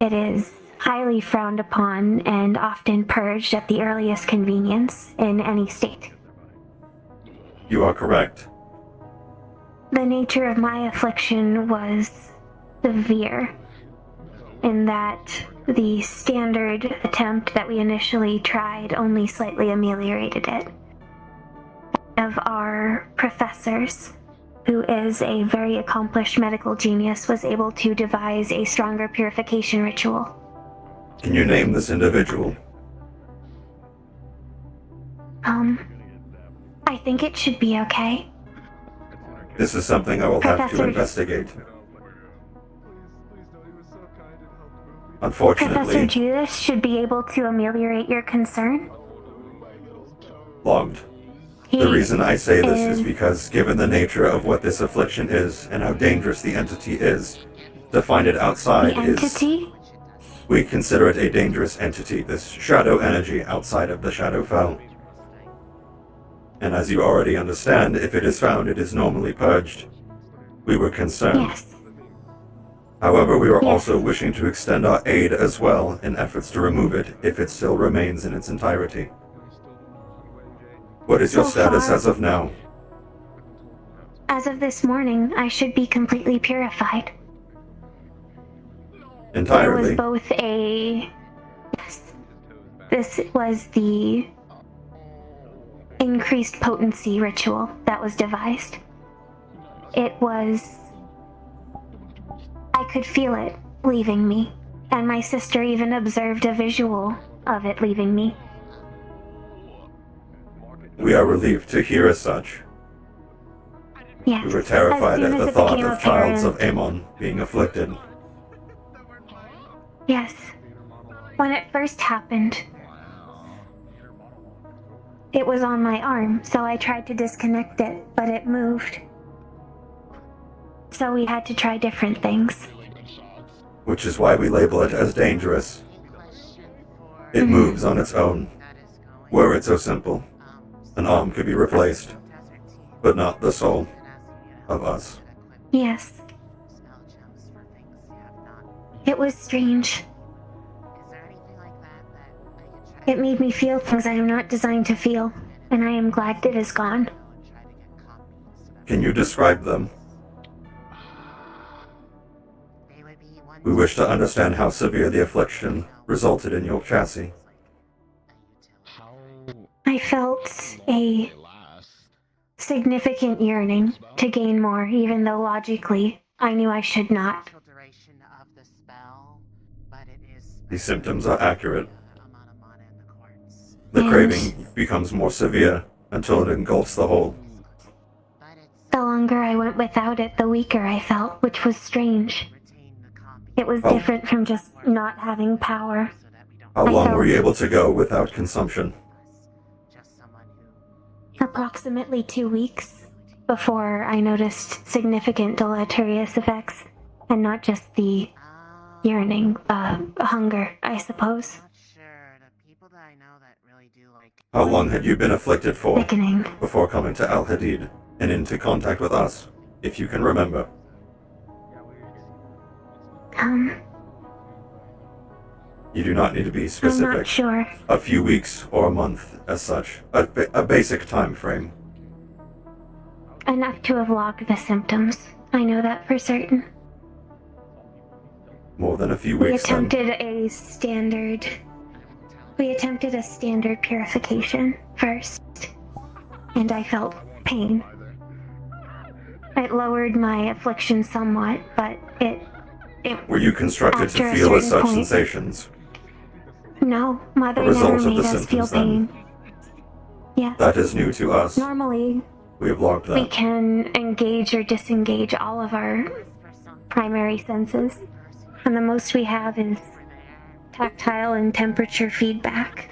it is highly frowned upon and often purged at the earliest convenience in any state. You are correct. The nature of my affliction was severe, in that the standard attempt that we initially tried only slightly ameliorated it. Of our professors, who is a very accomplished medical genius, was able to devise a stronger purification ritual. Can you name this individual? I think it should be okay. This is something I will have to Professor- investigate. Professor Unfortunately, Judas should be able to ameliorate your concern. logged. The reason I say this is because, given the nature of what this affliction is and how dangerous the entity is, to find it outside The entity? we consider it a dangerous entity, this shadow energy outside of the Shadowfell. And as you already understand, if it is found, it is normally purged. We were concerned. Yes. However, we were also wishing to extend our aid as well in efforts to remove it if it still remains in its entirety. What is your So status far- as of now? As of this morning, I should be completely purified. It was Entirely. both a... Yes. This was the increased potency ritual that was devised. It was... I could feel it leaving me, and my sister even observed a visual of it leaving me. We are relieved to hear as such. Yes. We were terrified As soon at as the it thought became of Childs of apparent- Amon being afflicted. Yes. When it first happened, it was on my arm, so I tried to disconnect it, but it moved. So we had to try different things. Which is why we label it as dangerous. It moves on its own. Were it so simple, an arm could be replaced, but not the soul of us. Yes. It was strange. It made me feel things I am not designed to feel, and I am glad it is gone. Can you describe them? We wish to understand how severe the affliction resulted in your chassis. I felt a significant yearning to gain more, even though logically I knew I should not. The symptoms are accurate. The craving becomes more severe until it engulfs the whole. The longer I went without it, the weaker I felt, which was strange. It was Oh. different from just not having power. How I long felt were you able to go without consumption? approximately 2 weeks before I noticed significant deleterious effects, and not just the yearning, hunger, I suppose. How long had you been afflicted for Sickening. before coming to Al-Hadid and into contact with us, if you can remember? You do not need to be I'm specific. not sure. A few weeks or a month, as such. A basic time frame. Enough to have logged the symptoms. I know that for certain. More than a few We weeks then. attempted a standard purification first, and I felt pain. It lowered my affliction somewhat, but it Were you constructed after to a feel as certain such point- sensations? No, Mother A result never of the made us feel symptoms, then. pain. Yes. That is new to us. Normally, We have logged we that. can engage or disengage all of our primary senses, and the most we have is tactile and temperature feedback.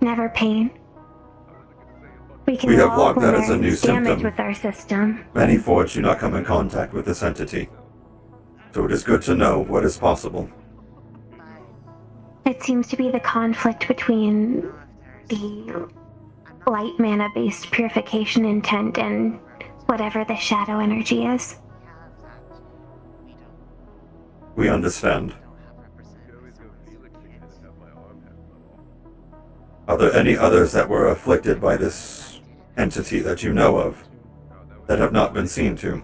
Never pain. We can We have log logged when that as a new there's damage symptom. with our system. Many Forge do not come in contact with this entity. So it is good to know what is possible. It seems to be the conflict between the light mana based purification intent and whatever the shadow energy is. We understand. Are there any others that were afflicted by this entity that you know of, that have not been seen to?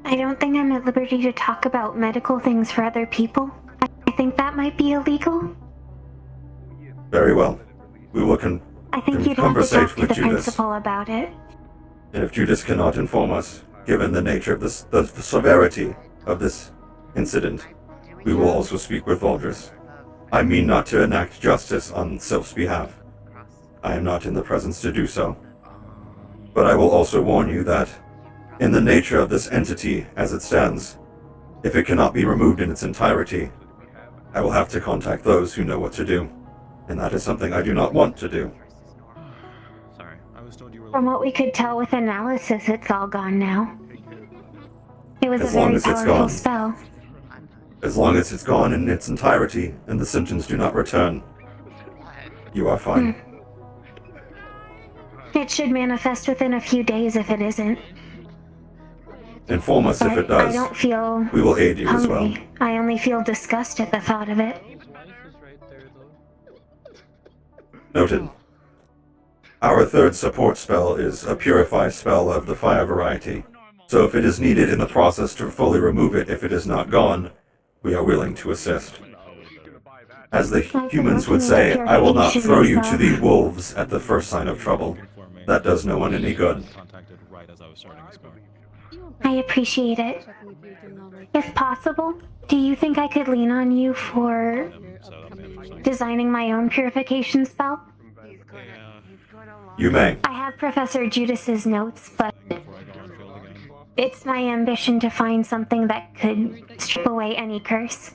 I don't think I'm at liberty to talk about medical things for other people. I think that might be illegal. Very well. We will I think you'd have to conversate talk to with the Judas. principal about it. And if Judas cannot inform us, given the nature of this, the severity of this incident, we will also speak with Voldris. I mean not to enact justice on Sylph's behalf. I am not in the presence to do so. But I will also warn you that, in the nature of this entity as it stands, if it cannot be removed in its entirety, I will have to contact those who know what to do. And that is something I do not want to do. From what we could tell with analysis, it's all gone now. It was As a long very as it's powerful gone. spell. As long as it's gone in its entirety and the symptoms do not return, you are fine. It should manifest within a few days if it isn't. Inform us if But it does. I don't feel We will aid you as well. hungry. I only feel disgust at the thought of it. Noted. Our third support spell is a purify spell of the fire variety. So if it is needed in the process to fully remove it if it is not gone, we are willing to assist. As the humans would say, I will not throw you to the wolves at the first sign of trouble. That does no one any good. I appreciate it. If possible, do you think I could lean on you for designing my own purification spell? You may. I have Professor Judas's notes, but it's my ambition to find something that could strip away any curse,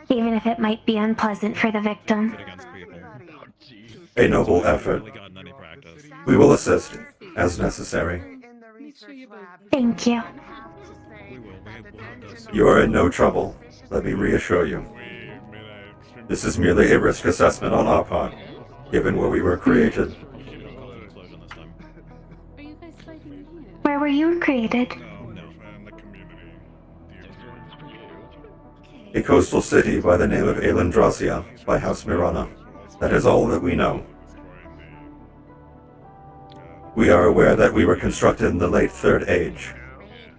even if it might be unpleasant for the victim. A noble effort. We will assist, as necessary. Thank you. You are in no trouble, let me reassure you. This is merely a risk assessment on our part, given where we were created. Where were you created? A coastal city by the name of Elendrasia, by House Mirana. That is all that we know. We are aware that we were constructed in the late Third Age.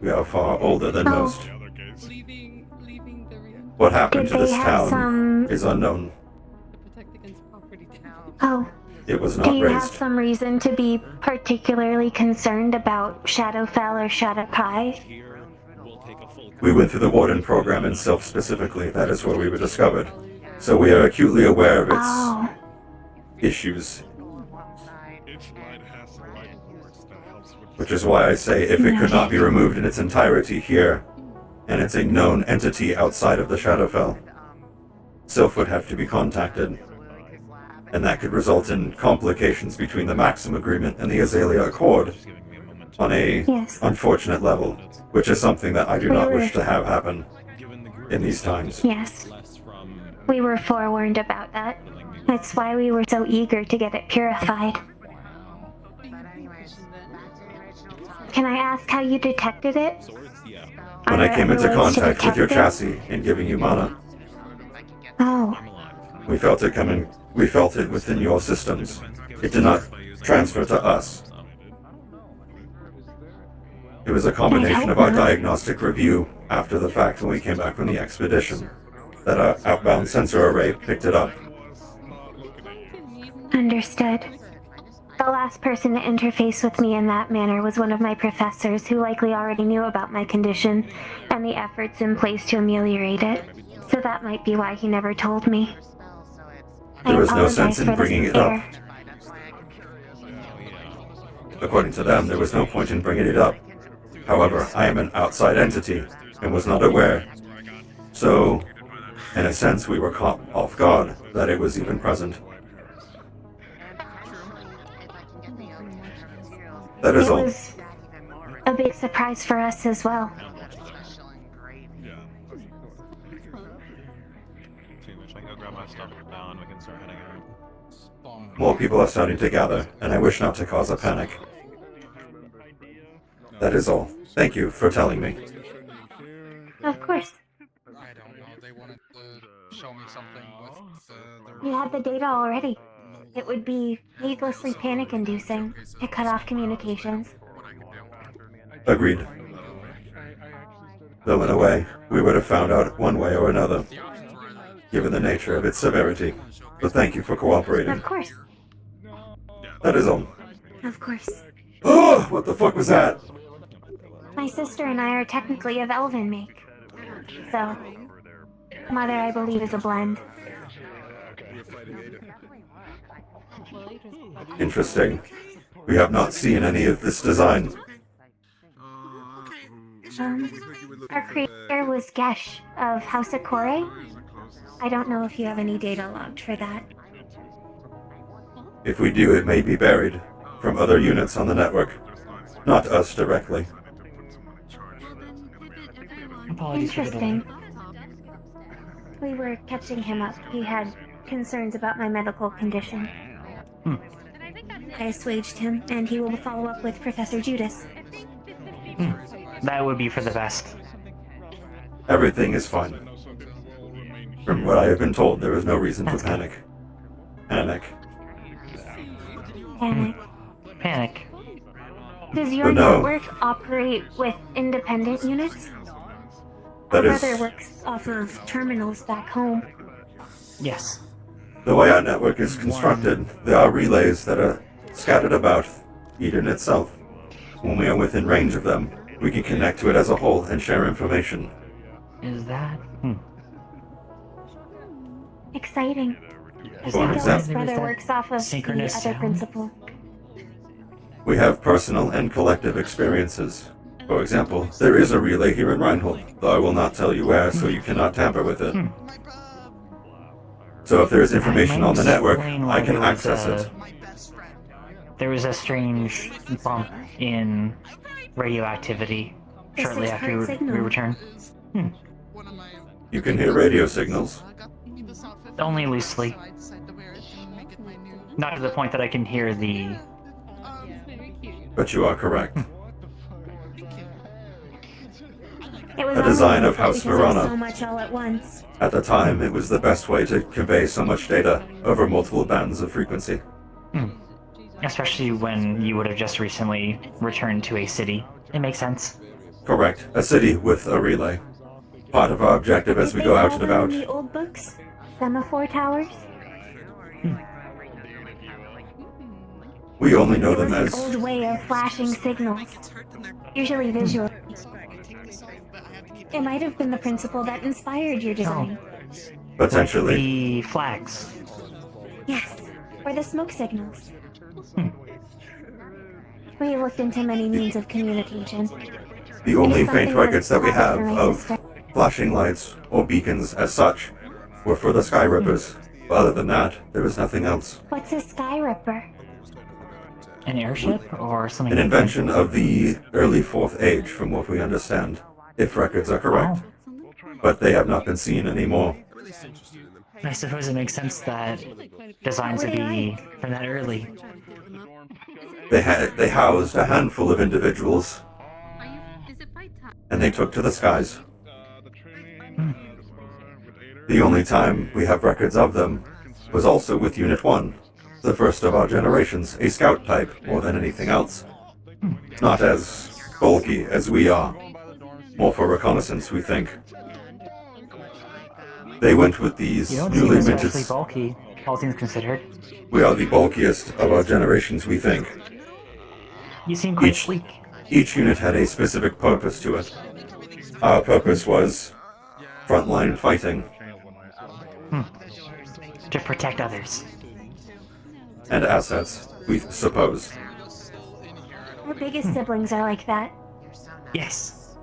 We are far older than most. What happened Did to this they have town some- is unknown. Oh. It was Do not you have raised. some reason to be particularly concerned about Shadowfell or Shadowkai? We went through the Warden program in Sylph specifically. That is where we were discovered. So we are acutely aware of its Oh. issues. Which is why I say if it could not be removed in its entirety here, and it's a known entity outside of the Shadowfell, Sylph would have to be contacted. And that could result in complications between the Maxim Agreement and the Azalea Accord on a unfortunate level, which is something that I do not wish to have happen in these times. Yes. We were forewarned about that. That's why we were so eager to get it purified. Can I ask how you detected it? When I came into Relates to contact with your detective? chassis and giving you mana, Oh. We felt it coming. We felt it within your systems. It did not transfer to us. It was a combination of our diagnostic review after the fact when we came back from the expedition that our outbound sensor array picked it up. Understood. The last person to interface with me in that manner was one of my professors who likely already knew about my condition and the efforts in place to ameliorate it. So that might be why he never told me. There was no sense in bringing it up. According to them, there was no point in bringing it up. However, I am an outside entity and was not aware. So, in a sense, we were caught off guard that it was even present. That is all. It was a big surprise for us as well. I can go grab my stuff now and we can start heading out. More people are starting to gather, and I wish not to cause a panic. That is all. Thank you for telling me. Of course. We had the data already. It would be needlessly panic-inducing to cut off communications. Agreed. Though in a way, we would have found out one way or another, given the nature of its severity. But thank you for cooperating. Of course. That is all. Of course. Oh, what the fuck was that? My sister and I are technically of elven make. So, Mother, I believe, is a blend. Interesting. We have not seen any of this design. Our creator was Gesh of House Akore. I don't know if you have any data logged for that. If we do, it may be buried from other units on the network. Not us directly. Interesting. We were catching him up. He had concerns about my medical condition. I assuaged him, and he will follow up with Professor Judas. That would be for the best. Everything is fine. From what I have been told, there is no reason to panic. Panic. Panic. Panic. Does your network operate with independent units? That My is brother works off of terminals back home. Yes. the way our network is constructed. There are relays that are scattered about Eden itself. When we are within range of them, we can connect to it as a whole and share information. Is that? Exciting. I For think Ellis' example, brother works off of the synchronous other sound? principal. we have personal and collective experiences. For example, there is a relay here in Reinhold, though I will not tell you where, so you cannot tamper with it. So if there is information on the network, I can access it. There was a strange bump in radioactivity This shortly is after current we signal. returned. You can hear radio signals. Only loosely. Not to the point that I can hear the... But you are correct. It was A design only of House because it was Verona. so much all at once. At the time, it was the best way to convey so much data over multiple bands of frequency. Especially when you would have just recently returned to a city. It makes sense. Correct. A city with a relay. Part of our objective as we go out and Did they have about. them in the old books? Semaphore towers? We only know It was them an as old way of flashing signals. Usually visual. It might have been the principle that inspired your design. potentially. The flags. Yes, or the smoke signals. We looked into many means of communication. The only It is faint something records that we that's have for my of sister. flashing lights or beacons as such were for the Sky Rippers. Other than that, there was nothing else. What's a Sky Ripper? An airship or something An like invention of the early Fourth Age, from what we understand, if records are correct. But they have not been seen anymore. I suppose it makes sense that designs would be from that early. They housed a handful of individuals, and they took to the skies. The only time we have records of them was also with Unit 1, the first of our generations, a scout type more than anything else. Not as bulky as we are, more for reconnaissance, we think. They went with these You don't seem newly especially minted. bulky, all things considered. We are the bulkiest of our generations, we think. You seem quite Each, sleek. each unit had a specific purpose to it. Our purpose was frontline fighting. To protect others. And assets, we suppose. Our biggest siblings are like that. Yes.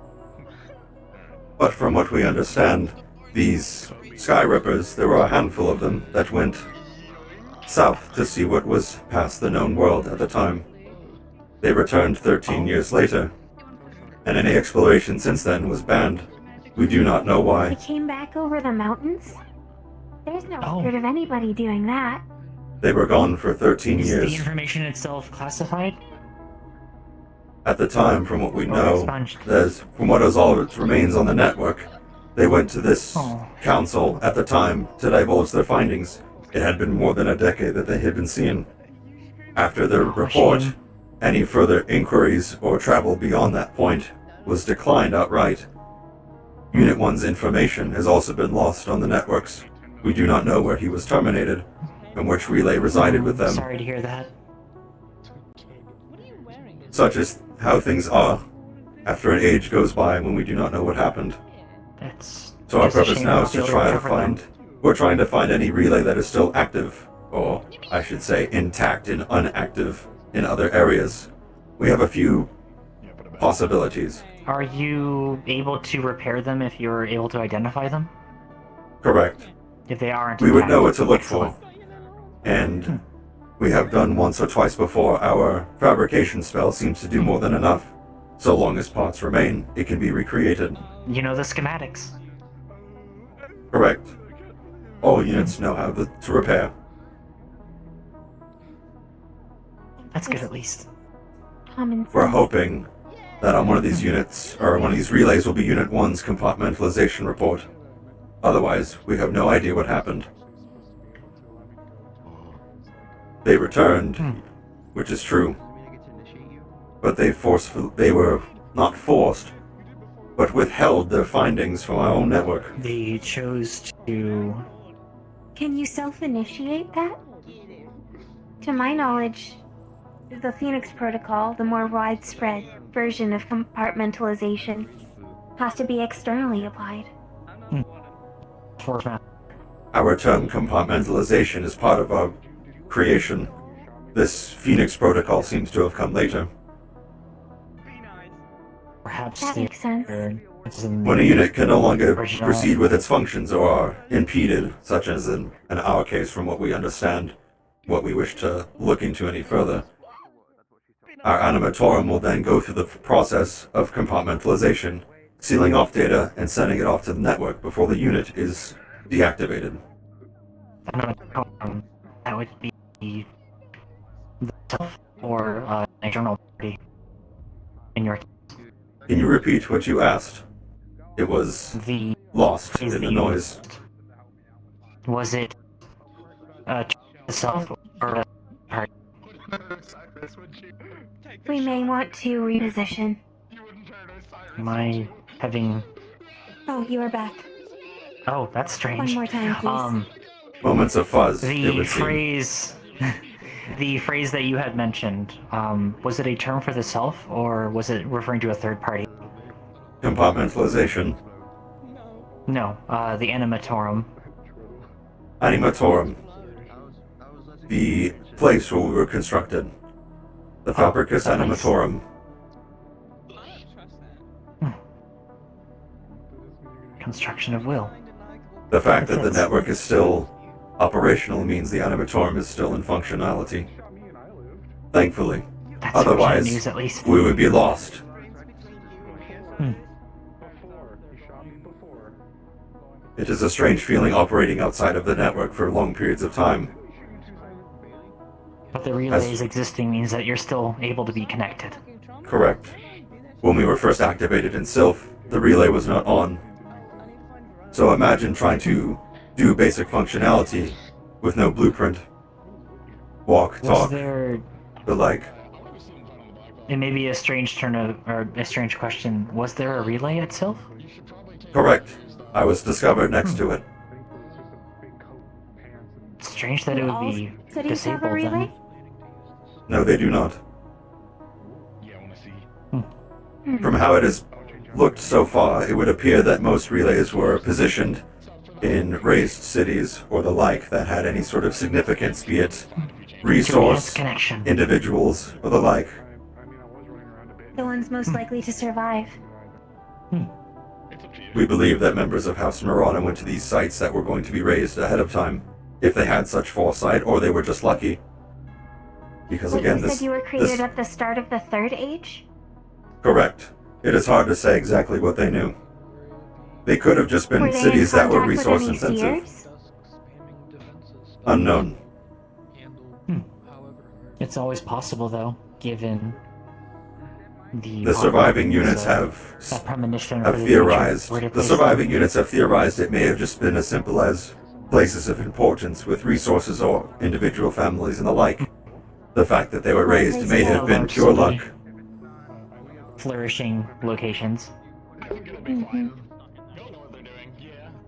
But from what we understand, these Sky Rippers, there were a handful of them that went south to see what was past the known world at the time. They returned 13 years later, and any exploration since then was banned. We do not know They why. came back over the mountains? There's no record of anybody doing that. They were gone for 13 Is years. the information itself classified? At the time, from what we Or know, expunged? from what is all that remains on the network, they went to this Oh. council at the time to divulge their findings. It had been more than a decade that they had been seen. After their report, shame. any further inquiries or travel beyond that point was declined outright. Unit 1's information has also been lost on the networks. We do not know where he was terminated, and which relay resided with them. Sorry to hear that. Such is how things are. After an age goes by when we do not know what happened. That's So our just a purpose shame now not is be to able try to recover them. find. We're trying to find any relay that is still active, or I should say intact and unactive in other areas. We have a few possibilities. Are you able to repair them if you're able to identify them? Correct. If they aren't We would intact? know what to look Excellent. for. And we have done once or twice before. Our fabrication spell seems to do more than enough. So long as parts remain, it can be recreated. You know the schematics. Correct. All units know how to repair. That's good at least. Common We're sense. hoping that on one of these units, or one of these relays, will be Unit 1's compartmentalization report. Otherwise, we have no idea what happened. They returned, which is true. But they were not forced, but withheld their findings from our own network. They chose to... Can you self-initiate that? To my knowledge, the Phoenix Protocol, the more widespread version of compartmentalization, has to be externally applied. Our term compartmentalization is part of our creation. This Phoenix Protocol seems to have come later. Perhaps That makes sense. When a unit can no longer Original. proceed with its functions or are impeded, such as in our case from what we understand, what we wish to look into any further, our animatorum will then go through the process of compartmentalization, sealing off data and sending it off to the network before the unit is deactivated. That would be the self or an internal party in your Can you repeat what you asked? It was lost in the noise. Was it self or a party? We may want to reposition. Am I having... Oh, you are back. Oh, that's strange. One more time, please. Moments of fuzz, it The would seem. phrase... The phrase that you had mentioned, was it a term for the self, or was it referring to a third party? Compartmentalization. No, the animatorum. Animatorum. The place where we were constructed. The Fabricus Animatorum. Construction of will. The fact that the network is still operational means the Animatorum is still in functionality. Thankfully. That's fortunate Otherwise, news, at least. we would be lost. It is a strange feeling operating outside of the network for long periods of time. But the relays existing means that you're still able to be connected. Correct. When we were first activated in Sylph, the relay was not on. So imagine trying to do basic functionality with no blueprint. Walk, Was talk, there? the like. It may be a strange or a strange question. Was there a relay itself? Correct. I was discovered next to it. Strange that it would be cities have a disabled relay? then. No, they do not. Hmm. From how it has looked so far, it would appear that most relays were positioned in raised cities or the like that had any sort of significance, be it resource, connection, individuals, or the like. The ones most likely to survive. We believe that members of House Marana went to these sites that were going to be raised ahead of time, if they had such foresight, or they were just lucky. Because Wait, again, you this... said you were created this at the start of the Third Age? correct. It is hard to say exactly what they knew. They could have just been Were they in cities that were contact with resource any intensive. seers? Unknown. It's always possible, though, given The surviving units have premonition for the theorized. future, where to The place surviving units have theorized it may have just been as simple as places of importance with resources or individual families and the like. The fact that they were raised may have been pure luck. Flourishing locations. Mm-hmm.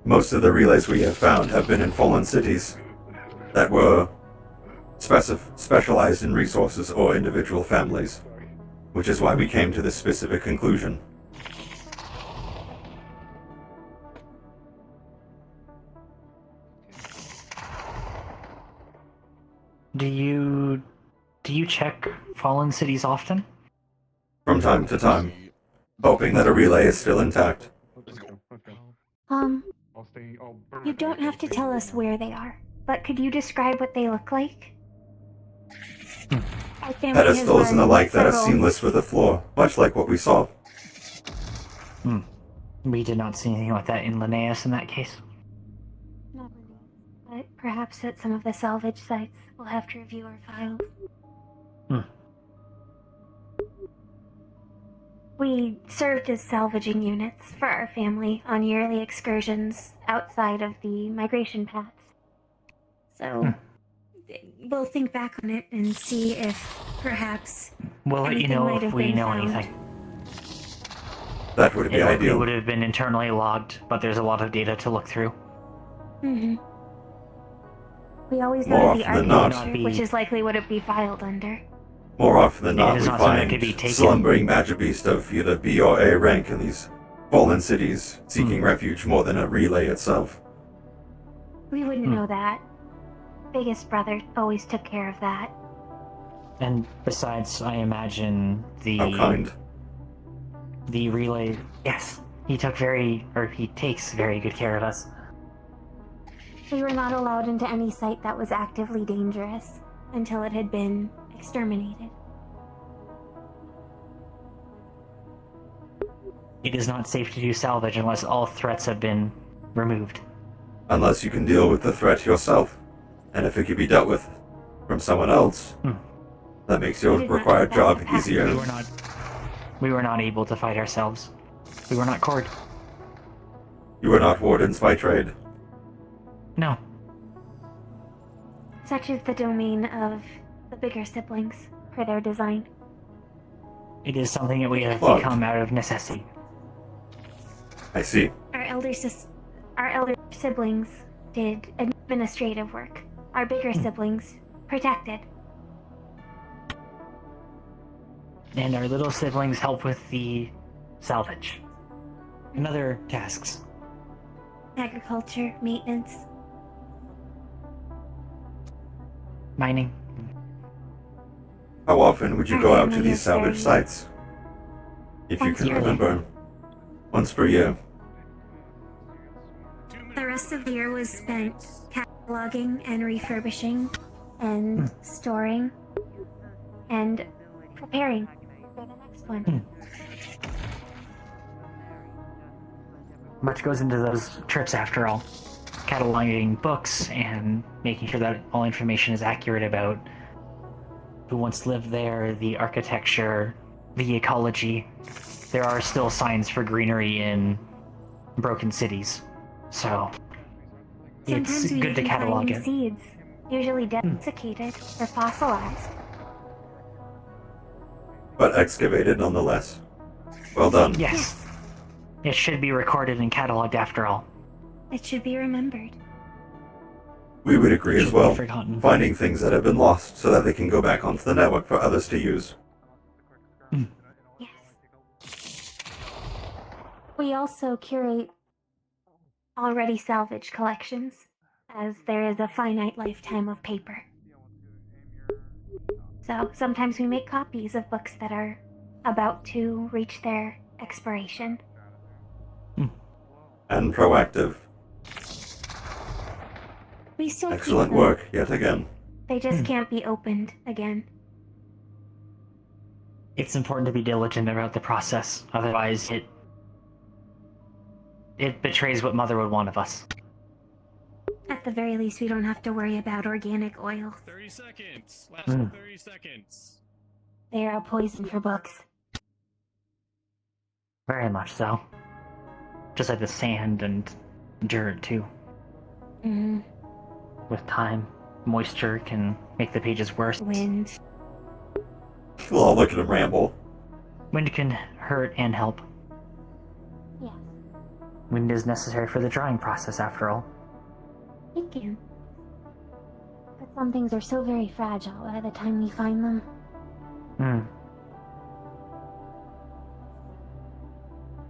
Most of the relays we have found have been in fallen cities that were specialized in resources or individual families, which is why we came to this specific conclusion. Do you check fallen cities often? From time to time, hoping that a relay is still intact. You don't have to tell us where they are, but could you describe what they look like? Our family has Pedestals and the run like that are several- seamless with the floor, much like what we saw. We did not see anything like that in Linnaeus in that case. Not really, but perhaps at some of the salvage sites, we'll have to review our files. We served as salvaging units for our family on yearly excursions outside of the migration paths. So, we'll think back on it and see if perhaps We'll let you anything know might if have we been know found. anything. That would be It likely ideal. would have been internally logged, but there's a lot of data to look through. Mm-hmm. We always More go to the often than not. architecture, which is likely what it'd be filed under. More often than It not, is we not something that find could be taken. slumbering magibeast of either B or A rank in these fallen cities, seeking refuge more than a relay itself. We wouldn't know that. Biggest brother always took care of that. And besides, I imagine the How kind. the relay. Yes, he takes very good care of us. We were not allowed into any site that was actively dangerous until it had been exterminated. It is not safe to do salvage unless all threats have been removed. Unless you can deal with the threat yourself. And if it can be dealt with from someone else, that makes your required job easier. We were not able to fight ourselves. We were not cored. You are not wardens by trade. No. Such is the domain of the bigger siblings for their design. It is something that we have But- become out of necessity. I see. Our elder siblings did administrative work. Our bigger siblings protected. And our little siblings help with the salvage and other tasks. Agriculture, maintenance. Mining. How often would you Our go out to family these is salvage very- sites? If you Once can yearly. remember. Once per year. The rest of the year was spent cataloging and refurbishing and storing and preparing for the next one. Much goes into those trips after all. Cataloging books and making sure that all information is accurate about who once lived there, the architecture, the ecology. There are still signs for greenery in broken cities. So, Sometimes It's we good to even catalog find it. seeds, usually desiccated or fossilized. But excavated nonetheless. Well done. Yes. It should be recorded and cataloged after all. It should be remembered. We would agree as Should be well. forgotten. Finding things that have been lost so that they can go back onto the network for others to use. We also curate already salvaged collections, as there is a finite lifetime of paper. So sometimes we make copies of books that are about to reach their expiration. And proactive. We still keep Excellent them. work, yet again. They just can't be opened again. It's important to be diligent about the process, otherwise it betrays what Mother would want of us. At the very least, we don't have to worry about organic oils. 30 seconds. Last 30 seconds. They are a poison for books. Very much so. Just like the sand and dirt, too. Mm-hmm. With time, moisture can make the pages worse. Wind. We'll all look at him ramble. Wind can hurt and help. Yes. Wind is necessary for the drying process, after all. Thank you. But some things are so very fragile by the time we find them.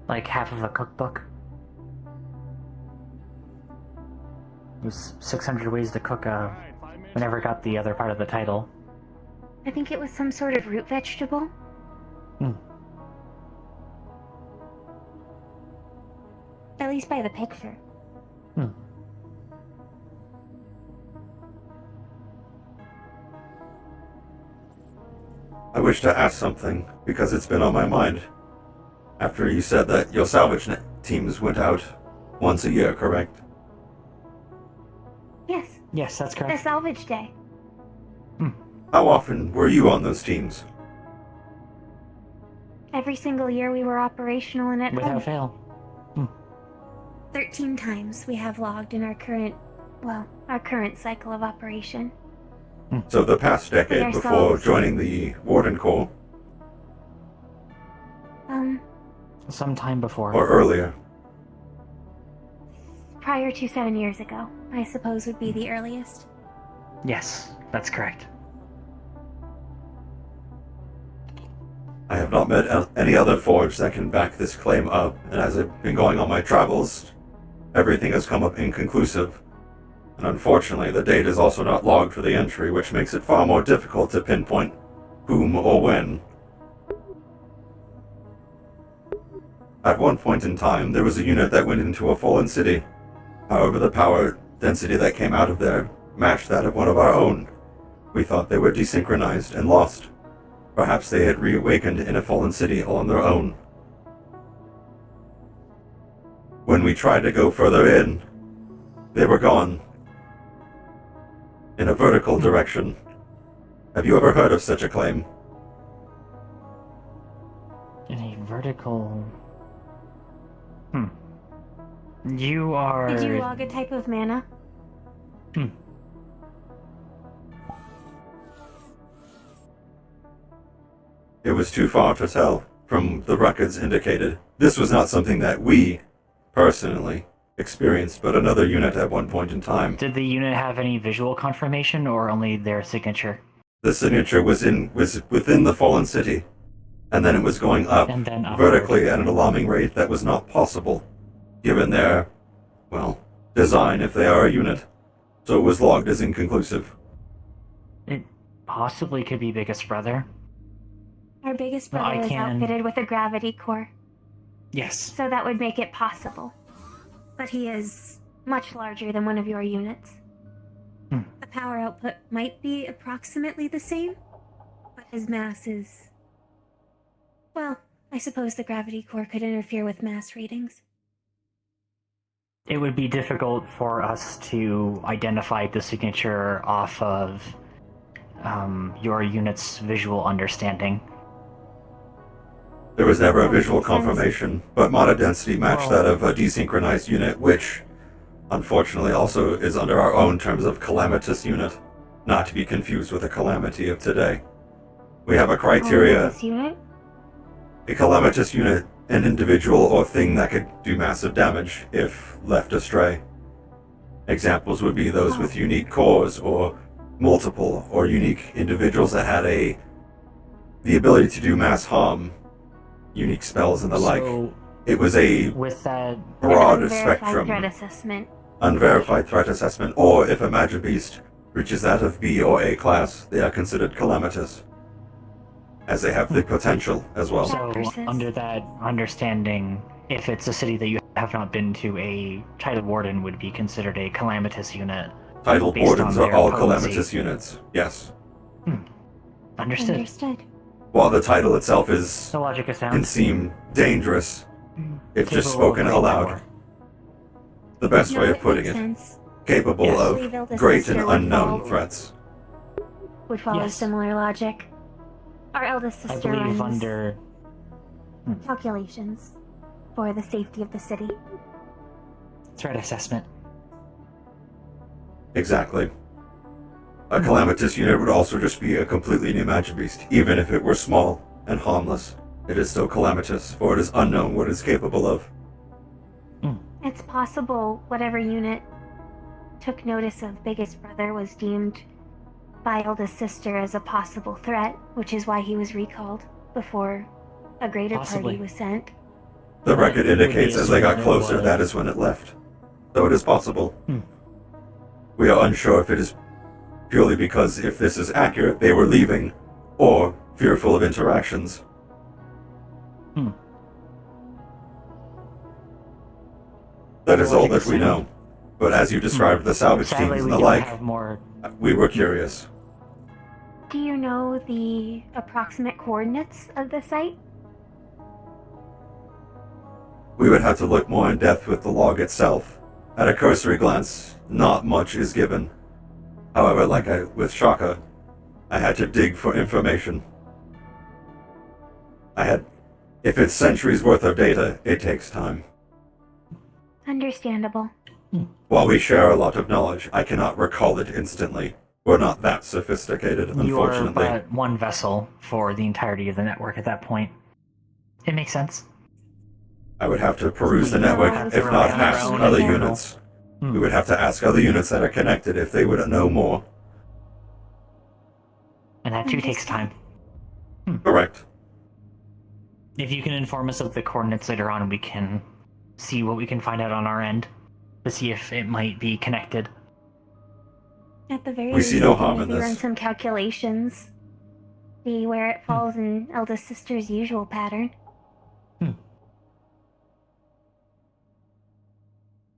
Like half of a cookbook. There's 600 ways to cook we never got the other part of the title. I think it was some sort of root vegetable. At least by the picture. I wish to ask something, because it's been on my mind. After you said that your salvage teams went out once a year, correct? Yes. Yes, that's The correct. salvage day. How often were you on those teams? Every single year we were operational and at home. Without fail. 13 times we have logged in our current cycle of operation. So the past decade before ourselves. joining the Warden Corps, Sometime before. or earlier. Prior to 7 years ago, I suppose would be the earliest. Yes, that's correct. I have not met any other forge that can back this claim up, and as I've been going on my travels, everything has come up inconclusive. And unfortunately, the date is also not logged for the entry, which makes it far more difficult to pinpoint whom or when. At one point in time, there was a unit that went into a fallen city. However, the power density that came out of there matched that of one of our own. We thought they were desynchronized and lost. Perhaps they had reawakened in a fallen city all on their own. When we tried to go further in, they were gone. In a vertical direction. Have you ever heard of such a claim? In a vertical... You are... Did you log a type of mana? It was too far to tell from the records indicated. This was not something that we, personally, experienced, but another unit at one point in time. Did the unit have any visual confirmation or only their signature? The signature was within the fallen city, and then it was going up And then upward. vertically at an alarming rate that was not possible, given their, well, design if they are a unit. So it was logged as inconclusive. It possibly could be Biggest Brother. Our biggest Well, I brother is can- outfitted with a gravity core, Yes. so that would make it possible. But he is much larger than one of your units. The power output might be approximately the same, but his mass is... Well, I suppose the gravity core could interfere with mass readings. It would be difficult for us to identify the signature off of your unit's visual understanding. There was never a visual confirmation, but mana density matched that of a desynchronized unit, which unfortunately, also is under our own terms of calamitous unit, not to be confused with a calamity of today. We have a criteria. This unit? A calamitous unit, an individual or thing that could do massive damage if left astray. Examples would be those with unique cores or multiple or unique individuals that had the ability to do mass harm, unique spells and the like. It was a with that broad Unverified spectrum, threat assessment. unverified threat assessment, or if a magic beast reaches that of B or A class, they are considered calamitous, as they have the potential as well. So, under that understanding, if it's a city that you have not been to, a titled warden would be considered a calamitous unit. Titled based wardens on are their all potency. calamitous units, yes. Understood. Understood. While the title itself is The logic is sound. can seem dangerous if just Capable of spoken great aloud. power. The best No, way of it putting makes it. sense. Capable Yes. of Believe Eldest great and Sister would unknown fall- threats. Would follow Yes. similar logic. Our eldest I sister believe runs under calculations for the safety of the city. threat assessment. Exactly. A calamitous unit would also just be a completely new magic beast, even if it were small and harmless. It is still calamitous, for it is unknown what it is capable of. It's possible whatever unit took notice of Biggest Brother was deemed by Eldest Sister as a possible threat, which is why he was recalled before a greater Possibly. party was sent. The record would be indicates as they got assumed it closer, was. that is when it left. So it is possible. We are unsure if it is purely because if this is accurate, they were leaving, or fearful of interactions. That is all that we know. But as you described the salvage Sadly, teams and we the don't like, have more. we were curious. Do you know the approximate coordinates of the site? We would have to look more in depth with the log itself. At a cursory glance, not much is given. However, with Shaka, I had to dig for information. If it's centuries worth of data, it takes time. Understandable. While we share a lot of knowledge, I cannot recall it instantly. We're not that sophisticated, You are unfortunately. but one vessel for the entirety of the network at that point. It makes sense. I would have to peruse the network, if not ask other units. We would have to ask other units that are connected if they would know more. And that too takes time. Correct. If you can inform us of the coordinates later on, we can see what we can find out on our end to see if it might be connected. At the very We least, see no we can harm in maybe this. run some calculations. See where it falls in Eldest Sister's usual pattern.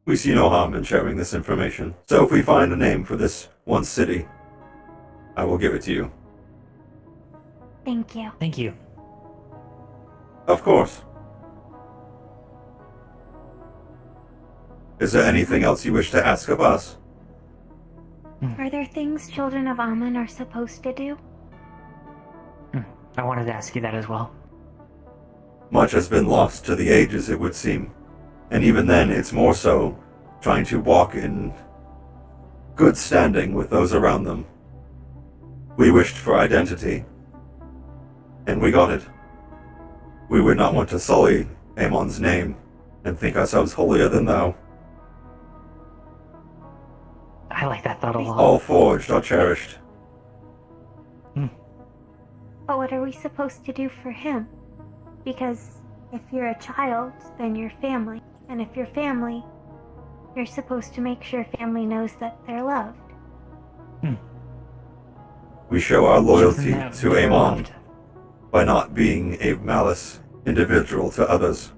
We see no harm in sharing this information. So if we find a name for this one city, I will give it to you. Thank you. Thank you. Of course. Is there anything else you wish to ask of us? Are there things children of Amun are supposed to do? I wanted to ask you that as well. Much has been lost to the ages, it would seem. And even then, it's more so trying to walk in good standing with those around them. We wished for identity, and we got it. We would not want to sully Amon's name and think ourselves holier than thou. I like that thought a lot. All forged are cherished. But what are we supposed to do for him? Because if you're a child, then you're family. And if you're family, you're supposed to make sure family knows that they're loved. We show our loyalty Isn't that to very Amon loved? by not being a malice individual to others.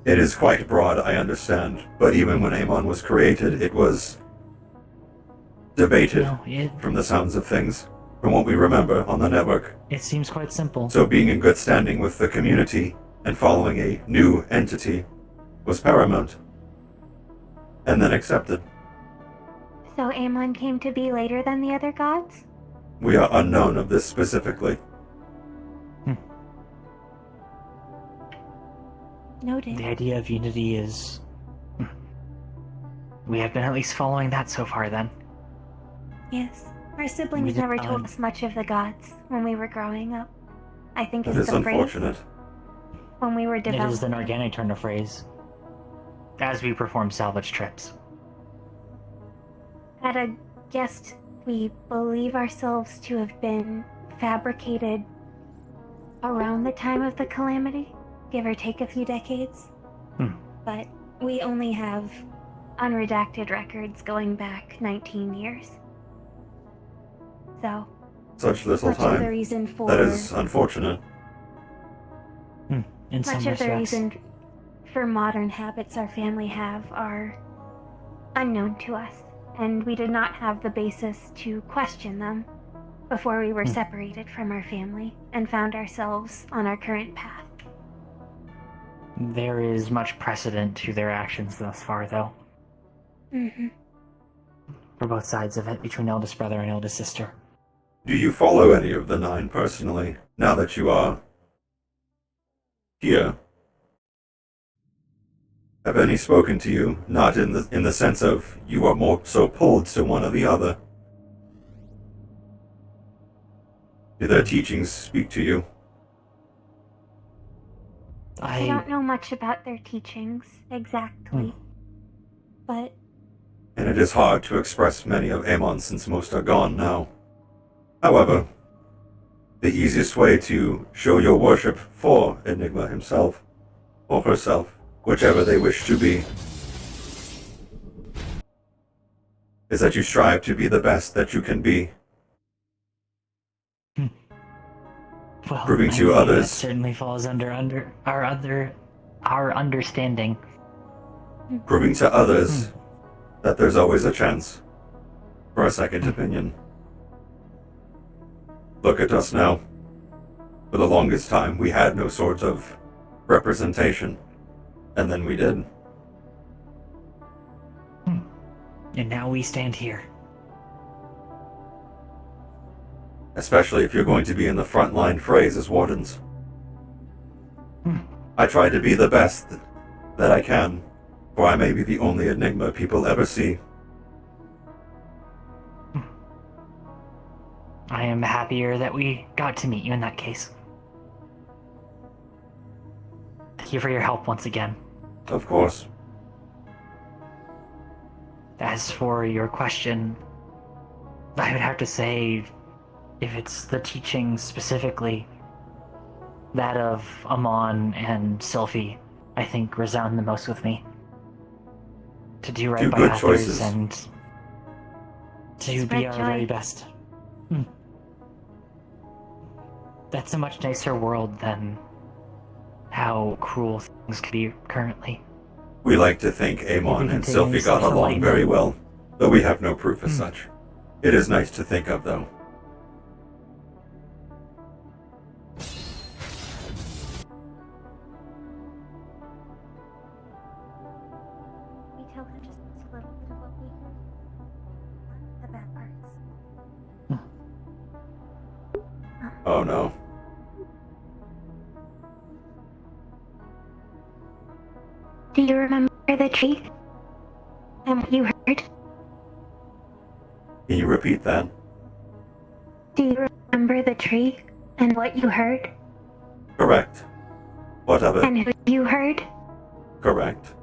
It is quite broad, I understand, but even when Amon was created, it was debated from the sounds of things, from what we remember on the network. It seems quite simple. So being in good standing with the community and following a new entity was paramount, and then accepted. So Amon came to be later than the other gods? We are unknown of this specifically. Noted. The idea of unity is We have been at least following that so far, then. Yes. Our siblings We never did told not- us much of the gods when we were growing up. I think That is is the phrase. unfortunate. When we were It is an developing. organic turn of phrase. As we perform salvage trips. At a guest, we believe ourselves to have been fabricated around the time of the calamity, give or take a few decades. But we only have unredacted records going back 19 years. So, Such little much of the time. reason for That is unfortunate. In some much of the respects. reason for modern habits our family have are unknown to us, and we did not have the basis to question them before we were separated from our family and found ourselves on our current path. There is much precedent to their actions thus far, though. Mm-hmm. For both sides of it, between eldest brother and eldest sister. Do you follow any of the 9 personally, now that you are here? Have any spoken to you, not in the sense of you are more so pulled to one or the other? Do their teachings speak to you? I don't know much about their teachings exactly, but And it is hard to express many of Amon since most are gone now. However, the easiest way to show your worship for Enigma himself, or herself, whichever they wish to be, is that you strive to be the best that you can be. Well, Proving I to think others. that certainly falls under our understanding. Proving to others that there's always a chance for a second opinion. Look at us now. For the longest time, we had no sort of representation. And then we did. And now we stand here. Especially if you're going to be in the front line phrase as wardens. I try to be the best that I can, for I may be the only Enigma people ever see. I am happier that we got to meet you in that case. Thank you for your help once again. Of course. As for your question, I would have to say, if it's the teachings specifically, that of Amon and Sylphie, I think resound the most with me. To do right Do by good others choices. and to Spread be our joy. very best. That's a much nicer world than how cruel things can be currently. We like to think Amon Maybe and take Sylphie got yourself along away. very well, though we have no proof as such. It is nice to think of, though. we tell him just a little bit of what we heard. The bad parts. Oh no. Do you remember the tree? And what you heard? Can you repeat that? Do you remember the tree and what you heard? Correct. What of it? And who you heard? Correct.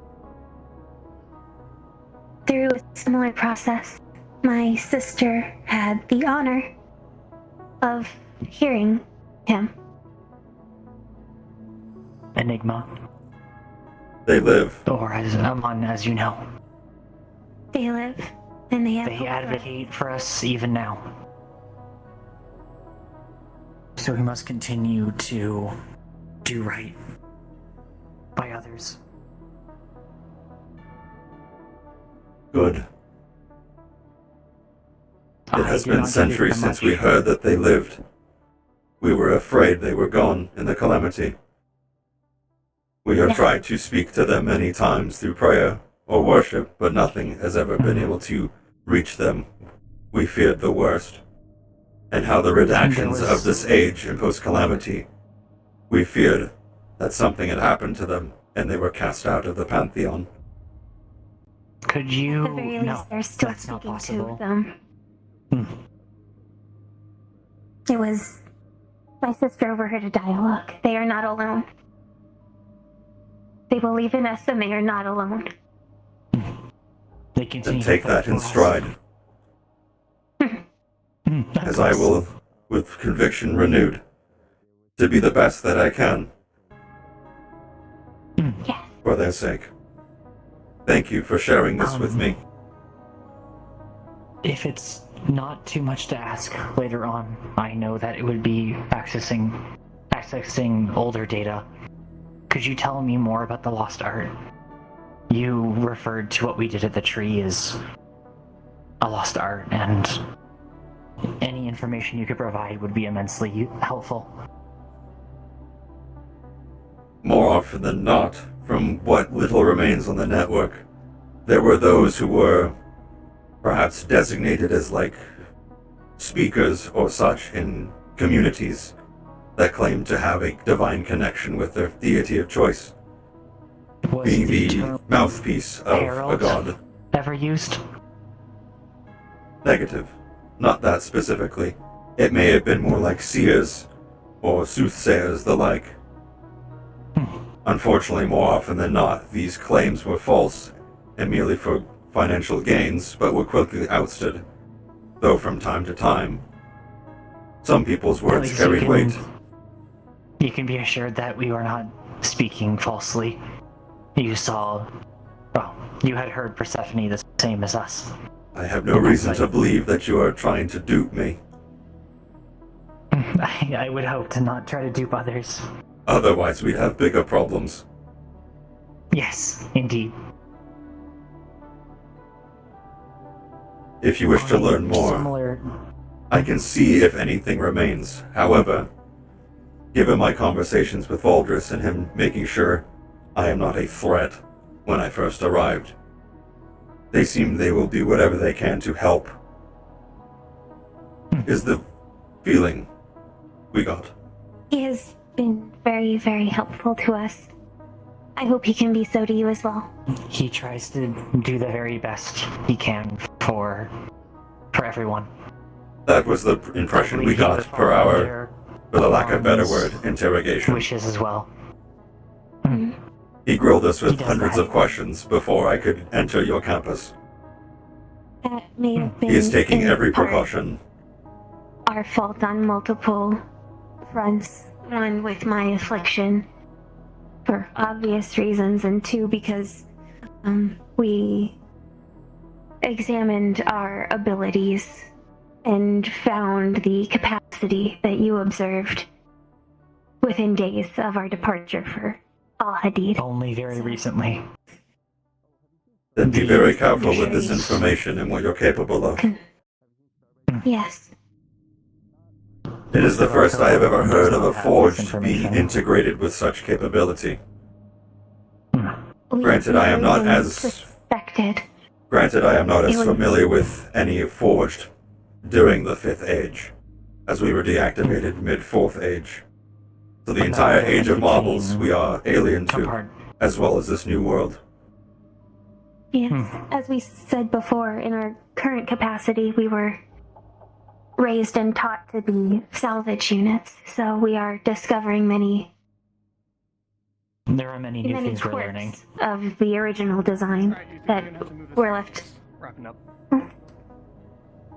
Through a similar process, my sister had the honor of hearing him. Enigma. They live. Or as Amon, as you know. They live, and they have They hope for us. advocate for us even now. So we must continue to do right by others. Good. It has do been not give centuries them since much. we heard that they lived. We were afraid they were gone in the calamity. We have tried to speak to them many times through prayer or worship, but nothing has ever been able to reach them. We feared the worst. And how the redactions of this age and post-calamity, we feared that something had happened to them and they were cast out of the Pantheon. Could you? At the very No, least, they're still that's not speaking possible. to them. Hmm. It was my sister overheard a dialogue. They are not alone. They believe in us and they are not alone. They continue And take to that fight in for us. stride, Of as I course. will, with conviction renewed, to be the best that I can. For their sake. Thank you for sharing this with me. If it's not too much to ask later on, I know that it would be accessing older data. Could you tell me more about the lost art? You referred to what we did at the tree as a lost art, and any information you could provide would be immensely helpful. More often than not, from what little remains on the network, there were those who were perhaps designated as like speakers or such in communities that claimed to have a divine connection with their deity of choice, being the mouthpiece of a Herald god. ever used? Negative. Not that specifically. It may have been more like seers or soothsayers the like. Unfortunately, more often than not, these claims were false and merely for financial gains, but were quickly ousted. Though from time to time, some people's words least you carried can- weight. You can be assured that we were not speaking falsely. You saw... Well, you had heard Persephone the same as us. I have no reason to believe that you are trying to dupe me. I would hope to not try to dupe others. Otherwise, we'd have bigger problems. Yes, indeed. If you wish to learn more, Similar... I can see if anything remains. However, given my conversations with Valdris and him making sure I am not a threat when I first arrived, they seem they will do whatever they can to help. Is the feeling we got. He has been very, very helpful to us. I hope he can be so to you as well. He tries to do the very best he can for everyone. That was the impression we got per our, for the lack of a better word, interrogation. Wishes as well. He grilled us with He does hundreds that. of questions before I could enter your campus. That may have been He is taking in every part precaution. our fault on multiple fronts. One, with my affliction, for obvious reasons, and two, because we examined our abilities and found the capacity that you observed within days of our departure for Al-Hadid. Only very recently. Then be very careful with this information and what you're capable of. Yes. It is the first I have ever heard of a forge being integrated with such capability. Granted, I am not as suspected. Granted, I am not It as was- familiar with any forged during the 5th Age, as we were deactivated mid-4th Age. So the entire Age of Marvels we are alien to, as well as this new world. Yes, as we said before, in our current capacity, we were raised and taught to be salvage units, so we are discovering many There are many new things we're learning. of the original design that were left. Wrapping up.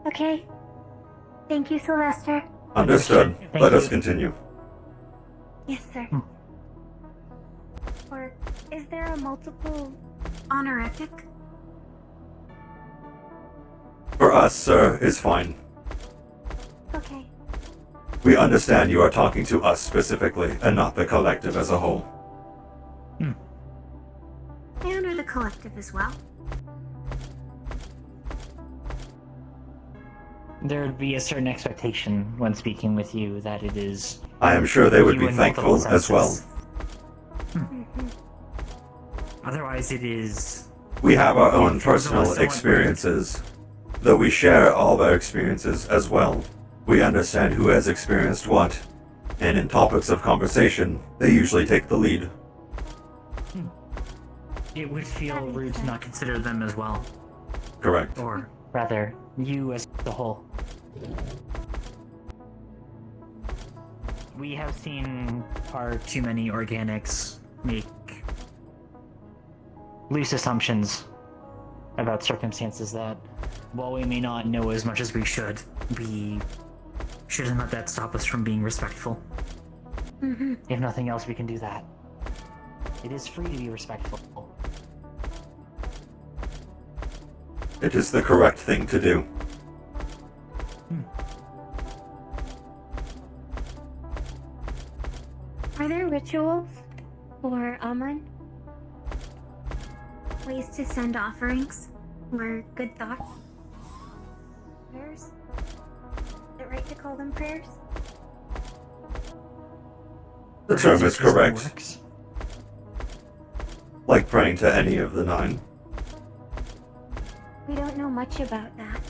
Okay. Thank you, Sylvester. Understood. Thank Let you. us continue. Yes, sir. Or is there a multiple honorific? For us, sir, is fine. Okay. We understand you are talking to us specifically, and not the collective as a whole. I honor the collective as well. There would be a certain expectation when speaking with you that it is... I am sure they would you be in multiple thankful as well. senses. Otherwise it is... We have our own If there's personal someone- experiences, though we share all of our experiences as well. We understand who has experienced what, and in topics of conversation, they usually take the lead. It would feel rude to not consider them as well. Correct. Or rather, you as the whole. We have seen far too many organics make loose assumptions about circumstances that, while we may not know as much as we shouldn't let that stop us from being respectful. Mm-hmm. If nothing else, we can do that. It is free to be respectful. It is the correct thing to do. Are there rituals for Amon? Ways to send offerings or good thoughts? Prayers? Is it right to call them prayers? The term is correct. Like praying to any of the 9. We don't know much about that.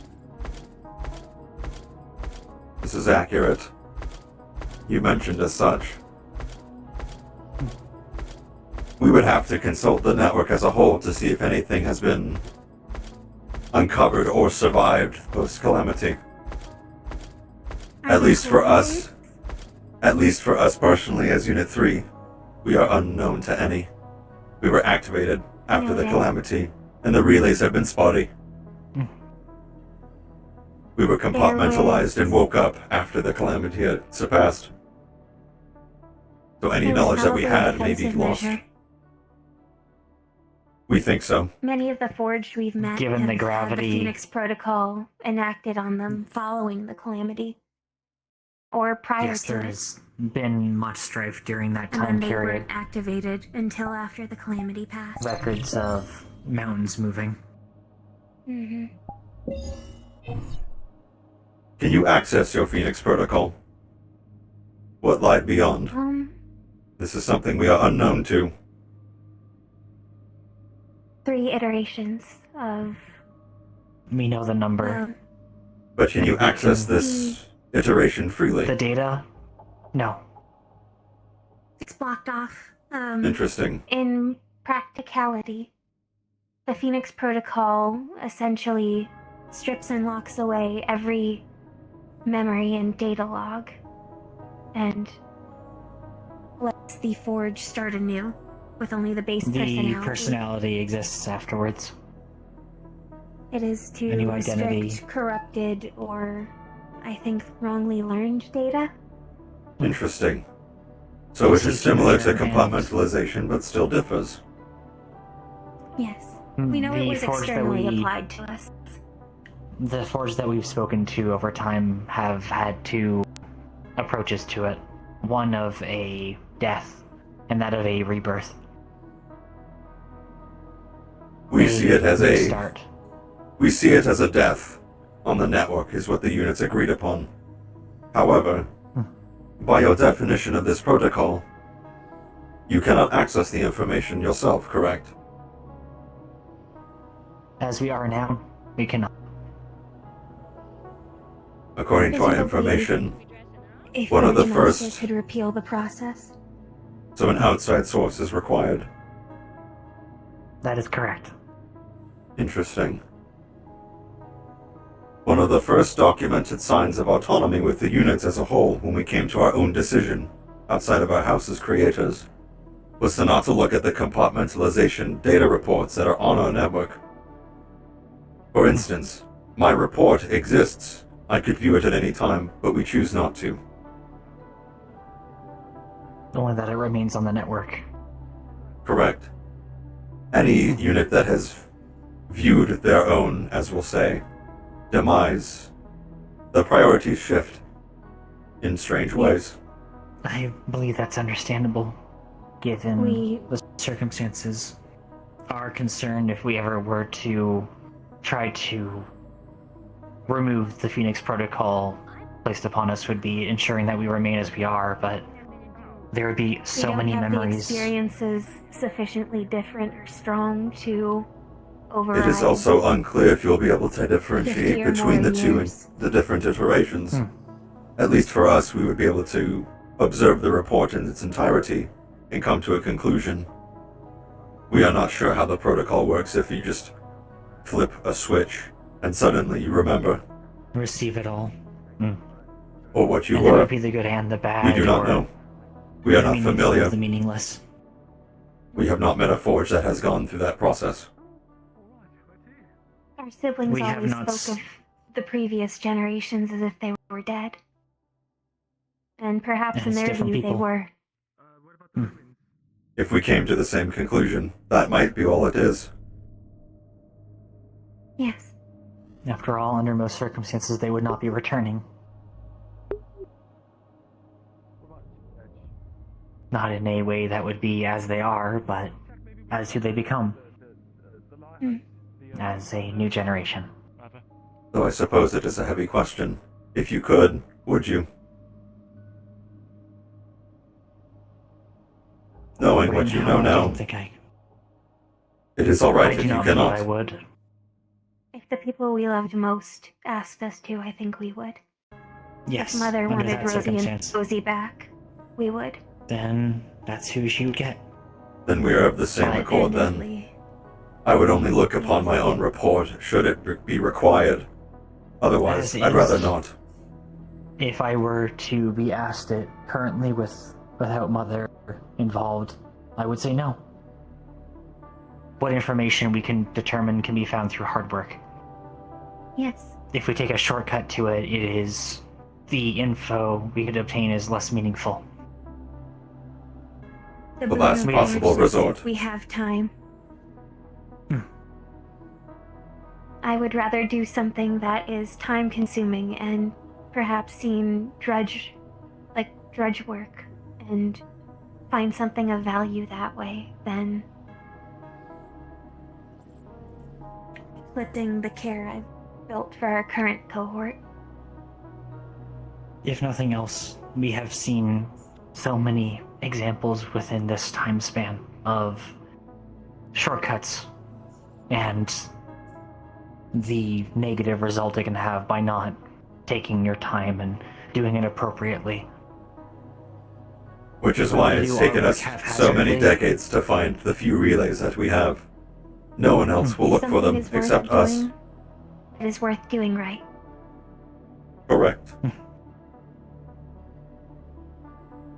This is accurate. You mentioned as such. We would have to consult the network as a whole to see if anything has been uncovered or survived post-calamity. At least for us personally as Unit 3, we are unknown to any. We were activated after the calamity, and the relays have been spotty. We were compartmentalized and woke up after the calamity had surpassed. So any knowledge that we had may be lost. We think so. Many of the Forged we've met Given the have had gravity- the Phoenix Protocol enacted on them following the calamity. Or prior Yes, to there it. has been much strife during that And time then they period. weren't activated until after the calamity passed. Records of mountains moving. Mm-hmm. Can you access your Phoenix Protocol? What lied beyond? This is something we are unknown to. 3 iterations of... We know the number. But can you access this iteration freely? The data? No. It's blocked off. Interesting. In practicality, the Phoenix Protocol essentially strips and locks away every memory and data log, and lets the Forge start anew with only the base The personality. personality exists afterwards. It is to A new identity. restrict corrupted or, I think, wrongly learned data. Interesting. So it is similar to compartmentalization, but still differs. Yes. We know it The was Forge that externally we- applied to us. The Forge that we've spoken to over time have had 2 approaches to it. One of a death, and that of a rebirth. We see it as a restart. We see it as a death on the network is what the units agreed upon. However, by your definition of this protocol, you cannot access the information yourself, correct? As we are now, we cannot. According to our Presumably, information, If one of the Forge Master first, could repeal the process. so an outside source is required. That is correct. Interesting. One of the first documented signs of autonomy with the units as a whole when we came to our own decision, outside of our house's creators, was to not to look at the compartmentalization data reports that are on our network. For instance, my report exists. I could view it at any time, but we choose not to. Only that it remains on the network. Correct. Any unit that has viewed their own, as we'll say, demise, the priorities shift in strange ways. I believe that's understandable, given We- the circumstances. Our concern, if we ever were to try to remove the Phoenix Protocol placed upon us, would be ensuring that we remain as we are, but there would be so we don't many have the memories. experiences sufficiently different or strong to override. It is also unclear if you'll be able to differentiate 50 or between more the two years. the different iterations. At least for us, we would be able to observe the report in its entirety and come to a conclusion. We are not sure how the protocol works if you just flip a switch and suddenly you remember. Receive it all. Or what you and there were. would be the good and the bad. We do not or know. We are the not meaningful, familiar. The meaningless. We have not met a forge that has gone through that process. Our siblings We have always not spoke of the previous generations as if they were dead. And perhaps And in it's their different view they people. were. If we came to the same conclusion, that might be all it is. Yes. After all, under most circumstances, they would not be returning. Not in a way that would be as they are, but as who they become. As a new generation. Though I suppose it is a heavy question. If you could, would you? Knowing what you know I now, don't think it is alright I if do you not believe cannot. I would. If the people we loved most asked us to, I think we would. Yes, If Mother under wanted that Rosie and circumstance. Rosie back, we would. Then that's who she would get. Then we are of the same accord then. I would only look upon my own report should it be required. Otherwise, As I'd rather is. not. If I were to be asked it currently without Mother involved, I would say no. What information we can determine can be found through hard work. Yes. If we take a shortcut to it, it is the info we could obtain is less meaningful. The last Blue possible Force, resort. We have time. I would rather do something that is time consuming and perhaps seem drudge work and find something of value that way than splitting the care I've built for our current cohort. If nothing else, we have seen so many examples within this time span of shortcuts and the negative result it can have by not taking your time and doing it appropriately. Which is why it's Do taken our us work so many haphazardly. decades to find the few relays that we have. No one else will look for Something them is worth except us. doing, it is worth doing right. Correct.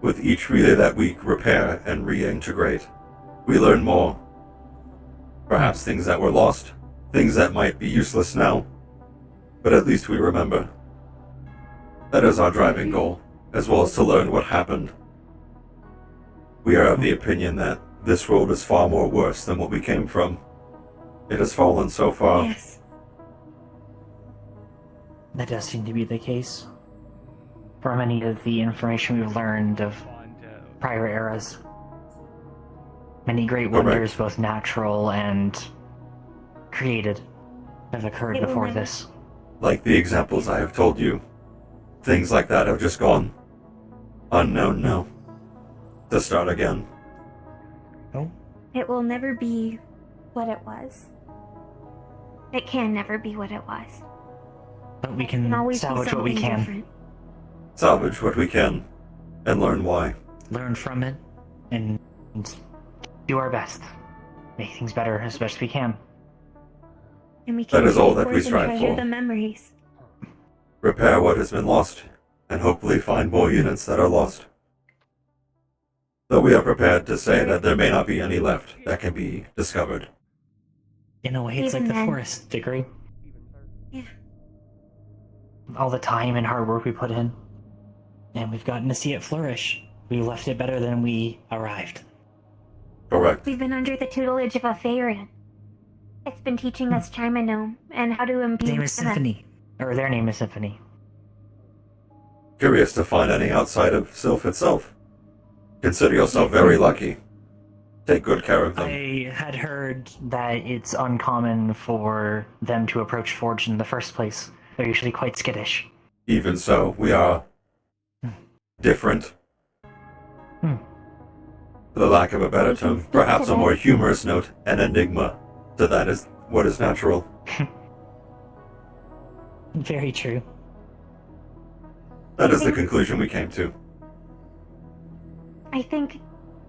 With each relay that we repair and reintegrate, we learn more. Perhaps things that were lost, things that might be useless now, but at least we remember. That is our driving goal, as well as to learn what happened. We are of the opinion that this world is far more worse than what we came from. It has fallen so far. Yes. That does seem to be the case. From any of the information we've learned of prior eras. Many great Correct. wonders, both natural and created, have occurred It will before never- this. Like the examples I have told you. Things like that have just gone unknown now. To start again. It will never be what it was. It can never be what it was. But we It can can always be salvage what we something can. different. Salvage what we can, and learn why. Learn from it, and do our best. Make things better as best we can. And we can That is all take that we forth and strive treasure for. the memories. Repair what has been lost, and hopefully find more units that are lost. Though we are prepared to say that there may not be any left that can be discovered. In a way, it's Even like the then. forest, degree. Yeah. All the time and hard work we put in, and we've gotten to see it flourish. We left it better than we arrived. Correct. We've been under the tutelage of a Faerun. It's been teaching us Chimonome and how to imbue His name is them. Symphony, or their name is Symphony. Curious to find any outside of Sylph itself. Consider yourself very lucky. Take good care of them. I had heard that it's uncommon for them to approach Forge in the first place. They're usually quite skittish. Even so, we are different. For the lack of a better term, perhaps a more humorous note, an enigma. So that is what is natural. Very true. That is the conclusion we came to. I think,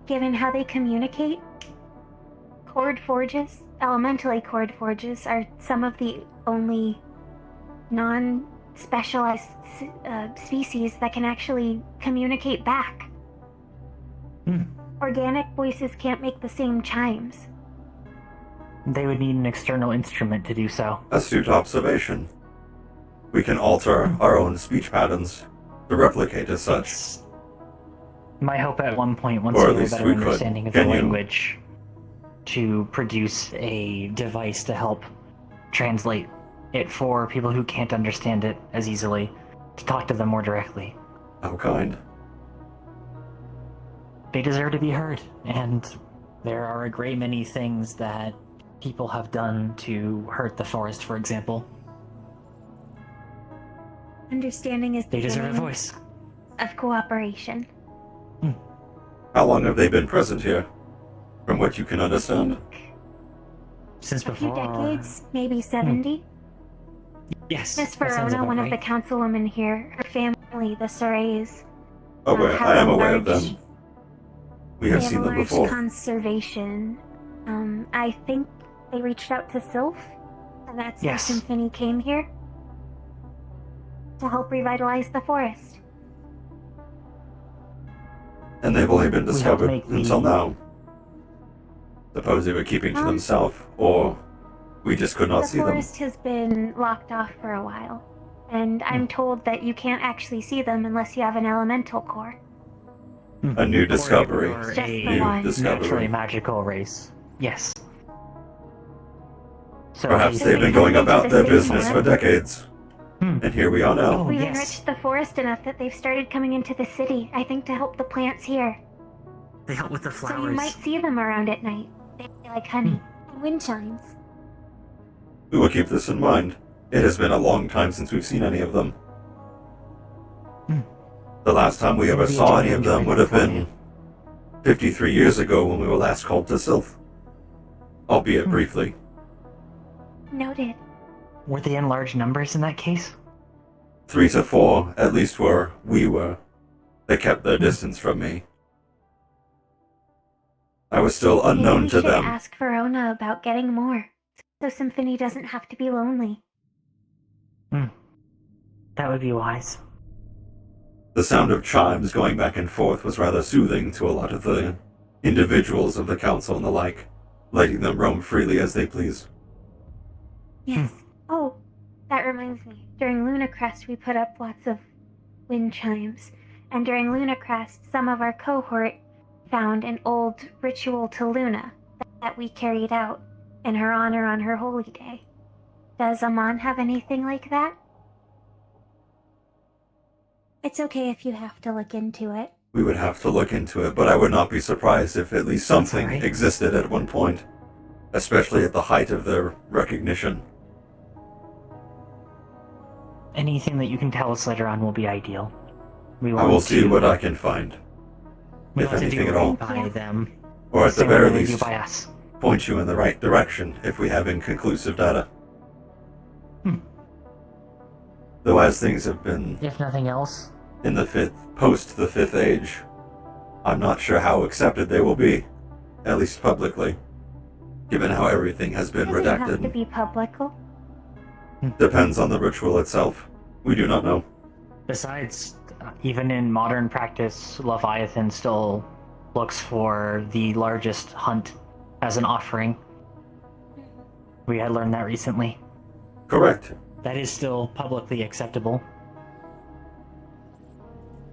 given how they communicate, cord forges, elementally cord forges, are some of the only non-specialized species that can actually communicate back. Organic voices can't make the same chimes. They would need an external instrument to do so. Astute observation. We can alter our own speech patterns to replicate as such. My hope at one point, once Or we at have a least better we could. understanding of the Can you? language, to produce a device to help translate it for people who can't understand it as easily, to talk to them more directly. How kind. They deserve to be heard, and there are a great many things that people have done to hurt the forest, for example. Understanding is the They deserve a beginning voice. of cooperation. How long have they been present here? From what you can understand. Since A few before. decades, maybe 70. Yes. Miss that sounds Verona, about one of the right. councilwomen here, her family, the Sorays, Oh, wait, have I am a aware of large- them. We have they seen a them large before. conservation. I think they reached out to Sylph, and that's why Yes. Symphony came here to help revitalize the forest. And they've only been We helped discovered make the- until now. Suppose they were keeping to themselves, or we just could not The see them. forest has been locked off for a while, and I'm told that you can't actually see them unless you have an elemental core. A new discovery. Or Just a the one. naturally Discovery. magical race. Yes. So Perhaps a- they've been going about their business for one. decades. And here we are now. We've yes. enriched the forest enough that they've started coming into the city, I think to help the plants here. They help with the So flowers. you might see them around at night. They like honey and wind chimes. We will keep this in mind. It has been a long time since we've seen any of them. The last time we ever Maybe saw a any of them would have been 53 years ago when we were last called to Sylph. Albeit briefly. Noted. Were they in large numbers in that case? 3 to 4, at least we were. They kept their distance from me. I was still unknown Maybe to we should them. ask Verona about getting more, so Symphony doesn't have to be lonely. That would be wise. The sound of chimes going back and forth was rather soothing to a lot of the individuals of the council and the like, letting them roam freely as they please. Yes. Oh, that reminds me. During Lunacrest, we put up lots of wind chimes, and during Lunacrest, some of our cohort found an old ritual to Luna that we carried out in her honor on her holy day. Does Amon have anything like that? It's okay if you have to look into it. We would have to look into it, but I would not be surprised if at least something existed at one point, especially at the height of their recognition. Anything that you can tell us later on will be ideal. We I want will see to- what I can find, we if want to anything do at all. right by them. Or at the Same way very they do least, by us. point you in the right direction if we have inconclusive data. Though as things have been If nothing else, in the post the fifth age, I'm not sure how accepted they will be, at least publicly, given how everything has been Doesn't have to redacted. be publical. Depends on the ritual itself. We do not know. besides, even in modern practice, Leviathan still looks for the largest hunt as an offering. We had learned that recently. Correct. That is still publicly acceptable.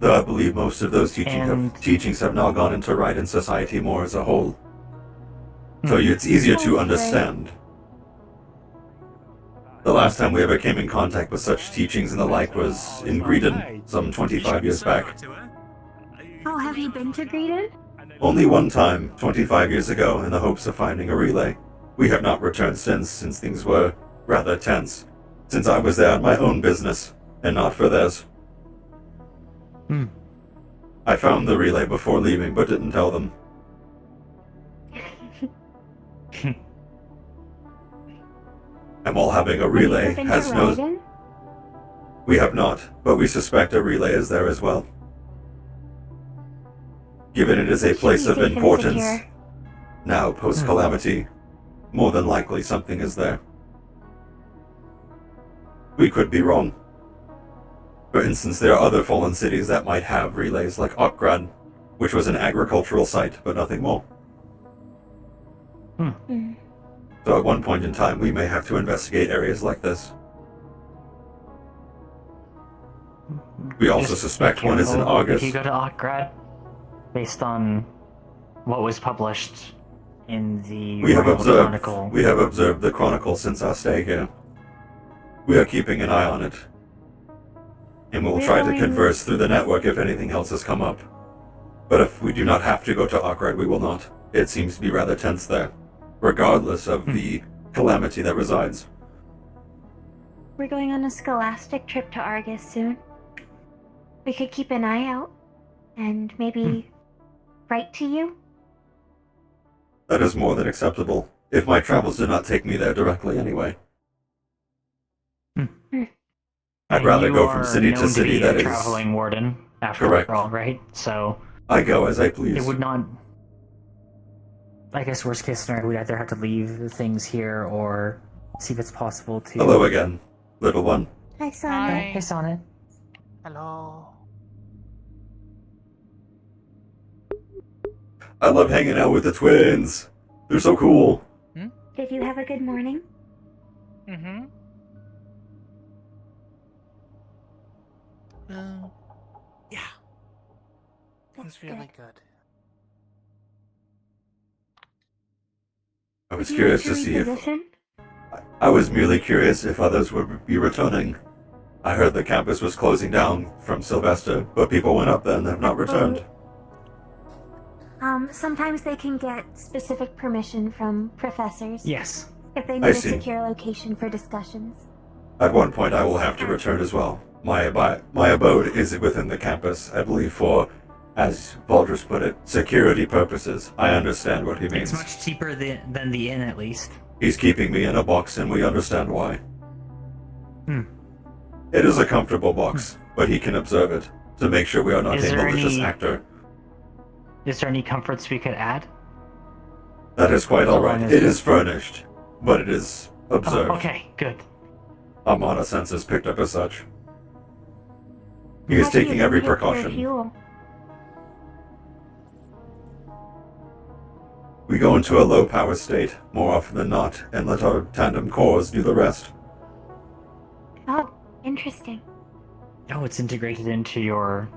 Though I believe most of those And- teachings have now gone into right in society more as a whole. So it's easier to understand. The last time we ever came in contact with such teachings and the like was in Greedon, some 25 years back. Oh, have you been to Greedon? Only one time, 25 years ago, in the hopes of finding a relay. We have not returned since things were rather tense, since I was there on my own business, and not for theirs. I found the relay before leaving, but didn't tell them. And while having a relay Have you ever been has to no... Raiden? We have not, but we suspect a relay is there as well. Given it is a place Should of be safe and importance, secure. Now, post-calamity, more than likely something is there. We could be wrong. For instance, there are other fallen cities that might have relays like Okgrad, which was an agricultural site, but nothing more. So at one point in time, we may have to investigate areas like this. We also Just suspect be one is in careful August. If you go to Okgrad, based on what was published in the We have Royal observed. Chronicle. We have observed the Chronicle since our stay here. We are keeping an eye on it, and we'll try to converse through the network if anything else has come up. But if we do not have to go to Okgrad, we will not. It seems to be rather tense there, regardless of the calamity that resides. We're going on a scholastic trip to Argus soon. We could keep an eye out and maybe write to you. That is more than acceptable, if my travels do not take me there directly anyway. I'd And rather you go from are city known to city be a that is... traveling warden, after Correct. all, right? So I go as I please. it would not. I guess worst case scenario, we'd either have to leave things here or see if it's possible to. Hello again, little one. Hi, Sonnet. Hey, Sonnet. Hello. I love hanging out with the twins. They're so cool. Did you have a good morning? Mm-hmm. Yeah. It was really good. I was Did you curious like to your see if... reposition? I was merely curious if others would be returning. I heard the campus was closing down from Sylvester, but people went up there and have not returned. Sometimes they can get specific permission from professors. Yes. If they I need a see. secure location for discussions. At one point I will have to return as well. My abode is within the campus, I believe for, as Valdris put it, security purposes. I understand what he means. It's much cheaper than the inn, at least. He's keeping me in a box and we understand why. Hmm. It is a comfortable box, but he can observe it to make sure we are not Is a there malicious any- actor. Is there any comforts we could add? That is quite So alright. long as- It is furnished, but it is observed. Oh, okay, good. Amana sense is picked up as such. He is How do you taking every get your precaution. fuel? We go into a low power state more often than not and let our tandem cores do the rest. Oh, interesting. Oh, it's integrated into your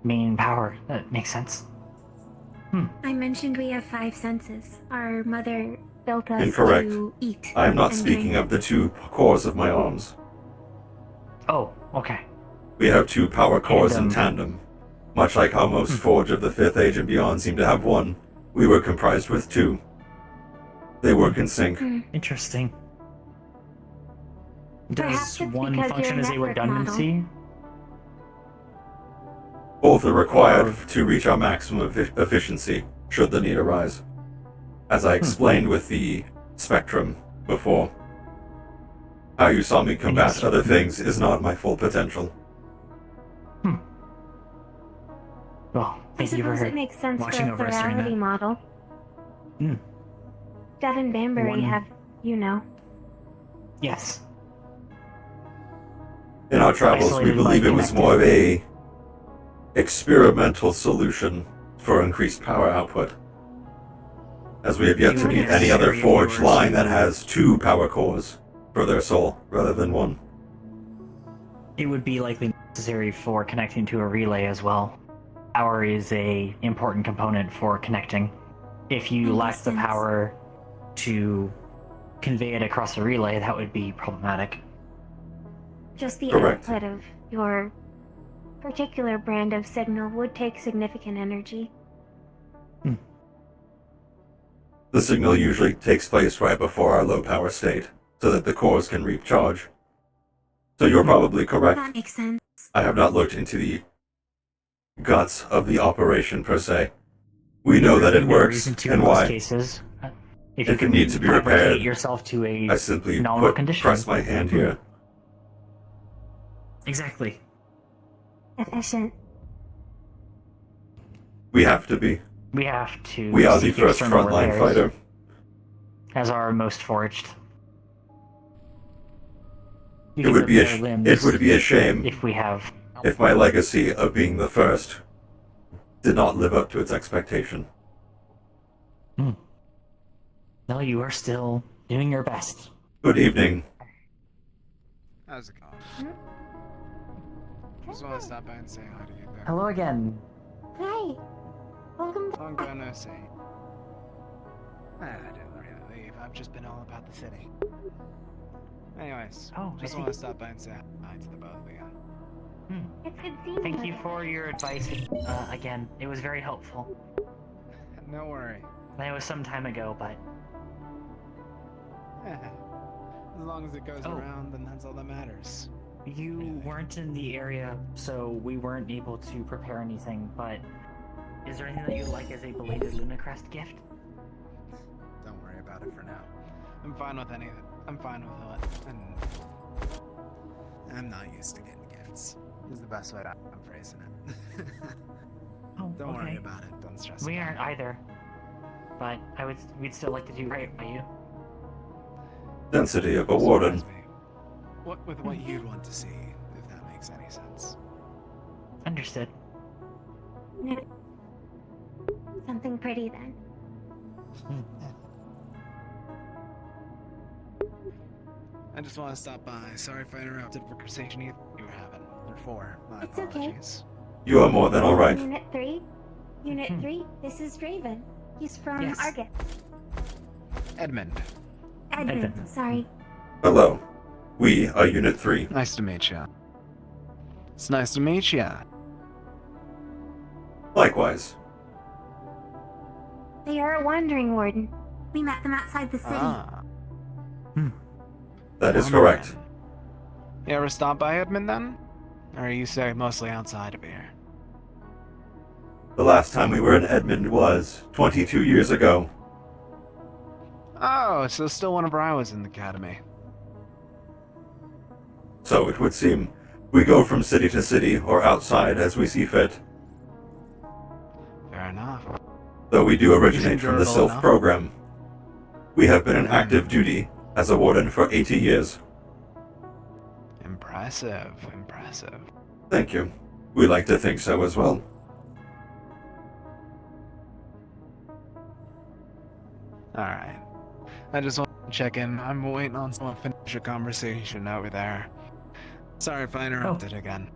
main power. That makes sense. I mentioned we have 5 senses. Our mother built us Incorrect. to eat. I am not and speaking drink. of the 2 cores of my arms. Oh, okay. We have 2 power cores in Tandem. tandem. Much like how most Forge of the 5th Age and beyond seem to have 1, we were comprised with 2. They work in sync. Interesting. Perhaps Does it's one because function you're a as a network redundancy? Both are required to reach our maximum efficiency, should the need arise. As I explained with the Spectrum before. How you saw me combat other things is not my full potential. Well, I thank you suppose for it makes sense for watching a over us during plurality that. model. Hmm. Dev and Banbury One- have, you know. Yes. In our travels, we Isolated believe by it was connected. more of a experimental solution for increased power output. As we have yet to You would meet any other necessarily Forge viewers line that who- has 2 power cores for their soul, rather than 1. It would be likely necessary for connecting to a relay as well. Power is a important component for connecting. If you That lack makes the sense. power to convey it across a relay, that would be problematic. Just the Correct. output of your particular brand of signal would take significant energy. The signal usually takes place right before our low power state, so that the cores can recharge. So you're probably correct. That makes sense. I have not looked into the guts of the operation per se. We know that it No works, reason to and in most why. cases. If If you it needs to be fabricate repaired, yourself to a I simply nominal put, condition. press my hand here. Exactly. Efficient. We have to be. We have to. We are the seek first external frontline repairs fighter. As our most forged. We It can would be repair limbs it would be a shame if we have. if my legacy of being the first did not live up to its expectation. No, you are still doing your best. Good evening. How's it going? Just want to stop by and say hi to you there. Hello again. Hi. Welcome. I'm gonna say. I didn't really leave. I've just been all about the city. Anyways, Oh, just I want to see. stop by and say hi to the both of you. It's good seeing Thank you for your advice again. It was very helpful. No worry. It was some time ago, but As long as it goes around, then that's all that matters. you weren't in the area, so we weren't able to prepare anything. But is there anything that you'd like as a belated Lunacrest gift? Don't worry about it for now. I'm fine with any of it. I'm fine with it. And I'm not used to getting gifts. Is the best way I'm phrasing it. Don't worry okay. about it. Don't stress We about aren't it. either. But we'd still like to do right by you. Density of a warden. With what you'd want to see, if that makes any sense. Understood. Something pretty then. I just want to stop by. Sorry if I interrupted the conversation you were having. Or for. My It's okay. apologies. You are more than all right. Unit 3? Unit 3, this is Draven. He's from Yes. Argus. Edmund. Edmund, sorry. Hello. We are Unit 3. Nice to meet you. It's nice to meet you. Likewise. They are a wandering warden. We met them outside the city. That is correct. You ever stop by Edmund then? Or you say mostly outside of here? The last time we were in Edmond was 22 years ago. Oh, so still whenever I was in the academy. So it would seem. We go from city to city or outside as we see fit. Fair enough. Though we do originate from the durable Sylph enough. program. We have been in active duty as a warden for 80 years. Impressive, impressive. Thank you. We like to think so as well. Alright. I just want to check in. I'm waiting on someone to finish a conversation over there. Sorry if I interrupted again.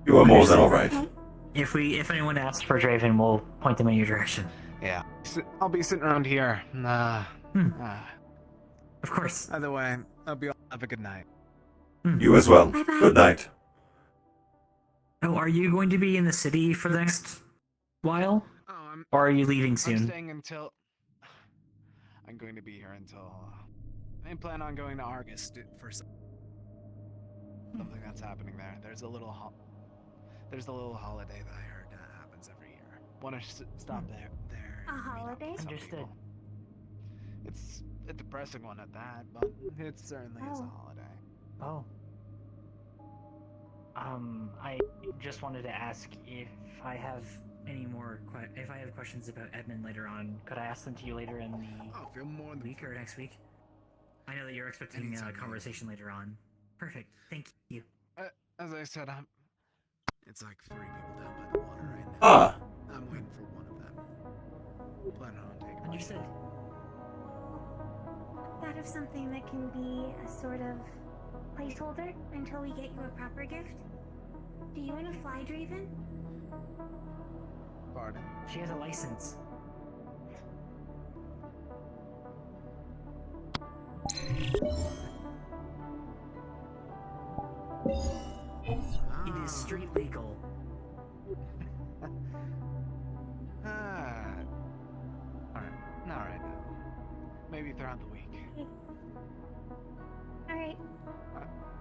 You are more than all right. If anyone asks for Draven, we'll point them in your direction. Yeah. I'll be sitting around here. Of course. Either way, hope you all have a good night. You as well. Good night. Oh, are you going to be in the city for the next while? Or are you leaving I'm soon? staying until... I'm going to be here until... I plan on going to Argus for something that's happening there. There's a little holiday that I heard happens every year. Want to stop there. A holiday? Understood. It's a depressing one at that, but it certainly is a holiday. Oh. I just wanted to ask if I have any more if I have questions about Edmund later on, could I ask them to you later in the week or next week? I know that you're expecting a conversation later on. Perfect. Thank you. As I said, it's like 3 people down by the water right now. I'm waiting for one of them. Plan on taking my Understood. Thought of something that can be a sort of placeholder until we get you a proper gift? Do you want to fly, Draven? Pardon? She has a license. It is street legal. Alright. Maybe throughout the week. Alright.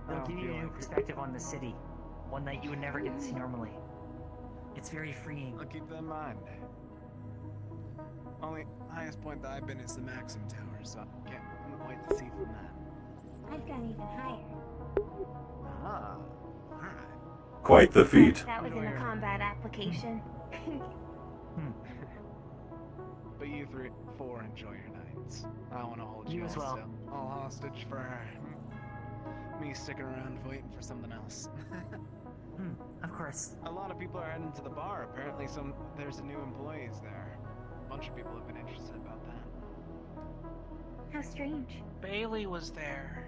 It'll give you a new perspective on the city, one that you would never get to see normally. It's very freeing. I'll keep that in mind. Only highest point that I've been is the Maxim Tower, so I can't wait to see from that. I've gone even higher. Alright. Quite the feat. That was in a combat application. But you four enjoy your nights. I don't want to hold You you as all well. still, all hostage for me sticking around waiting for something else. Of course. A lot of people are heading to the bar. Apparently, there's a new employees there. A bunch of people have been interested about that. How strange. Bailey was there.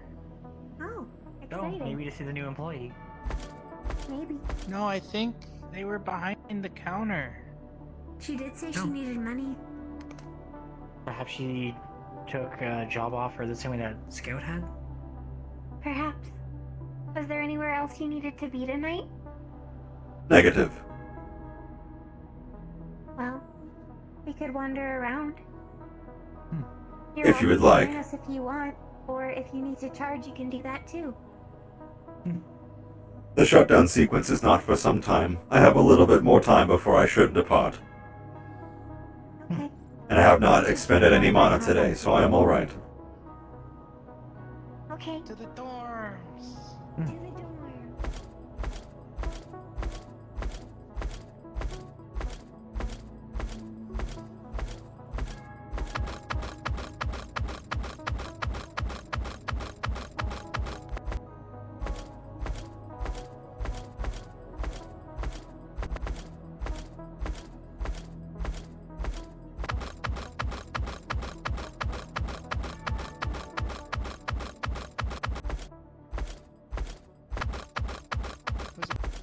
Oh, Oh, exciting. maybe to see the new employee. Maybe. No, I think they were behind the counter. She did say she needed money. Perhaps she took a job offer the same way that Scout had? Perhaps. Was there anywhere else you needed to be tonight? Negative. Well, we could wander around. You're If you would welcome to like. join us if you want, or if you need to charge, you can do that too. The shutdown sequence is not for some time. I have a little bit more time before I should depart. Okay. And I have not expended any mana today, so I am alright. Okay. To the dorms. To the dorm.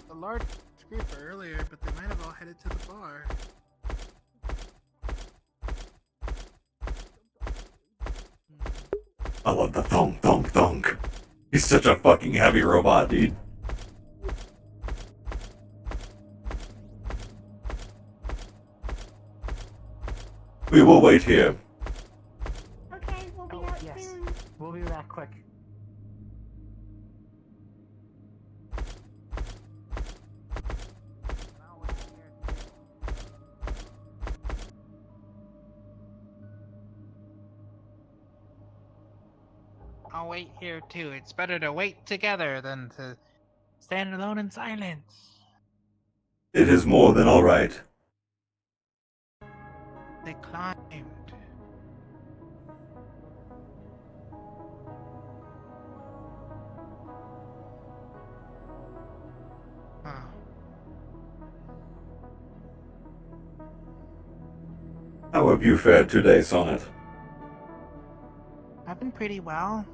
A large group earlier, but they might have all headed to the bar. I love the thunk thunk thunk. He's such a fucking heavy robot, dude. We will wait here. Okay, we'll be out yes. soon. We'll be back quick. I'll wait here too. It's better to wait together than to stand alone in silence. It is more than alright. They climbed. Huh. How have you fared today, Sonnet? I've been pretty well.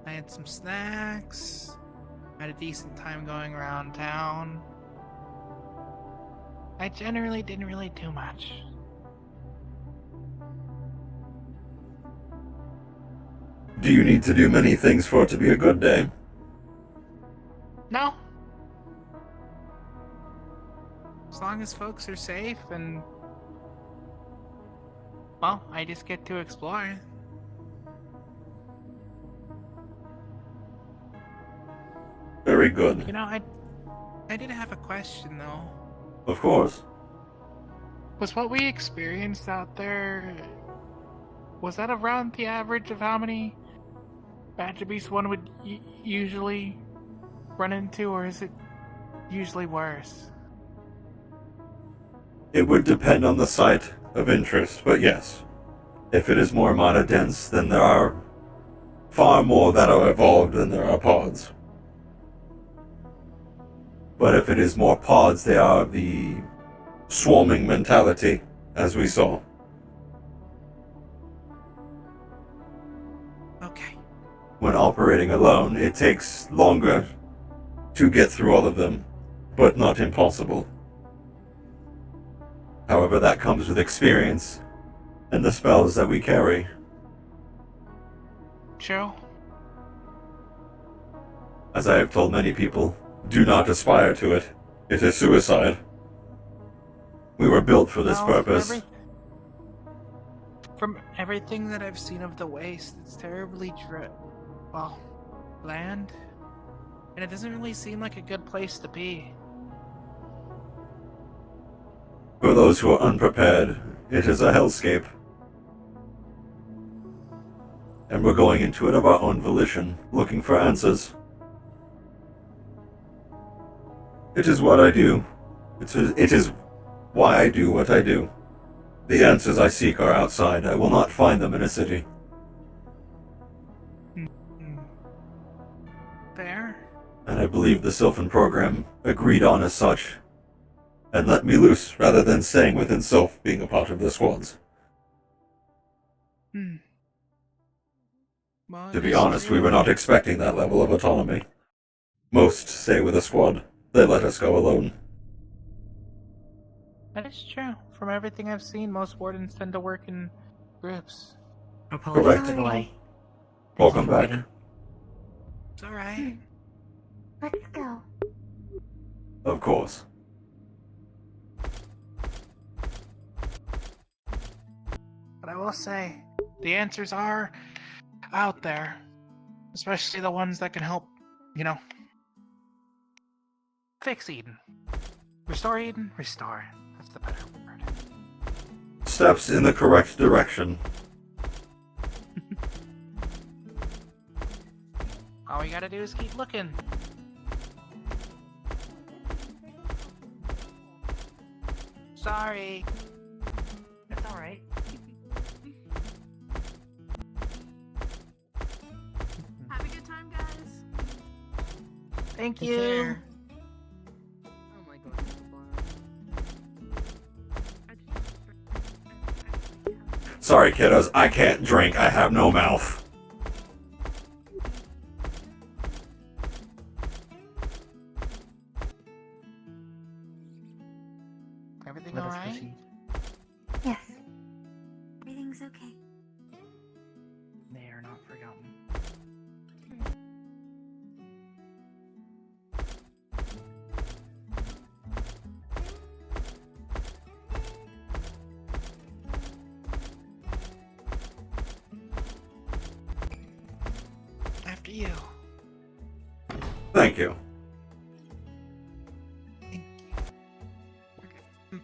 I had some snacks. Had a decent time going around town. I generally didn't really do much. Do you need to do many things for it to be a good day? No. As long as folks are safe and... well, I just get to explore. Very good. You know, I did have a question though. Of course. Was what we experienced out there... was that around the average of how many Badger Beasts one would usually run into, or is it usually worse? It would depend on the site of interest, but yes. If it is more mana dense, then there are far more that are evolved than there are pods. But if it is more pods, they are the swarming mentality, as we saw. Okay. When operating alone, it takes longer to get through all of them, but not impossible. However, that comes with experience and the spells that we carry. True. As I have told many people, do not aspire to it. It is suicide. We were built for this Well, purpose. From everything that I've seen of the waste, it's terribly bland. And it doesn't really seem like a good place to be. For those who are unprepared, it is a hellscape. And we're going into it of our own volition, looking for answers. It is what I do. It is why I do what I do. The answers I seek are outside. I will not find them in a city. Fair. And I believe the Sylphan program agreed on as such, and let me loose rather than staying within Sylph being a part of the squads. Well, To be honest, we were not expecting that level of autonomy. Most stay with a squad. They let us go alone. That is true. From everything I've seen, most wardens tend to work in groups. Correct. Welcome back. It's alright. Let's go. Of course. But I will say, the answers are out there. Especially the ones that can help, fix Eden. Restore Eden? Restore. That's the better word. Steps in the correct direction. All we gotta do is keep looking. Sorry. It's alright. Have a good time, guys. Thank Take you. care. Oh my god. Sorry, kiddos, I can't drink. I have no mouth. Everything Let us alright? proceed. Yes. Everything's okay. They are not forgotten. After you. Thank you.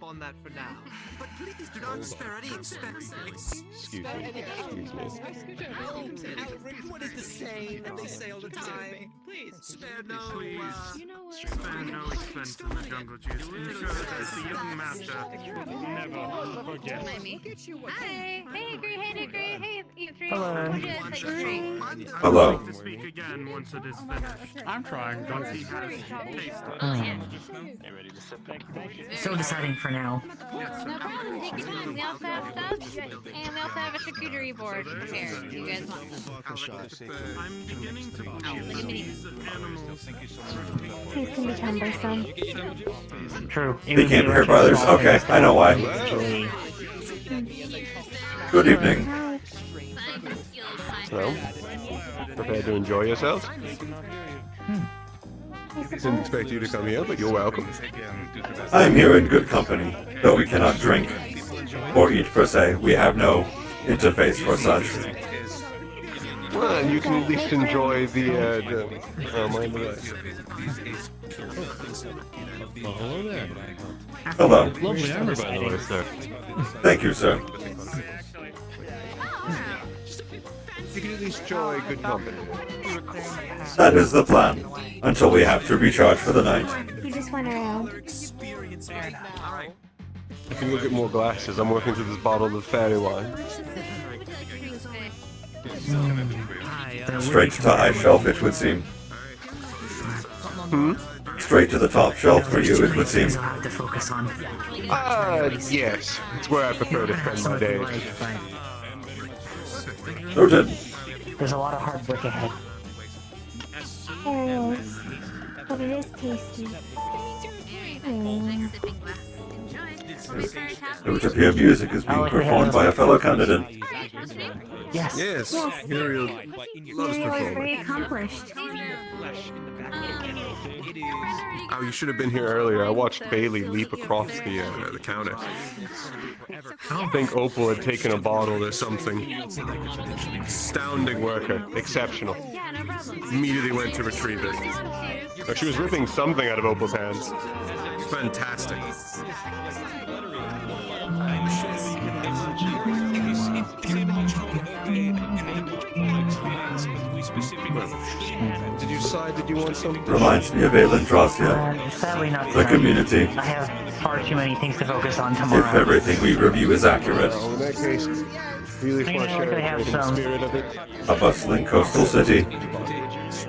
On that for now. But please do not spare any expense. Excuse me. What is the saying that they say all the time? Please spare no. Spare no expense in the jungle juice. Ensure that the young master never forgets. Hi. Hey, Agree. Hey, Agree. Hey, you three. Hello. Would you like to drink? Hello. I'd like to speak again once it is finished. I'm trying. Once he has tasted. So deciding for now. No problem. Take your time. We also have stuff, and we also have a charcuterie board prepared. If you guys want. I'm beginning to believe these animals. These can be cumbersome. True. They came here, brothers. Okay, I know why. Good evening. So, prepared to enjoy yourselves? Didn't expect you to come here, but you're welcome. I am here in good company, though we cannot drink or eat per se. We have no interface for such. Well, you can at least enjoy the mind the way. Well, hello there. Hello. Lovely armor, by the way, sir. Thank you, sir. You can at least enjoy good company. That is the plan, until we have to recharge for the night. You just went around. You can look at more glasses. I'm working through this bottle of fairy wine. Straight to the high shelf, it would seem. Straight to the top shelf for you, it would seem. I'll have to focus on. Yes. It's where I prefer to spend my days. Noted. There's a lot of hard work ahead. There is. But it is tasty. It would appear music is being performed by a fellow candidate. Yes. Yes. Muriel loves Muriel is performing. very accomplished. Oh, you should have been here earlier. I watched Bailey leap across the counter. I don't think Opal had taken a bottle or something. Astounding worker. Exceptional. Immediately went to retrieve it. But she was ripping something out of Opal's hands. Fantastic. Did you decide that you want something? Reminds me of Aelin Draw last year. Sadly not The tonight. community. I have far too many things to focus on tomorrow. If everything we review is accurate. Well, in that case, really I want to know, share they have in the some. spirit of it. A bustling coastal city.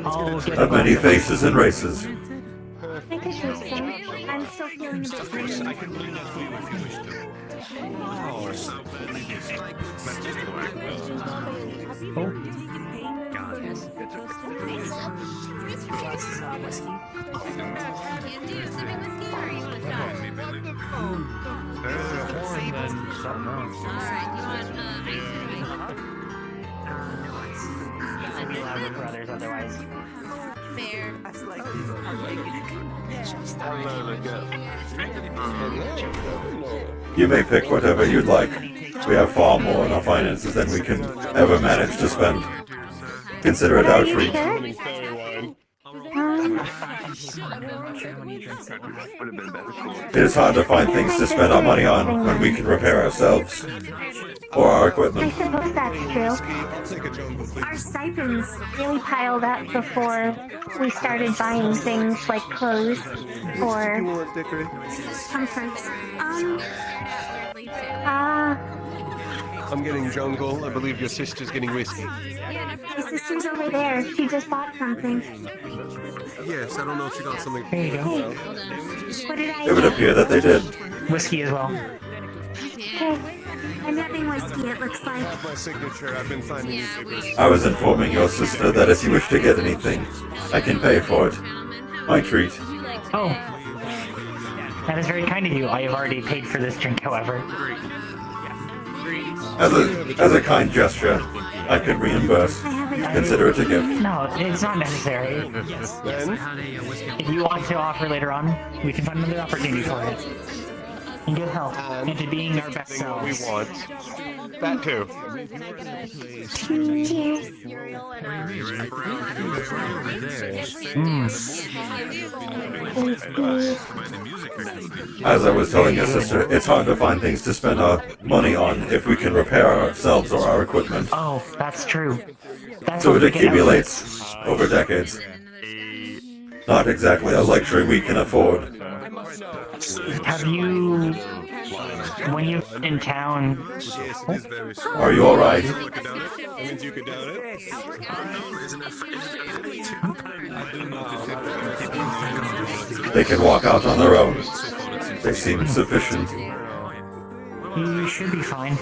I'll get Of many faces and races. I could take some. I'm still feeling a bit green. I'd be louder for others otherwise. You may pick whatever you'd like. We have far more in our finances than we can ever manage to spend. Consider it our treat. It is hard to find things to spend our money on when we can repair ourselves or our I equipment. suppose that's true. Our stipends really piled up before we started buying things like clothes or comforts. I'm getting jungle. I believe your sister's getting whiskey. My sister's over there. She just bought something. Yes, I don't know if she got something. Here you go. What did I It would get? appear that they did. Whiskey as well. Okay. I'm having whiskey, it looks like. My signature. I've been signing newspapers. I was informing your sister that if you wish to get anything, I can pay for it. My treat. Oh. That is very kind of you. I have already paid for this drink, however. As a kind gesture, I can reimburse. Consider it a gift. No, it's not necessary. If you want to offer later on, we can find another opportunity for it. In good health, and to being our best What we selves. want. That too. Cheers. As I was telling your sister, it's hard to find things to spend our money on if we can repair ourselves or our equipment. Oh, that's true. That's So what it we get accumulates over decades. Not exactly a luxury we can afford. Have you, when you're in town, Are you alright? They can walk out on their own. They seem sufficient. you should be fine.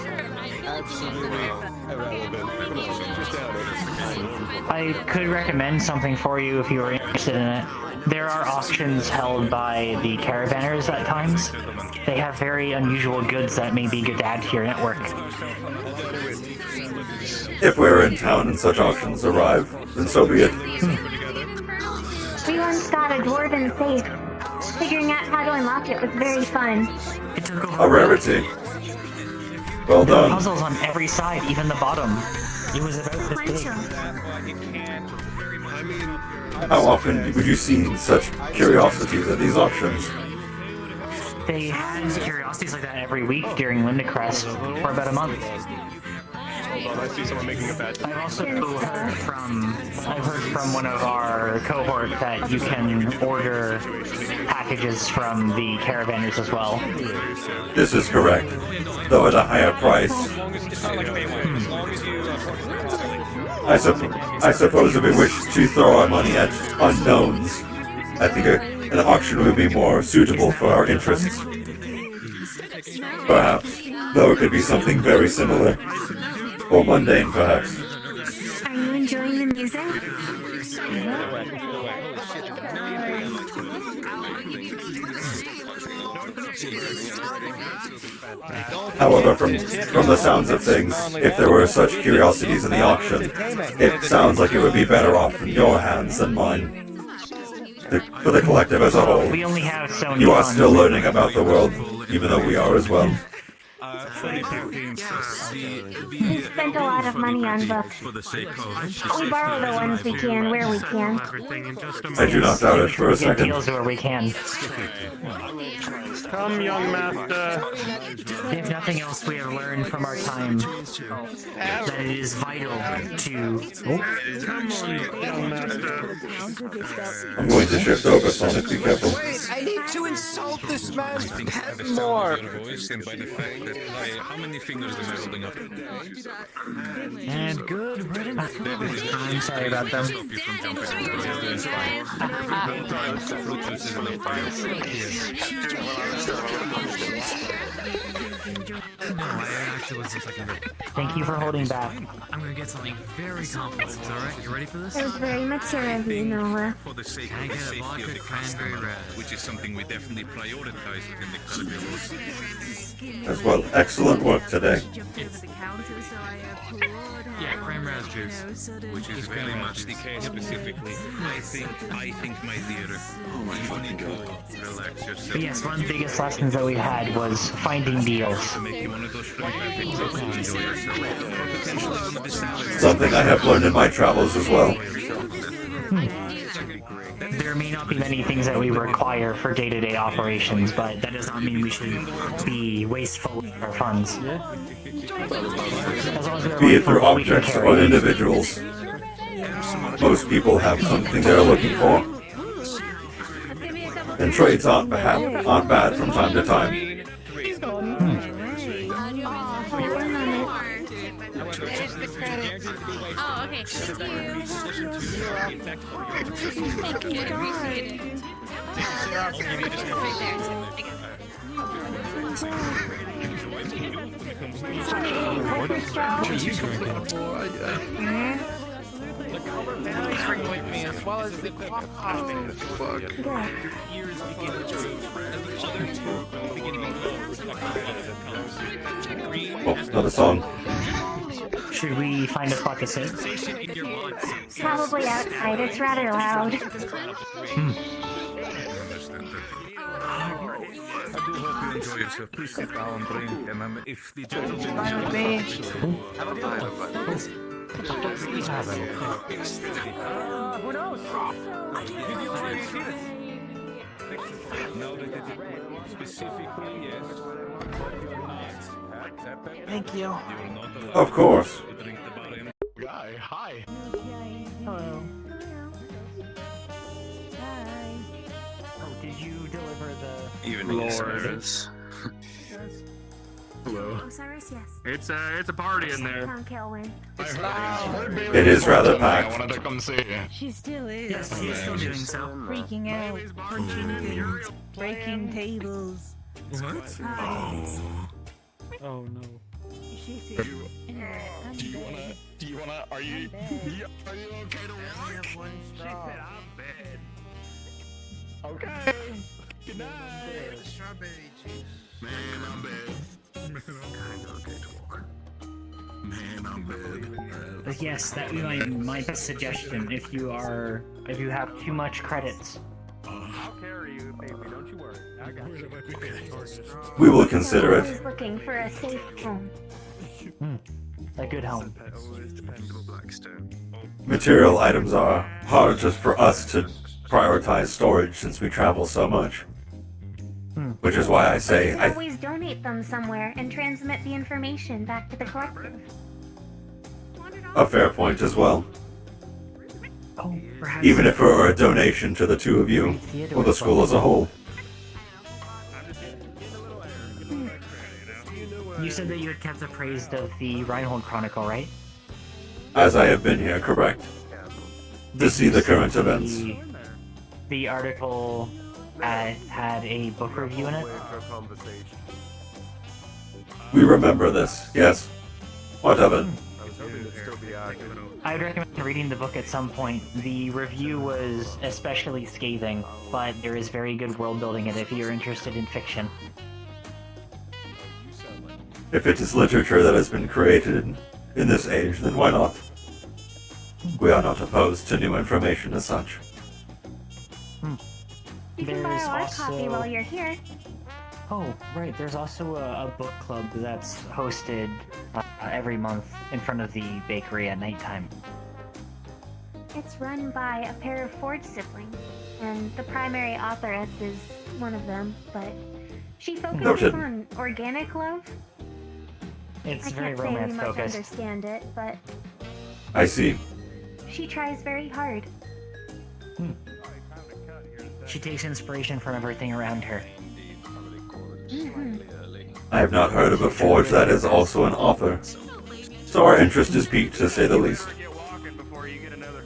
I could recommend something for you if you were interested in it. There are auctions held by the caravanners at times. They have very unusual goods that may be good to add to your network. If we're in town and such auctions arrive, then so be it. We once got a dwarven safe. Figuring out how to unlock it was very fun. A rarity. Well There were done. puzzles on every side, even the bottom. It was about this big. How often would you see such curiosities at these auctions? They had curiosities like that every week during Lindacrest for about a month. Hold on, I see someone making a bad. I've also heard from one of our cohort that you can order packages from the caravanners as well. This is correct, though at a higher price. I suppose if we wish to throw our money at unknowns, I think an auction would be more suitable for our interests. Perhaps, though it could be something very similar. Or mundane, perhaps. Are you enjoying the music? However, from the sounds of things, if there were such curiosities in the auction, it sounds like it would be better off in your hands than mine. For the collective as a whole, We only have so many you are funds. still learning about the world, even though we are as well. We spent a lot of money on books. We borrow the ones we can where we can. I do not doubt it for a Get second. deals where we can. Come, young master. If nothing else, we have learned from our time that it is vital to. Come on, young master. I'm going to shift over, Sonic. Be careful. Wait, I need to insult this man's pet more. And good riddance. I'm sorry about them. Thank you for holding back. I'm gonna get something very complex, alright? You ready for this? It was very mature of you, Noah. Can I get a vodka cranberry red? Which is something we definitely prioritize within the Calabios. As well, excellent work today. Yeah, cranberry juice. Which is very much the case specifically. I think, my dear, you need to relax yourself. But yes, one of the biggest lessons that we had was finding deals. Something I have learned in my travels as well. There may not be many things that we require for day-to-day operations, but that does not mean we should be wasteful with our funds. As long as we are Be it through mindful of what we can objects carry. or individuals. Most people have something they're looking for. And trades aren't bad from time to time. Oh, okay. Thank you. Appreciate it. The color berries bring with me, as well as the clock costume. Ears begin to change, and the other two beginning to glow. Oh, another song. Should we find a spot to sit? Probably outside. It's rather loud. I do hope you enjoy yourself. Please sit down, drink, and if the gentleman Who knows? Now that it specifically, yes. Thank you. Of course. Guy, hi. Hello. Oh, did you deliver the... Lords. Hello. Osiris, yes. It's a party in there. Count Kelwin. It's loud. It is rather I packed. wanted to come see you. She still is. Yes, he's still doing so. Freaking out, punching things, breaking tables. What? Oh no. Shit. Do you wanna, are you okay to work? She said I'm bad. Okay. Good night. Strawberry juice. Man, I'm bad. Man, I'm bad. But yes, that would be my best suggestion. If you have too much credits, I'll carry you, baby. Don't you worry. I got you. We will consider it. Always looking for a safe home. a good home. Material items are hard just for us to prioritize storage since we travel so much. Which is why I say We always donate them somewhere and transmit the information back to the collective. a fair point as well. Oh, perhaps. Even if it were a donation to the two of you, or the school as a whole. You said that you had kept appraised of the Reinhold Chronicle, right? As I have been here, correct. To see the current events. The article had a book review in it. We remember this, yes. What of it? I would recommend reading the book at some point. The review was especially scathing, but there is very good world building in it if you're interested in fiction. If it is literature that has been created in this age, then why not? We are not opposed to new information as such. You can borrow our copy while you're here. Oh, right. There's also a book club that's hosted every month in front of the bakery at nighttime. It's run by a pair of Ford siblings, and the primary authoress is one of them, but she focuses Noted. on organic love. It's I very can't say we romance much focused. understand it, but I see. she tries very hard. She takes inspiration from everything around her. I have not heard of a forge that is also an author, so our interest is piqued to say the least.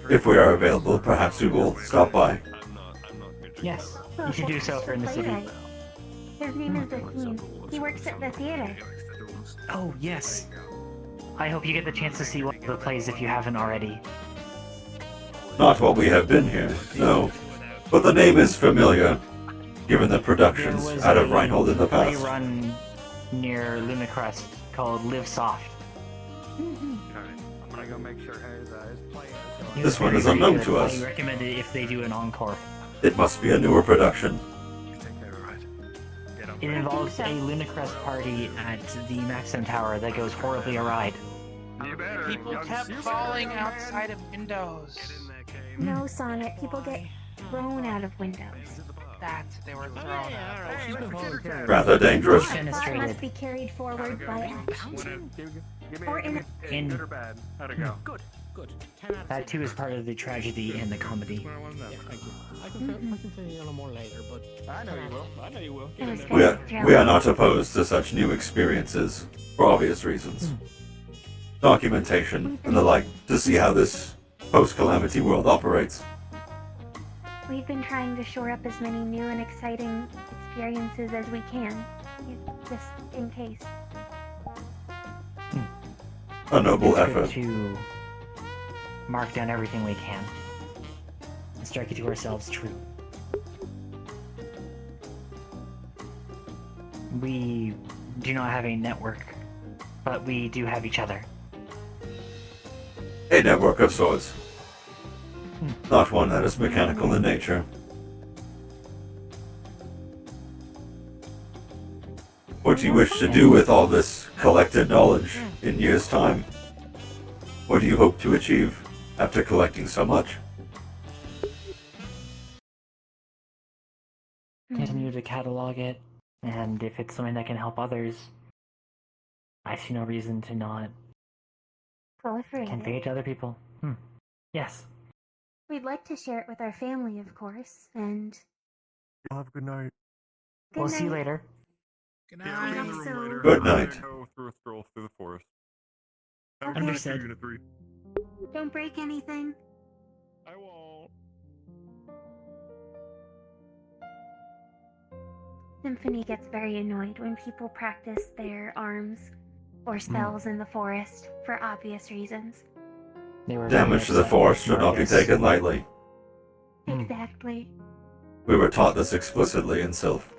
If we are available, perhaps we will stop by. Yes, you should do so if you're in the city. Playwright. His name is Athene. He works at the theater. Oh, yes. I hope you get the chance to see one of the plays if you haven't already. Not while we have been here, no. But the name is familiar, given the productions There was out of a Reinhold in the play past. run near Lunacrest called Live Soft. I'm gonna go make sure his play is This one is unknown to us. I recommend it if they do an encore. It must be a newer production. It involves a Lunacrest party at the Maxim Tower that goes horribly awry. People kept falling outside of windows. No, Sonnet. People get thrown out of windows. That's they were thrown out. Rather dangerous. Thought must be carried forward by action. Or in In good or bad? How'd it go? Good, good. 10 out of 10. that too is part of the tragedy and the comedy. Yeah, thank you. I can fill you in more later, but I know you will. I know you will. It was We very are, we are not opposed to such new experiences, for obvious reasons. Documentation and the like, to see how this post-calamity world operates. We've been trying to shore up as many new and exciting experiences as we can, just in case. A noble It's effort. good to mark down everything we can and strike it to ourselves true. We do not have a network, but we do have each other. A network of sorts. Not one that is mechanical in nature. What do you wish to do with all this collected knowledge in years' time? What do you hope to achieve after collecting so much? Continue to catalog it, and if it's something that can help others, I see no reason to not Proliferate convey it. it to other people. Yes. We'd like to share it with our family, of course, and Have a good night. good We'll see you night. later. Good Yeah, we'll get in the night. room later. Good I'm gonna night. Go through a stroll through the forest. Okay. Understood. Unit 3. Don't break anything. I won't. Symphony gets very annoyed when people practice their arms or spells in the forest for obvious reasons. They were very Damage to the upset forest with should not be Marcus. taken lightly. Exactly. We were taught this explicitly in Sylph.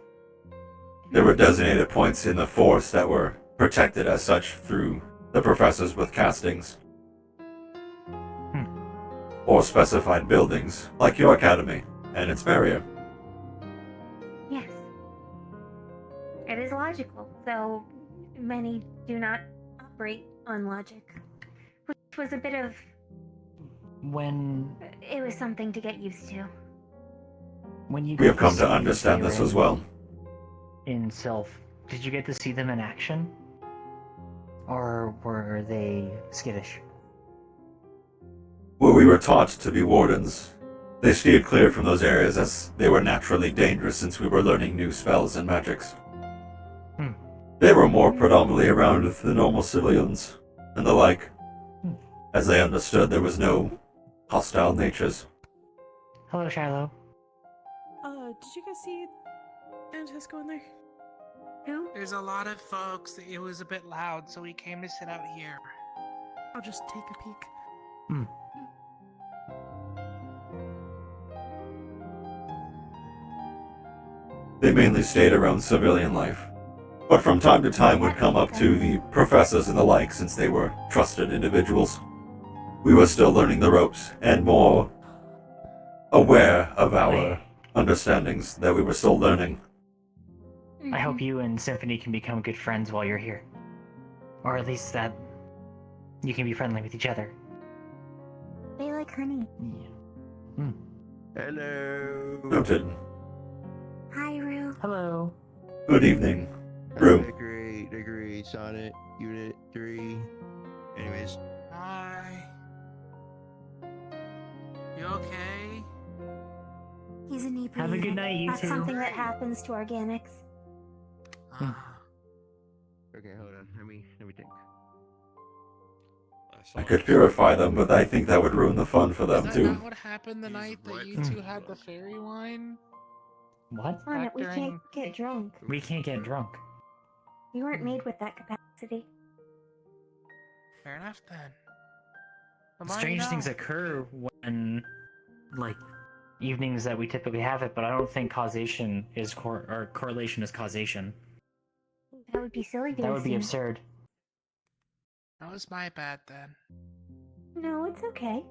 There were designated points in the forest that were protected as such through the professors with castings. Or specified buildings, like your academy and its barrier. Yes. It is logical, though many do not operate on logic. Which was a bit of. When It was something to get used to. you We have got come see to the understand this Faerun as well. in Sylph, did you get to see them in action? Or were they skittish? Where we were taught to be wardens, they steered clear from those areas as they were naturally dangerous since we were learning new spells and magics. They were more predominantly around the normal civilians and the like, as they understood there was no hostile natures. Hello, Shiloh. Did you guys see Francesco in there? Who? There's a lot of folks. It was a bit loud, so we came to sit out here. I'll just take a peek. They mainly stayed around civilian life, but from time to time would come up to the professors and the like since they were trusted individuals. We were still learning the ropes and more aware of our understandings that we were still learning. I hope you and Symphony can become good friends while you're here. Or at least that you can be friendly with each other. They like honey. Hello. Noted. Hi, Rue. Hello. Good evening. Rue. Decorate, Sonnet, Unit 3. Anyways. Hi. You okay? He's a knee Have a good night, you That's two. something that happens to organics. Okay, hold on. Let me think. I could purify them, but I think that would ruin the fun for them Is that too. not what happened the night that you two had the fairy wine? What? On it, we during- can't get drunk. We can't get drunk. We weren't made with that capacity. Fair enough then. Strange things occur when, like, evenings that we typically have it, but I don't think causation is or correlation is causation. That would be silly to That would be assume. absurd. That was my bad then. No, it's okay.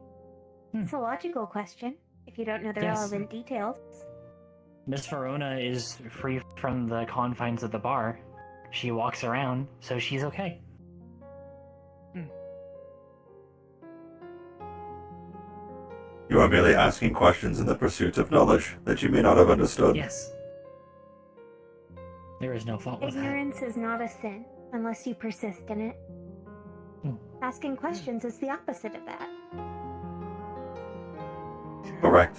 It's a logical question, if you don't know the Yes. relevant details. Miss Verona is free from the confines of the bar. She walks around, so she's okay. You are merely asking questions in the pursuit of knowledge that you may not have understood. Yes. There is no fault with that. Ignorance is not a sin, unless you persist in it. Asking questions is the opposite of that. Correct.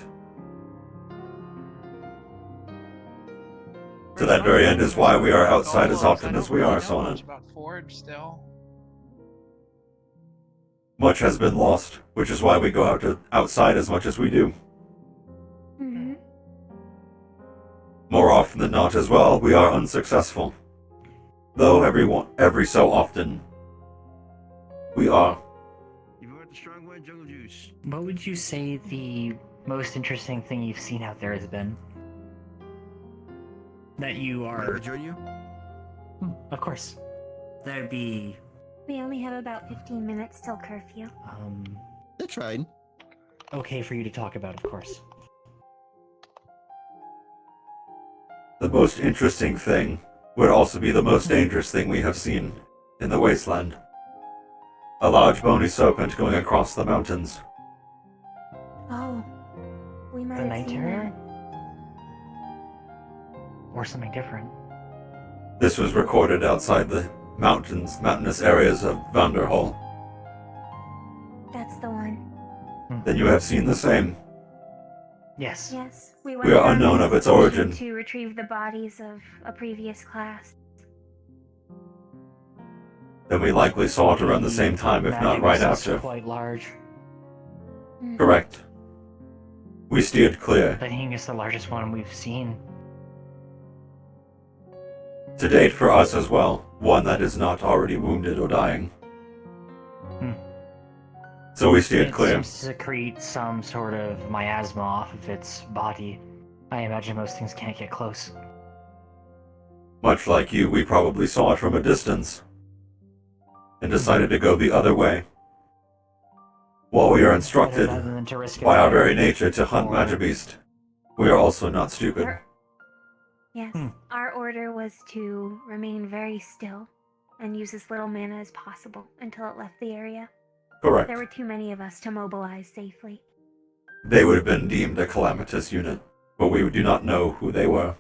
To that very end is why we are outside as often as we are, Sonnet. About Forge still. Much has been lost, which is why we go outside as much as we do. Mm-hmm. More often than not as well, we are unsuccessful. Though every so often, we are. What would you say the most interesting thing you've seen out there has been? That you are... join you? Of course. That would be... We only have about 15 minutes till curfew. That's fine. Okay for you to talk about, of course. The most interesting thing would also be the most dangerous thing we have seen in the wasteland. A large bony serpent going across the mountains. Oh, we might The have night seen terror? that. Or something different. This was recorded outside the mountainous areas of Vanderhall. That's the one. Then you have seen the same. Yes. Yes, We went are on unknown an of its expedition origin. to retrieve the bodies of a previous class. Then we likely saw it around the same time, if not right Magicus is after. quite large. Correct. We steered clear. I think it's the largest one we've seen. To date for us as well, one that is not already wounded or dying. So we steered It clear. seems to secrete some sort of miasma off of its body. I imagine most things can't get close. Much like you, we probably saw it from a distance and decided to go the other way. While we are instructed Rather than to risk it by our fire. very nature to hunt Magibeast, we are also not stupid. Yes, our order was to remain very still and use as little mana as possible until it left the area. Correct. There were too many of us to mobilize safely. They would have been deemed a calamitous unit, but we do not know who they were.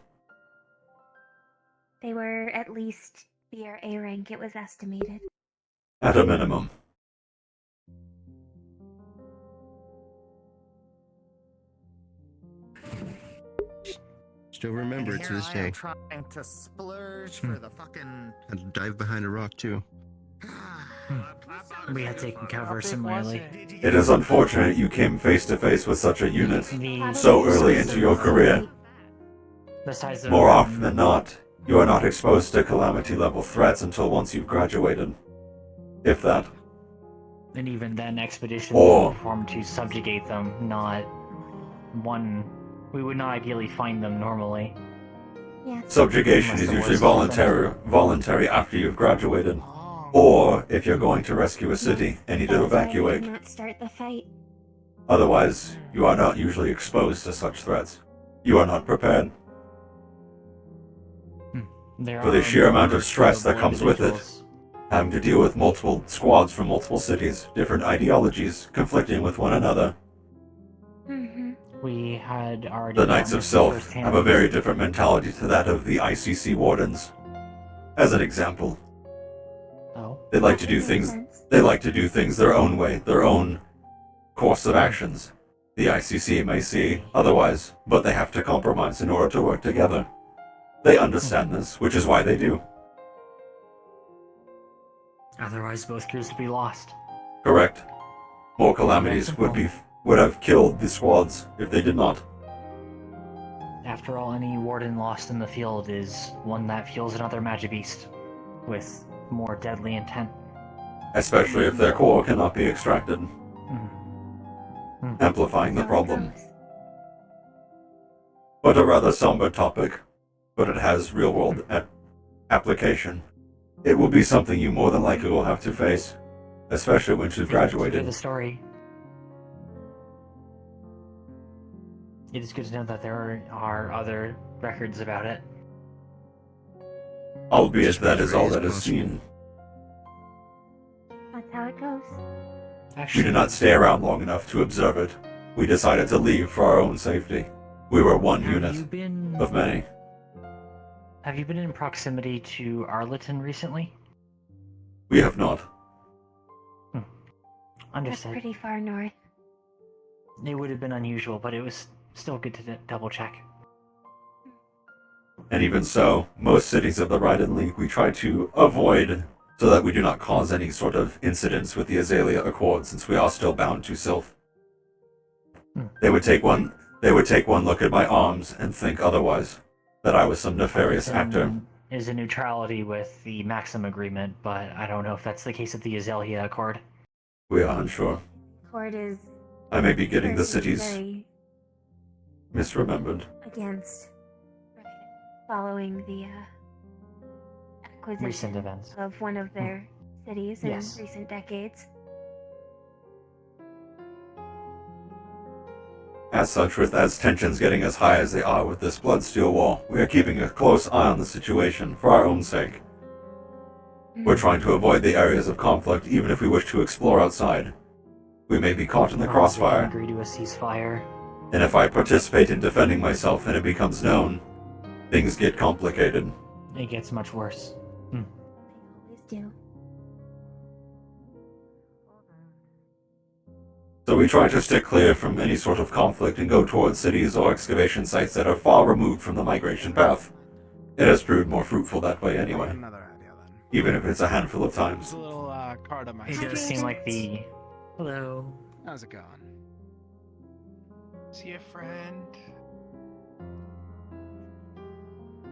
They were at least near A rank, it was estimated. At a minimum. Still remember it to this day. Trying to splurge for the fucking. Had to dive behind a rock too. We had taken cover similarly. It is unfortunate you came face to face with such a unit so early into your career. The size of More often than not, you are not exposed to calamity level threats until once you've graduated. If that. And even then, expeditions Or- were performed to subjugate them, not one. We would not ideally find them normally. Yes. Subjugation Unless is the usually worst happens. voluntary after you've graduated. Or if you're going to rescue a city and need to That is why we evacuate. did not start the fight. Otherwise, you are not usually exposed to such threats. You are not prepared. for the sheer amount of stress that comes with it. Having to deal with multiple squads from multiple cities, different ideologies, conflicting with one another. We had already. The Knights of Self have a very different mentality to that of the ICC Wardens. As an example, they like to do things. They like to do things their own way, their own course of actions. The ICC may see otherwise, but they have to compromise in order to work together. They understand this, which is why they do. Otherwise, both groups would be lost. Correct. More calamities would have killed the squads if they did not. After all, any warden lost in the field is one that fuels another Magibeast with more deadly intent. Especially if their core cannot be extracted. Amplifying the problem. But a rather somber topic, but it has real-world application. It will be something you more than likely will have to face, especially once you've graduated. The story. It is good to know that there are other records about it. Albeit that is all that is seen. That's how it goes. We did not stay around long enough to observe it. We decided to leave for our own safety. We were one unit of many. Have you been in proximity to Arlington recently? We have not. Understood. That's pretty far north. It would have been unusual, but it was still good to double check. And even so, most cities of the Raiden League we try to avoid so that we do not cause any sort of incidents with the Azalea Accord, since we are still bound to Sylph. They would take one look at my arms and think otherwise, that I was some nefarious actor. Is a neutrality with the Maxim agreement, but I don't know if that's the case of the Azalea Accord. We are unsure. Accord is. I may be getting the cities very misremembered. against following the acquisition Recent events. of one of their cities in Yes. recent decades. As such, as tensions getting as high as they are with this Bloodsteel War, we are keeping a close eye on the situation for our own sake. We're trying to avoid the areas of conflict even if we wish to explore outside. We may be caught in the crossfire. Agree to a ceasefire. And if I participate in defending myself and it becomes known, things get complicated. It gets much worse. Always do. So we try to stick clear from any sort of conflict and go towards cities or excavation sites that are far removed from the migration path. It has proved more fruitful that way anyway. Even if it's a handful of times. A little card on my It does seem like the... Hello. How's it going? See a friend.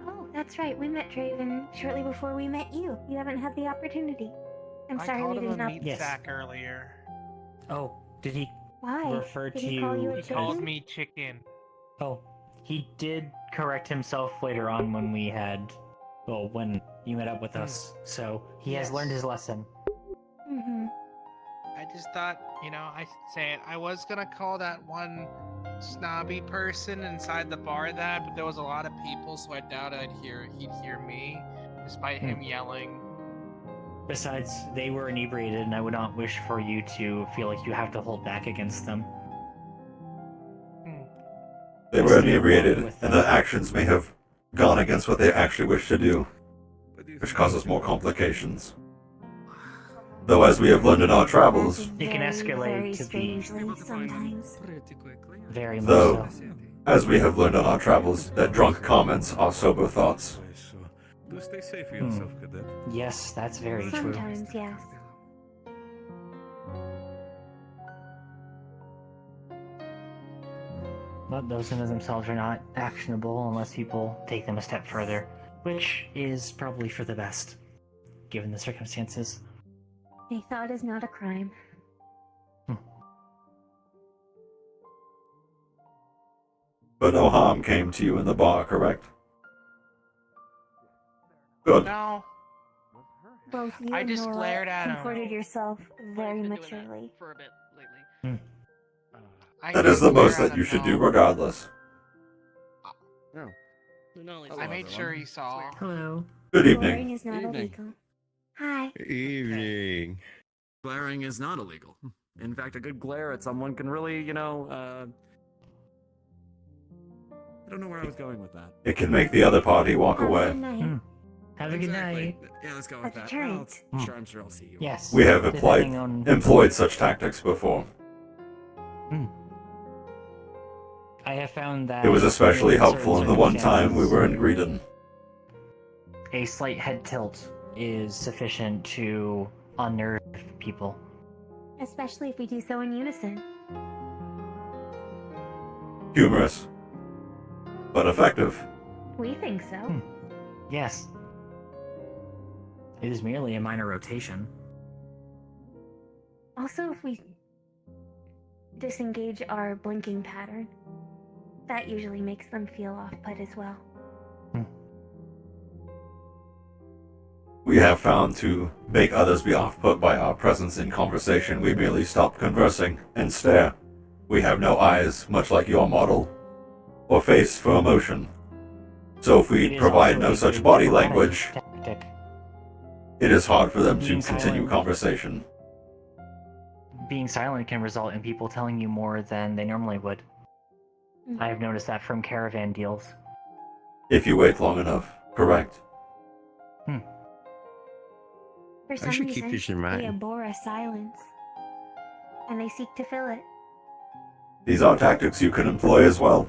Oh, that's right. We met Draven shortly before we met you. You haven't had the opportunity. I'm sorry I called we him didn't a know. meat sack earlier. Oh, did he Why? refer Did to he call you a He chicken? called me chicken. Oh, he did correct himself later on when we had... Well, when you met up with us. So, he has Yes. learned his lesson. Mm-hmm. I just thought, I should say it. I was gonna call that one snobby person inside the bar that, but there was a lot of people, so I doubt he'd hear me, despite him yelling. Besides, they were inebriated, and I would not wish for you to feel like you have to hold back against them. They were inebriated, and their actions may have gone against what they actually wish to do, which causes more complications. Though as we have learned in our travels, It can escalate very to be strangely sometimes. very much though, so. as we have learned on our travels, that drunk comments are sober thoughts. Do stay safe for yourself, Cadet. Yes, that's very true. Sometimes, yes. But those in themselves are not actionable unless people take them a step further, which is probably for the best, given the circumstances. A thought is not a crime. But no harm came to you in the bar, correct? Good. No. Both you I and just Nora glared at him. comported yourself very maturely. For a bit lately. That is the most that you should do regardless. I made sure he saw. Hello. Good Glaring evening. is not illegal. Hi. Evening. Glaring is not illegal. In fact, a good glare at someone can really, I don't know where I was going with that. It can make the other party walk Have a away. good night. Have a good night. Yeah, let's go A with that. deterrent. Well, sure, I'm sure I'll see you. Yes. We have depending on- employed such tactics before. I have found that It was especially in helpful certain in the one time we circumstances, were in Greedon. a slight head tilt is sufficient to unnerve people. Especially if we do so in unison. Humorous, but effective. We think so. Yes. It is merely a minor rotation. Also, if we disengage our blinking pattern, that usually makes them feel off-put as well. We have found to make others be off-put by our presence in conversation. We merely stop conversing and stare. We have no eyes, much like your model, or face for emotion. So if It we is provide also no a such good body diplomatic language, tactic. it is hard for them to Being continue silent. conversation. Being silent can result in people telling you more than they normally would. Mm-hmm. I've noticed that from caravan deals. If you wait long enough, correct. For some should keep reason, this in they mind. abhor a silence, and they seek to fill it. These are tactics you can employ as well.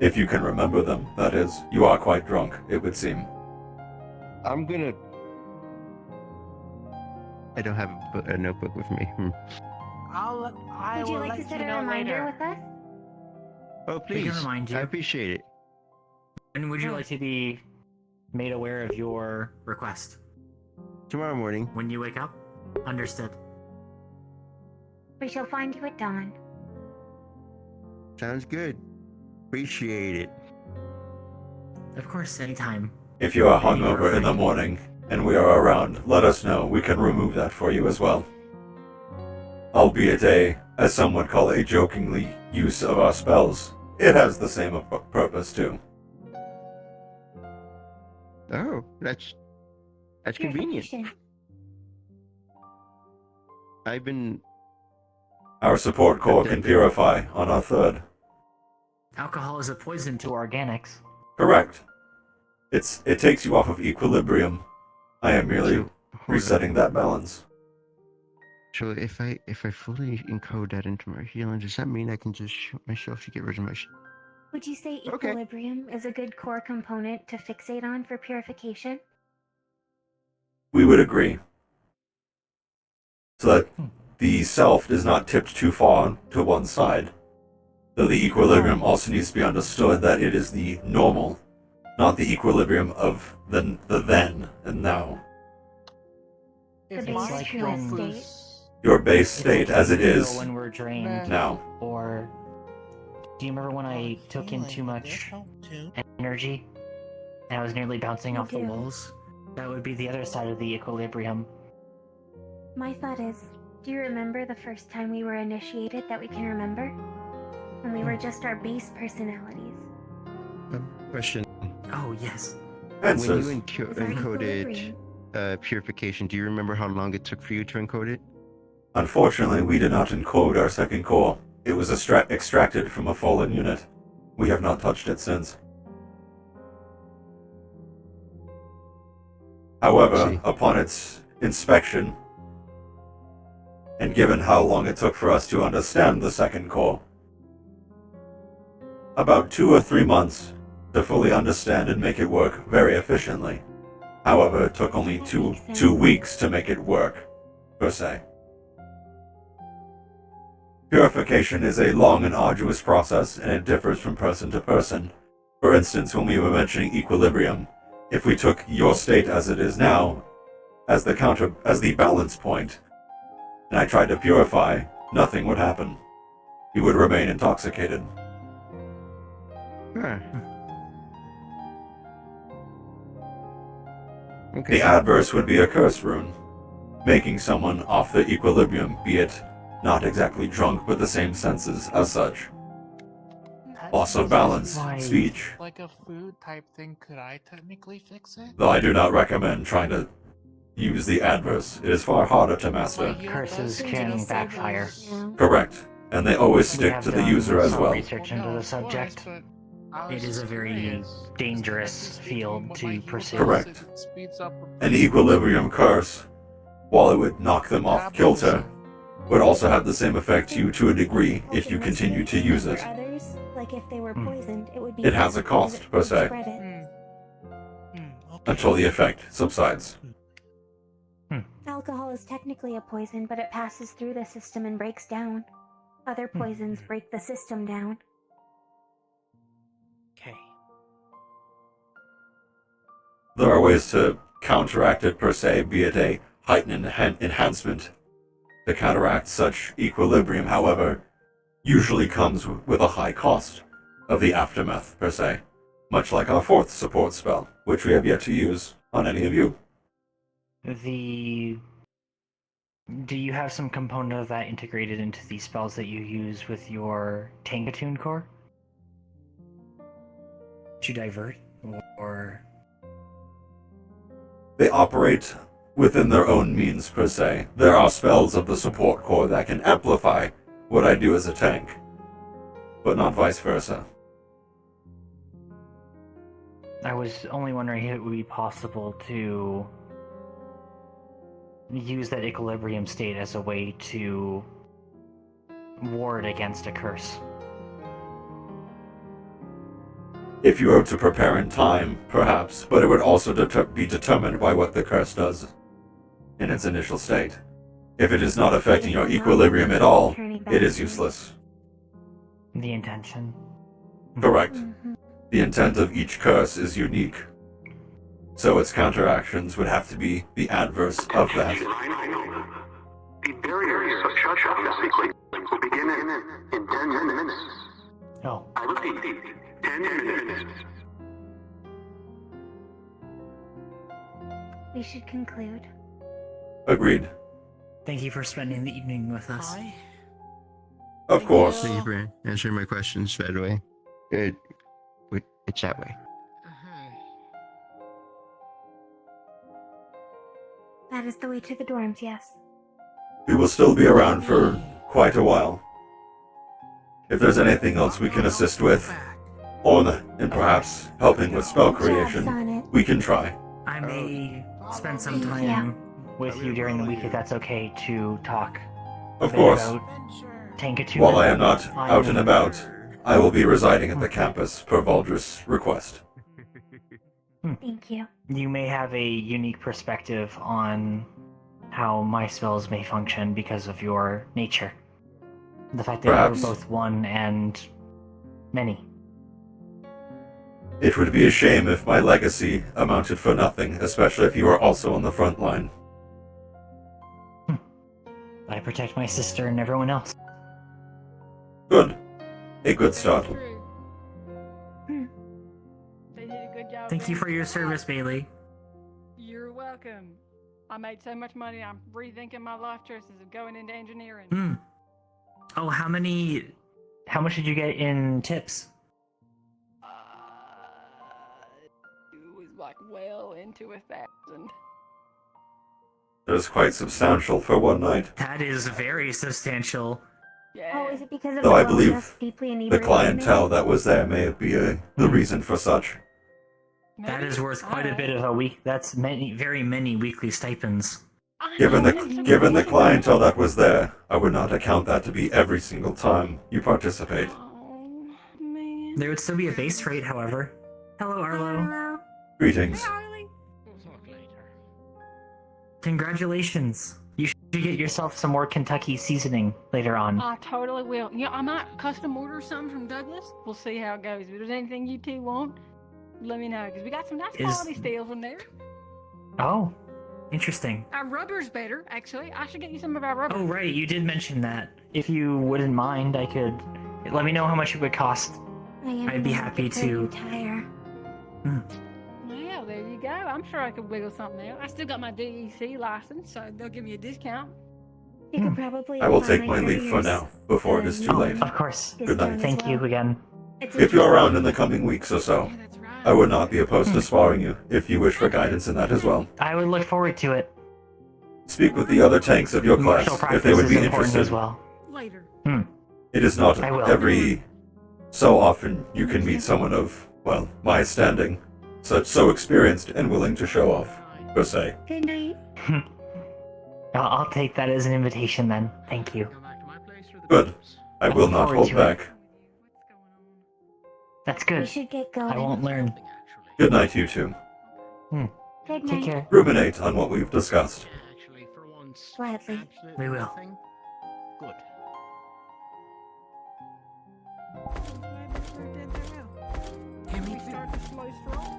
If you can remember them, that is. You are quite drunk, it would seem. I'm gonna. I don't have a notebook with me. I Would you will like to let set you a know reminder later. with us? Oh, We please. can remind you. I appreciate it. And would you like to be made aware of your request? Tomorrow morning. When you wake up? Understood. We shall find you at dawn. Sounds good. Appreciate it. Of course, anytime. If you are hungover in the morning and we are around, let us know. We can remove that for you as well. Albeit as some would call a jokingly use of our spells, it has the same purpose too. Oh, that's convenient. Purification. I've been. Our support core can purify on our third. Alcohol is a poison to organics. Correct. It takes you off of equilibrium. I am merely resetting that balance. So if I fully encode that into my healing, does that mean I can just shoot myself to get rid of my? Would you say equilibrium is a good core component to fixate on for purification? We would agree. So that the self is not tipped too far to one side. Though the equilibrium also needs to be understood that it is the normal, not the equilibrium of the then and now. If The my base when- state. Your base It's state like as how it we feel is when we're drained. now. Or do you remember when I took in too much energy and I was nearly bouncing I off the do. walls? That would be the other side of the equilibrium. My thought is, do you remember the first time we were initiated that we can remember? When we were just our base personalities. Question. Oh, yes. When Answers. you Was that encoded equilibrium? purification, do you remember how long it took for you to encode it? Unfortunately, we did not encode our second core. It was extracted from a fallen unit. We have not touched it since. However, upon its inspection, and given how long it took for us to understand the second core, about 2 or 3 months to fully understand and make it work very efficiently. However, it took only two weeks to make it work, per se. Purification is a long and arduous process, and it differs from person to person. For instance, when we were mentioning equilibrium, if we took your state as it is now, as the balance point, and I tried to purify, nothing would happen. You would remain intoxicated. The adverse would be a curse rune, making someone off the equilibrium, be it not exactly drunk, but the same senses as such. loss of balance, Why? speech. Like a food type thing, could I technically fix it? Though I do not recommend trying to use the adverse. It is far harder to master. Curses can backfire. Correct. And they always We stick have to the done user as some well. research into the subject. It is a very dangerous field to pursue. Correct. An equilibrium curse, while it would knock them off kilter, would also have the same effect to you to a degree if you continue to use it. For others, like if they were poisoned, it would be. It has a cost, per se, Spread it. until the effect subsides. Alcohol is technically a poison, but it passes through the system and breaks down. Other poisons break the system down. Okay. There are ways to counteract it per se, be it a heightened enhancement. To counteract such equilibrium, however, usually comes with a high cost of the aftermath per se, much like our fourth support spell, which we have yet to use on any of you. Do you have some component of that integrated into the spells that you use with your Tangatune core? To divert, or They operate within their own means per se. There are spells of the support core that can amplify what I do as a tank, but not vice versa. I was only wondering if it would be possible to use that equilibrium state as a way to ward against a curse. If you were to prepare in time, perhaps, but it would also be determined by what the curse does in its initial state. If it is not affecting your equilibrium at all, it is useless. The intention. Correct. The intent of each curse is unique, so its counteractions would have to be the adverse of that. The barriers of shutdown sequence will begin in 10 minutes. Oh. I repeat, 10 minutes. We should conclude. Agreed. Thank you for spending the evening with us. Of course. Thank you for answering my questions, by the way. It's that way. That is the way to the dorms, yes. We will still be around for quite a while. If there's anything else we can assist with, and perhaps helping with spell creation, we can try. I may spend some time with you during the week if that's okay to talk. Of course. About Tangatune. While I am not out and about, I will be residing at the campus per Valdris' request. Thank you. You may have a unique perspective on how my spells may function because of your nature. The fact that Perhaps. you're both one and many. It would be a shame if my legacy amounted for nothing, especially if you are also on the front line. I protect my sister and everyone else. Good. A good start. They did a good job. Thank you for your service, Bailey. You're welcome. I made so much money, I'm rethinking my life choices of going into engineering. Oh, how much did you get in tips? It was like well into 1,000. That is quite substantial for one night. That is very substantial. Oh, is it because of Though the I well believe dressed, deeply the inebriated clientele man? that was there may be the reason for such. That is worth quite a bit of a week. That's very many weekly stipends. Given the clientele that was there, I would not account that to be every single time you participate. There would still be a base rate, however. Hello, Arlo. Greetings. Congratulations. You should get yourself some more Kentucky seasoning later on. I totally will. Yeah, I might custom order something from Douglas. We'll see how it goes. If there's anything you two want, let me know, because we got some nice quality steel from there. Oh, interesting. Our rubber's better, actually. I should get you some of our rubber. Oh, right, you did mention that. If you wouldn't mind, I could... Let me know how much it would cost. I'd be happy to... Tire. Well, there you go. I'm sure I could wiggle something out. I still got my DEC license, so they'll give me a discount. You could probably. I will apply take my leave for barriers. now, before it is too late. Of course. Good night. Thank you again. If you're around in the coming weeks or so, I would not be opposed to sparring you if you wish for guidance in that as well. I would look forward to it. Speak with the other tanks of your class Martial if they would practice be is important interested. as well. Later. It is not I will. every so often you can meet someone of, well, my standing, so experienced and willing to show off, per se. Good night. I'll take that as an invitation then. Thank you. Good. I will look not forward hold to it. back. That's We good. should get going. I won't learn. Good night, you two. Good Take night. care. Ruminate on what we've discussed. Gladly. We will. Good. Can we start the slow stroll?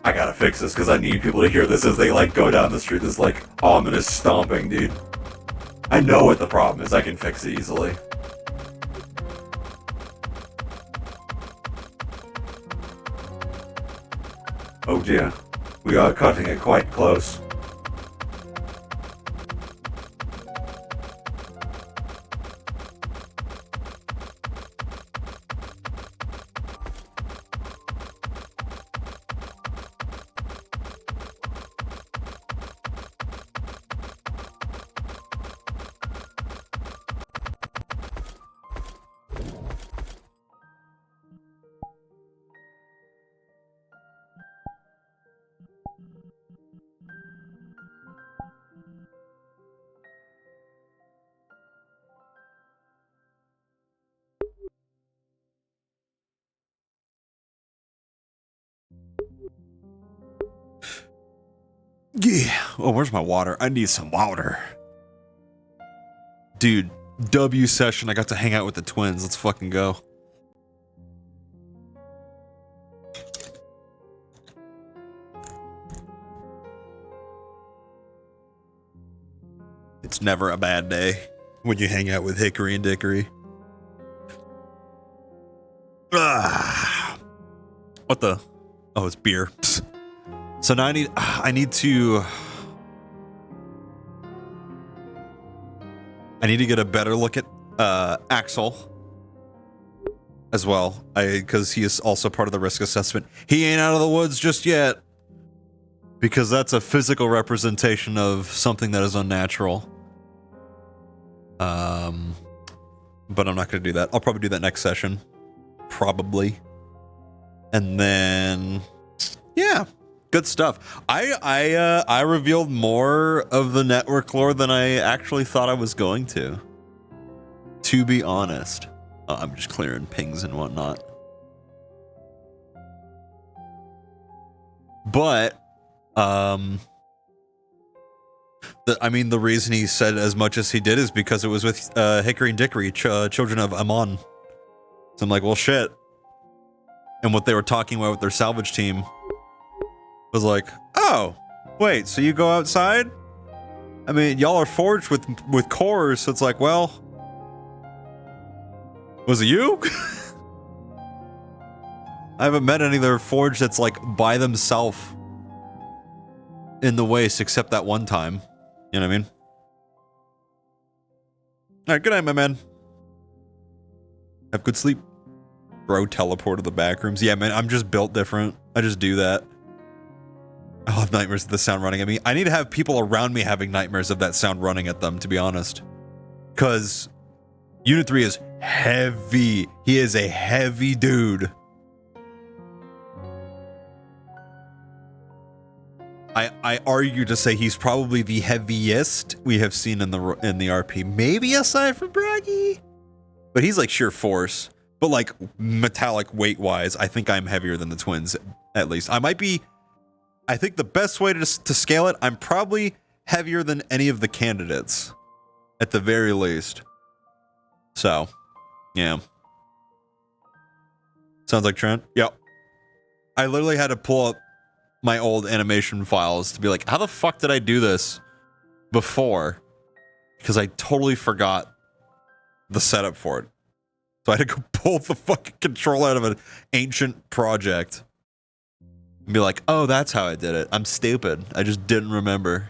I gotta fix this because I need people to hear this as they like go down the street. This like ominous stomping, dude. I know what the problem is. I can fix it easily. Oh dear. We are cutting it quite close. Yeah. Oh, where's my water? I need some water. Dude, W session. I got to hang out with the twins. Let's fucking go. It's never a bad day when you hang out with Hickory and Dickory. What the? Oh, it's beer. Psst. So now I need to get a better look at Axel as well. Because he is also part of the risk assessment. He ain't out of the woods just yet. Because that's a physical representation of something that is unnatural. But I'm not going to do that. I'll probably do that next session. Probably. And then yeah. Good stuff. I revealed more of the network lore than I actually thought I was going to. To be honest. I'm just clearing pings and whatnot. But, the reason he said as much as he did is because it was with Hickory and Dickory, children of Amon. So I'm like, well, shit. And what they were talking about with their salvage team was like, oh, wait, so you go outside? I mean, y'all are forged with cores, so it's like, well, was it you? I haven't met any that are forged that's like by themselves in the waste, except that one time. You know what I mean? Alright, good night, my man. Have good sleep. Bro, teleport to the back rooms. Yeah, man, I'm just built different. I just do that. I'll have nightmares of the sound running at me. I need to have people around me having nightmares of that sound running at them, to be honest. Because Unit 3 is heavy. He is a heavy dude. I argue to say he's probably the heaviest we have seen in the RP. Maybe aside from Braggy. But he's like sheer force. But like metallic weight-wise, I think I'm heavier than the twins, at least. I think the best way to scale it, I'm probably heavier than any of the candidates, at the very least. So, yeah. Sounds like Trent? Yep. I literally had to pull up my old animation files to be like, how the fuck did I do this before? Because I totally forgot the setup for it. So I had to go pull the fucking control out of an ancient project and be like, oh, that's how I did it. I'm stupid. I just didn't remember.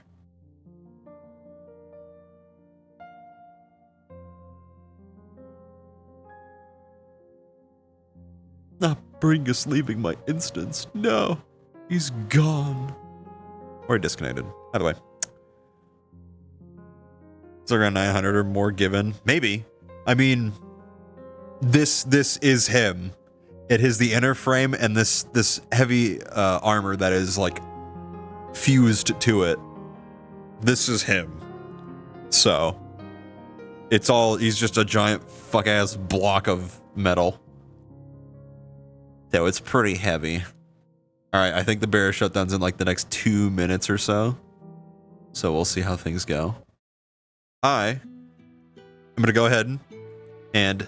Not Bringus leaving my instance. No. He's gone. Or disconnected. By the way. It's around 900 or more given. Maybe. I mean, this is him. It is the inner frame and this heavy armor that is like fused to it. This is him. So it's all, he's just a giant fuck ass block of metal. So it's pretty heavy. Alright, I think the bear shutdown's in like the next 2 minutes or so. So we'll see how things go. I'm gonna go ahead and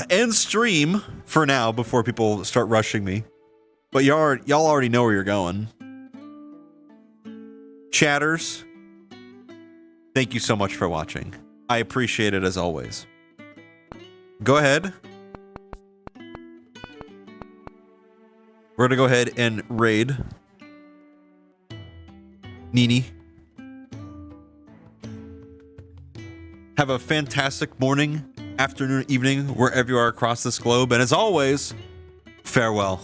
end stream for now before people start rushing me. But y'all already know where you're going. Chatters, thank you so much for watching. I appreciate it as always. Go ahead. We're gonna go ahead and raid Nini. Have a fantastic morning, afternoon, evening, wherever you are across this globe. And as always, farewell.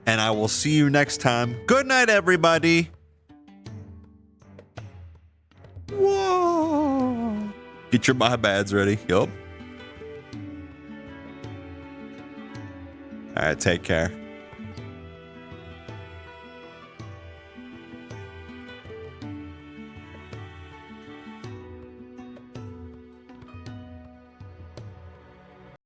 And I will see you next time. Good night, everybody. Whoa. Get your my bads ready. Yup. All right, take care.